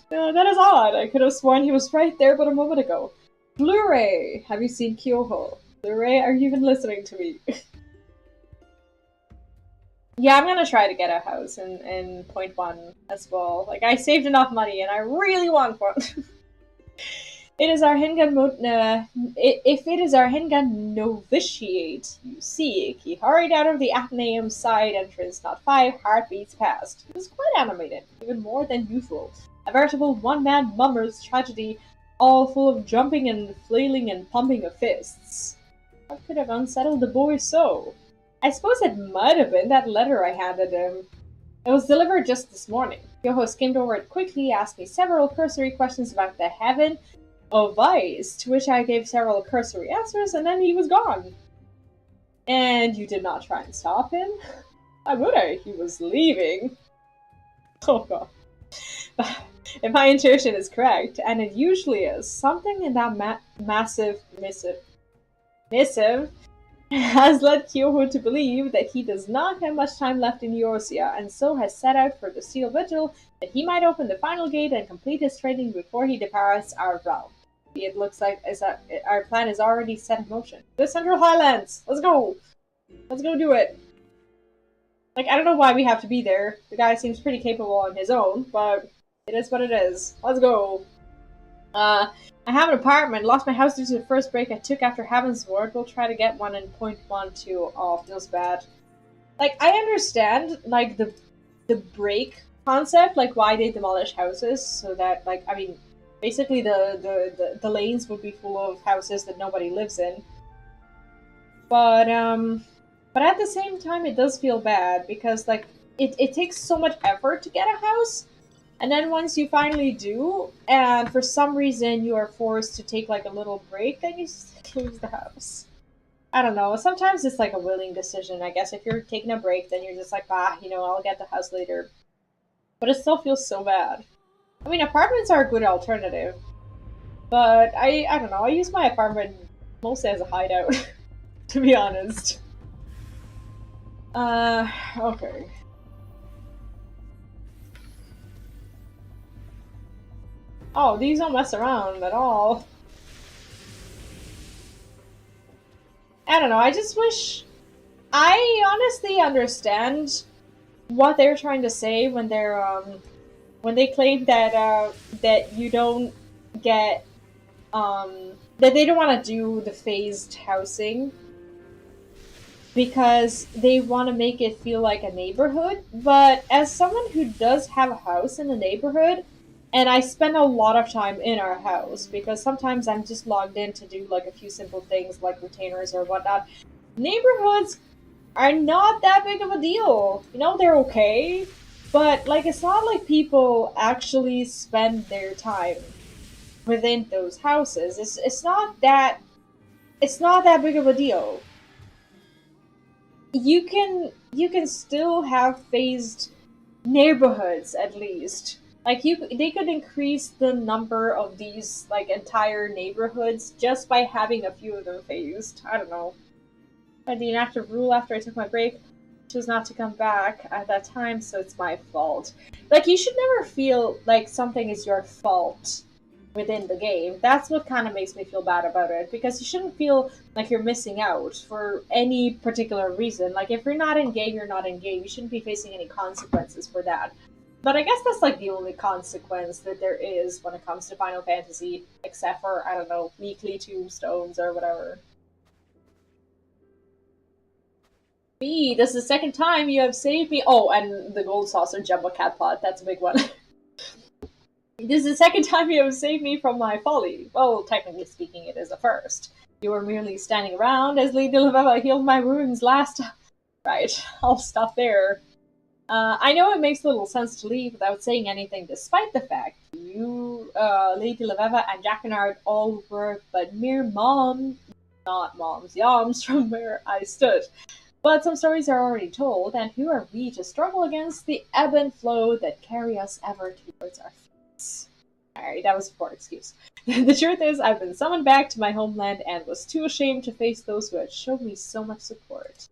S2: That is odd. I could have sworn he was right there but a moment ago. Blu-ray! Have you seen Kyoho? Blu-ray, are you even listening to me? Yeah, I'm gonna try to get a house in point 1 as well. Like, I saved enough money and I really want one. It is our Hengan if it is our Hengan novitiate you seek, he hurried out of the Athenaeum side entrance not 5 heartbeats past. He was quite animated, even more than usual. A veritable one-man mummer's tragedy, all full of jumping and flailing and pumping of fists. What could have unsettled the boy so? I suppose it might have been that letter I handed him. It was delivered just this morning. Yoho skimmed over it quickly, asked me several cursory questions about the heaven of ice, to which I gave several cursory answers, and then he was gone. And you did not try and stop him? Why would I? He was leaving. Oh god. If my intuition is correct, and it usually is, something in that massive missive has led Kyoho to believe that he does not have much time left in Eorzea, and so has set out for the Steel Vigil that he might open the final gate and complete his training before he departs our realm. It looks like our plan is already set in motion. The Central Highlands! Let's go! Let's go do it! Like, I don't know why we have to be there. The guy seems pretty capable on his own, but it is what it is. Let's go! I have an apartment. Lost my house due to the first break I took after Heavensward. We'll try to get one in point 1, 2. Oh, feels bad. Like, I understand, like, the break concept, like, why they demolish houses, so that, like, I mean, basically the lanes would be full of houses that nobody lives in. But at the same time, it does feel bad, because, like, it takes so much effort to get a house. And then once you finally do, and for some reason you are forced to take like a little break, then you lose the house. I don't know. Sometimes it's like a willing decision. I guess if you're taking a break, then you're just like, I'll get the house later. But it still feels so bad. I mean, apartments are a good alternative. But I don't know. I use my apartment mostly as a hideout, to be honest. Okay. Oh, these don't mess around at all. I don't know, I just wish... I honestly understand what they're trying to say when they claim that, that you don't get, that they don't want to do the phased housing because they want to make it feel like a neighborhood, but as someone who does have a house in a neighborhood, and I spend a lot of time in our house, because sometimes I'm just logged in to do like a few simple things like retainers or whatnot. Neighborhoods are not that big of a deal. You know, they're okay, but like it's not like people actually spend their time within those houses. It's not that big of a deal. You can still have phased neighborhoods at least. Like they could increase the number of these like entire neighborhoods just by having a few of them phased. I don't know. I had the inactive rule after I took my break, which was not to come back at that time, so it's my fault. Like you should never feel like something is your fault within the game. That's what kind of makes me feel bad about it, because you shouldn't feel like you're missing out for any particular reason. Like, if you're not in game, you're not in game. You shouldn't be facing any consequences for that. But I guess that's like the only consequence that there is when it comes to Final Fantasy, except for, I don't know, weekly tombstones or whatever. B, this is the second time you have saved me. Oh, and the gold saucer jumbo cat plot. That's a big one. This is the second time you have saved me from my folly. Well, technically speaking, it is a first. You were merely standing around as Lady Laveva healed my wounds last. Right, I'll stop there. I know it makes little sense to leave without saying anything, despite the fact you, Lady Laveva, and Jack Bernard all were but mere yoms from where I stood. But some stories are already told, and who are we to struggle against the ebb and flow that carry us ever towards our fates? Alright, that was a poor excuse. The truth is, I've been summoned back to my homeland and was too ashamed to face those who had shown me so much support.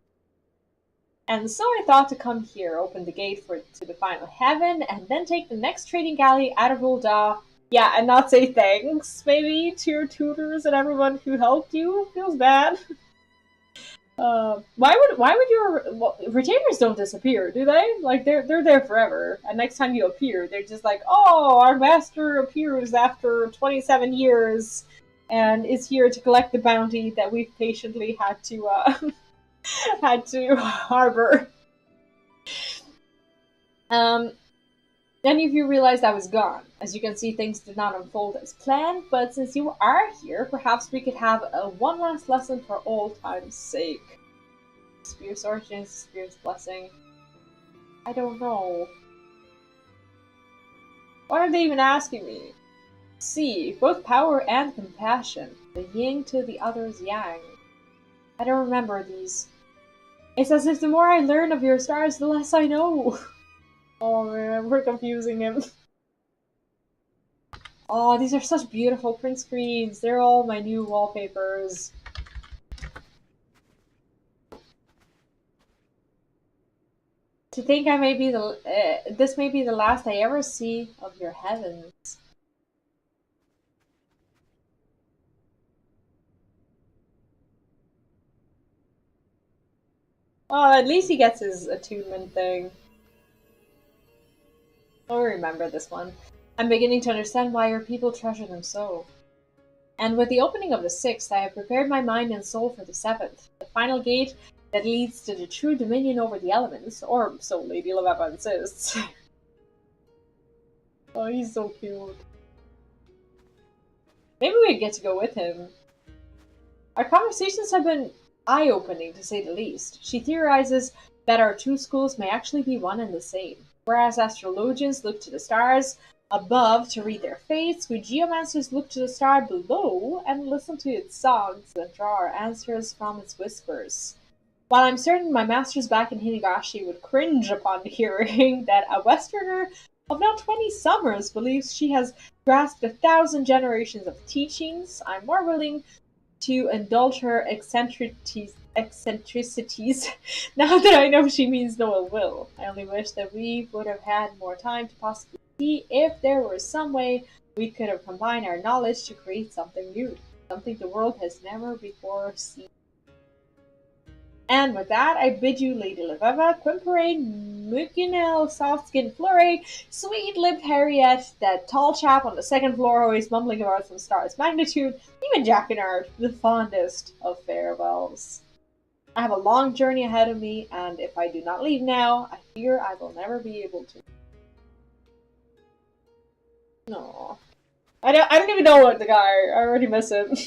S2: And so I thought to come here, open the gate to the final heaven, and then take the next trading galley out of Ul'dah. Yeah, and not say thanks, maybe, to your tutors and everyone who helped you. Feels bad. Why would your retainers don't disappear, do they? Like, they're there forever, and next time you appear, they're just like, oh, our master appears after 27 years, and is here to collect the bounty that we've patiently had to had to harbor. Many of you realized I was gone. As you can see, things did not unfold as planned, but since you are here, perhaps we could have one last lesson for old time's sake. Spear's origin, Spear's blessing. I don't know. What are they even asking me? See, both power and compassion. The yin to the other's yang. I don't remember these. It's as if the more I learn of your stars, the less I know. Oh man, we're confusing him. Oh, these are such beautiful print screens. They're all my new wallpapers. To think I may be this may be the last I ever see of your heavens. Well, at least he gets his attunement thing. I'll remember this one. I'm beginning to understand why your people treasure them so. And with the opening of the 6th, I have prepared my mind and soul for the 7th, the final gate that leads to the true dominion over the elements, or so Lady Laveva insists. Oh, he's so cute. Maybe we get to go with him. Our conversations have been eye-opening, to say the least. She theorizes that our two schools may actually be one and the same. Whereas astrologians look to the stars above to read their fates, we geomancers look to the star below and listen to its songs and draw our answers from its whispers. While I'm certain my masters back in Hinagashi would cringe upon hearing that a Westerner of now 20 summers believes she has grasped 1,000 generations of teachings, I'm more willing to indulge her eccentricities now that I know she means no ill will. I only wish that we would have had more time to possibly see if there were some way we could have combined our knowledge to create something new, something the world has never before seen. And with that, I bid you, Lady Laveva, Quimpere, Mukinel, Soft-Skinned Flurry, Sweet-Lipped Harriet, that tall chap on the second floor always mumbling about some star's magnitude, even Jack and Art, the fondest of farewells. I have a long journey ahead of me, and if I do not leave now, I fear I will never be able to. No, I don't even know what the guy. I already miss him.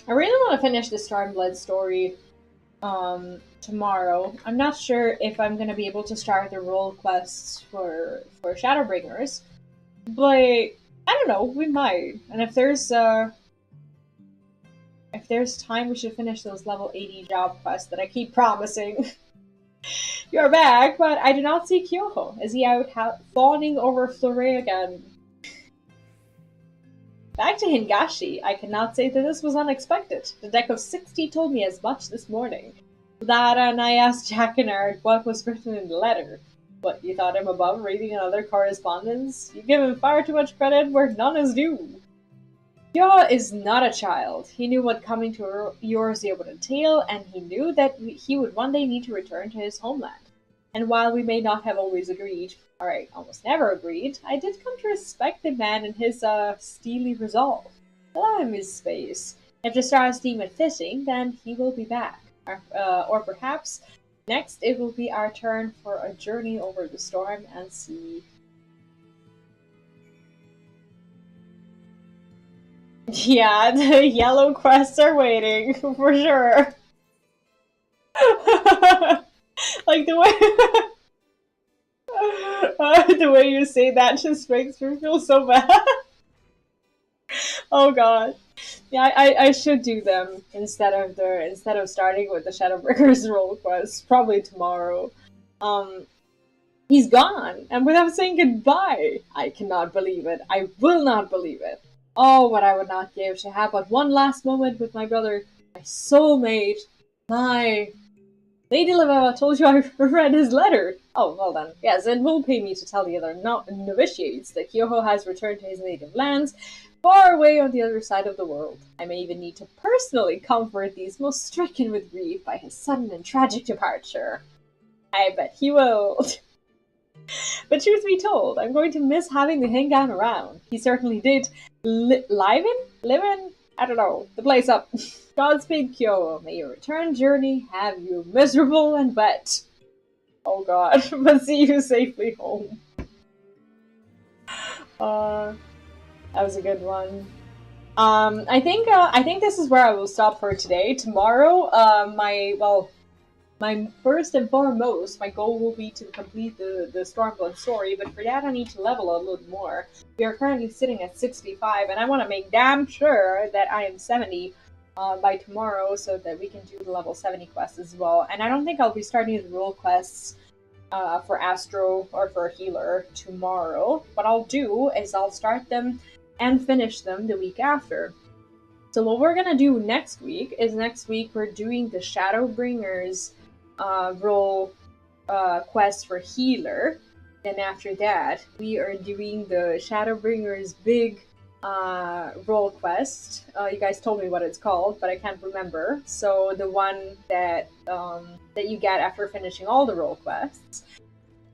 S2: I really want to finish the Stormblood story tomorrow. I'm not sure if I'm gonna be able to start the role quests for Shadowbringers, but I don't know. We might. And if there's time, we should finish those level 80 job quests that I keep promising. You're back, but I do not see Kyoho. Is he out fawning over Fleury again? Back to Hingashi, I cannot say that this was unexpected. The deck of 60 told me as much this morning. That and I asked Jackinard what was written in the letter. What, you thought him above reading another correspondence? You give him far too much credit where none is due. Kyo is not a child. He knew what coming to Eorzea would entail, and he knew that he would one day need to return to his homeland. And while we may not have always agreed, alright, almost never agreed, I did come to respect the man and his steely resolve. Allow him his space. If the stars deem it fitting, then he will be back. Or perhaps next it will be our turn for a journey over the storm and sea. Yeah, the yellow quests are waiting, for sure. Like the way the way you say that just makes me feel so bad. Oh god. Yeah, I should do them instead of starting with the Shadowbringers role quest, probably tomorrow. He's gone, and without saying goodbye. I cannot believe it. I will not believe it. Oh, what I would not give to have but one last moment with my brother, my soulmate, my... Lady Livella told you I read his letter. Oh, well then. Yes, it will pay me to tell the other novitiates that Kyoho has returned to his native lands, far away on the other side of the world. I may even need to personally comfort these most stricken with grief by his sudden and tragic departure. I bet he will. But truth be told, I'm going to miss having the Hingan around. He certainly did liven? I don't know, the place up. Godspeed, Kyoho. May your return journey have you miserable and wet. Oh god, but see you safely home. That was a good one. I think this is where I will stop for today. Tomorrow, my first and foremost, my goal will be to complete the Stormblood story, but for that I need to level a little more. We are currently sitting at 65, and I want to make damn sure that I am 70 by tomorrow so that we can do the level 70 quests as well. And I don't think I'll be starting the role quests for Astro or for Healer tomorrow. What I'll do is I'll start them and finish them the week after. So what we're gonna do next week is we're doing the Shadowbringers role quest for Healer. Then after that, we are doing the Shadowbringers big role quest. You guys told me what it's called, but I can't remember. So the one that you get after finishing all the role quests.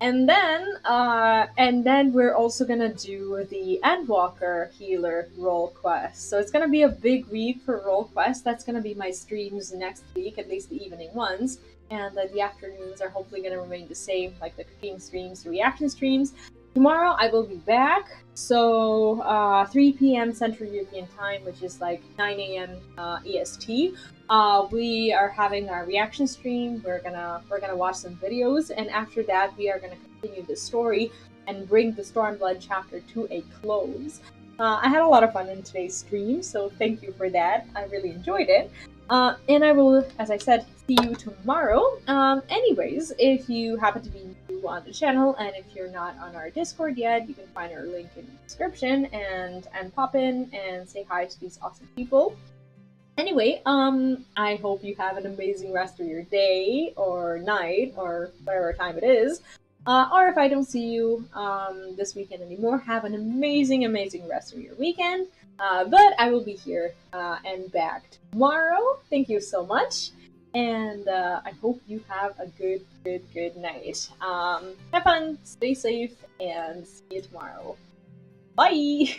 S2: And then we're also gonna do the Endwalker Healer role quest. So it's gonna be a big week for role quests. That's gonna be my streams next week, at least the evening ones. And the afternoons are hopefully gonna remain the same, like the cooking streams, the reaction streams. Tomorrow I will be back, so 3 p.m. Central European Time, which is like 9 a.m. EST. We are having our reaction stream. We're gonna watch some videos, and after that, we are gonna continue the story and bring the Stormblood chapter to a close. I had a lot of fun in today's stream, so thank you for that. I really enjoyed it. And I will, as I said, see you tomorrow. Anyways, if you happen to be new on the channel and if you're not on our Discord yet, you can find our link in the description and pop in and say hi to these awesome people. Anyway, I hope you have an amazing rest of your day or night or whatever time it is. Or if I don't see you this weekend anymore, have an amazing, amazing rest of your weekend. But I will be here and back tomorrow. Thank you so much. And I hope you have a good night. Have fun, stay safe, and see you tomorrow. Bye!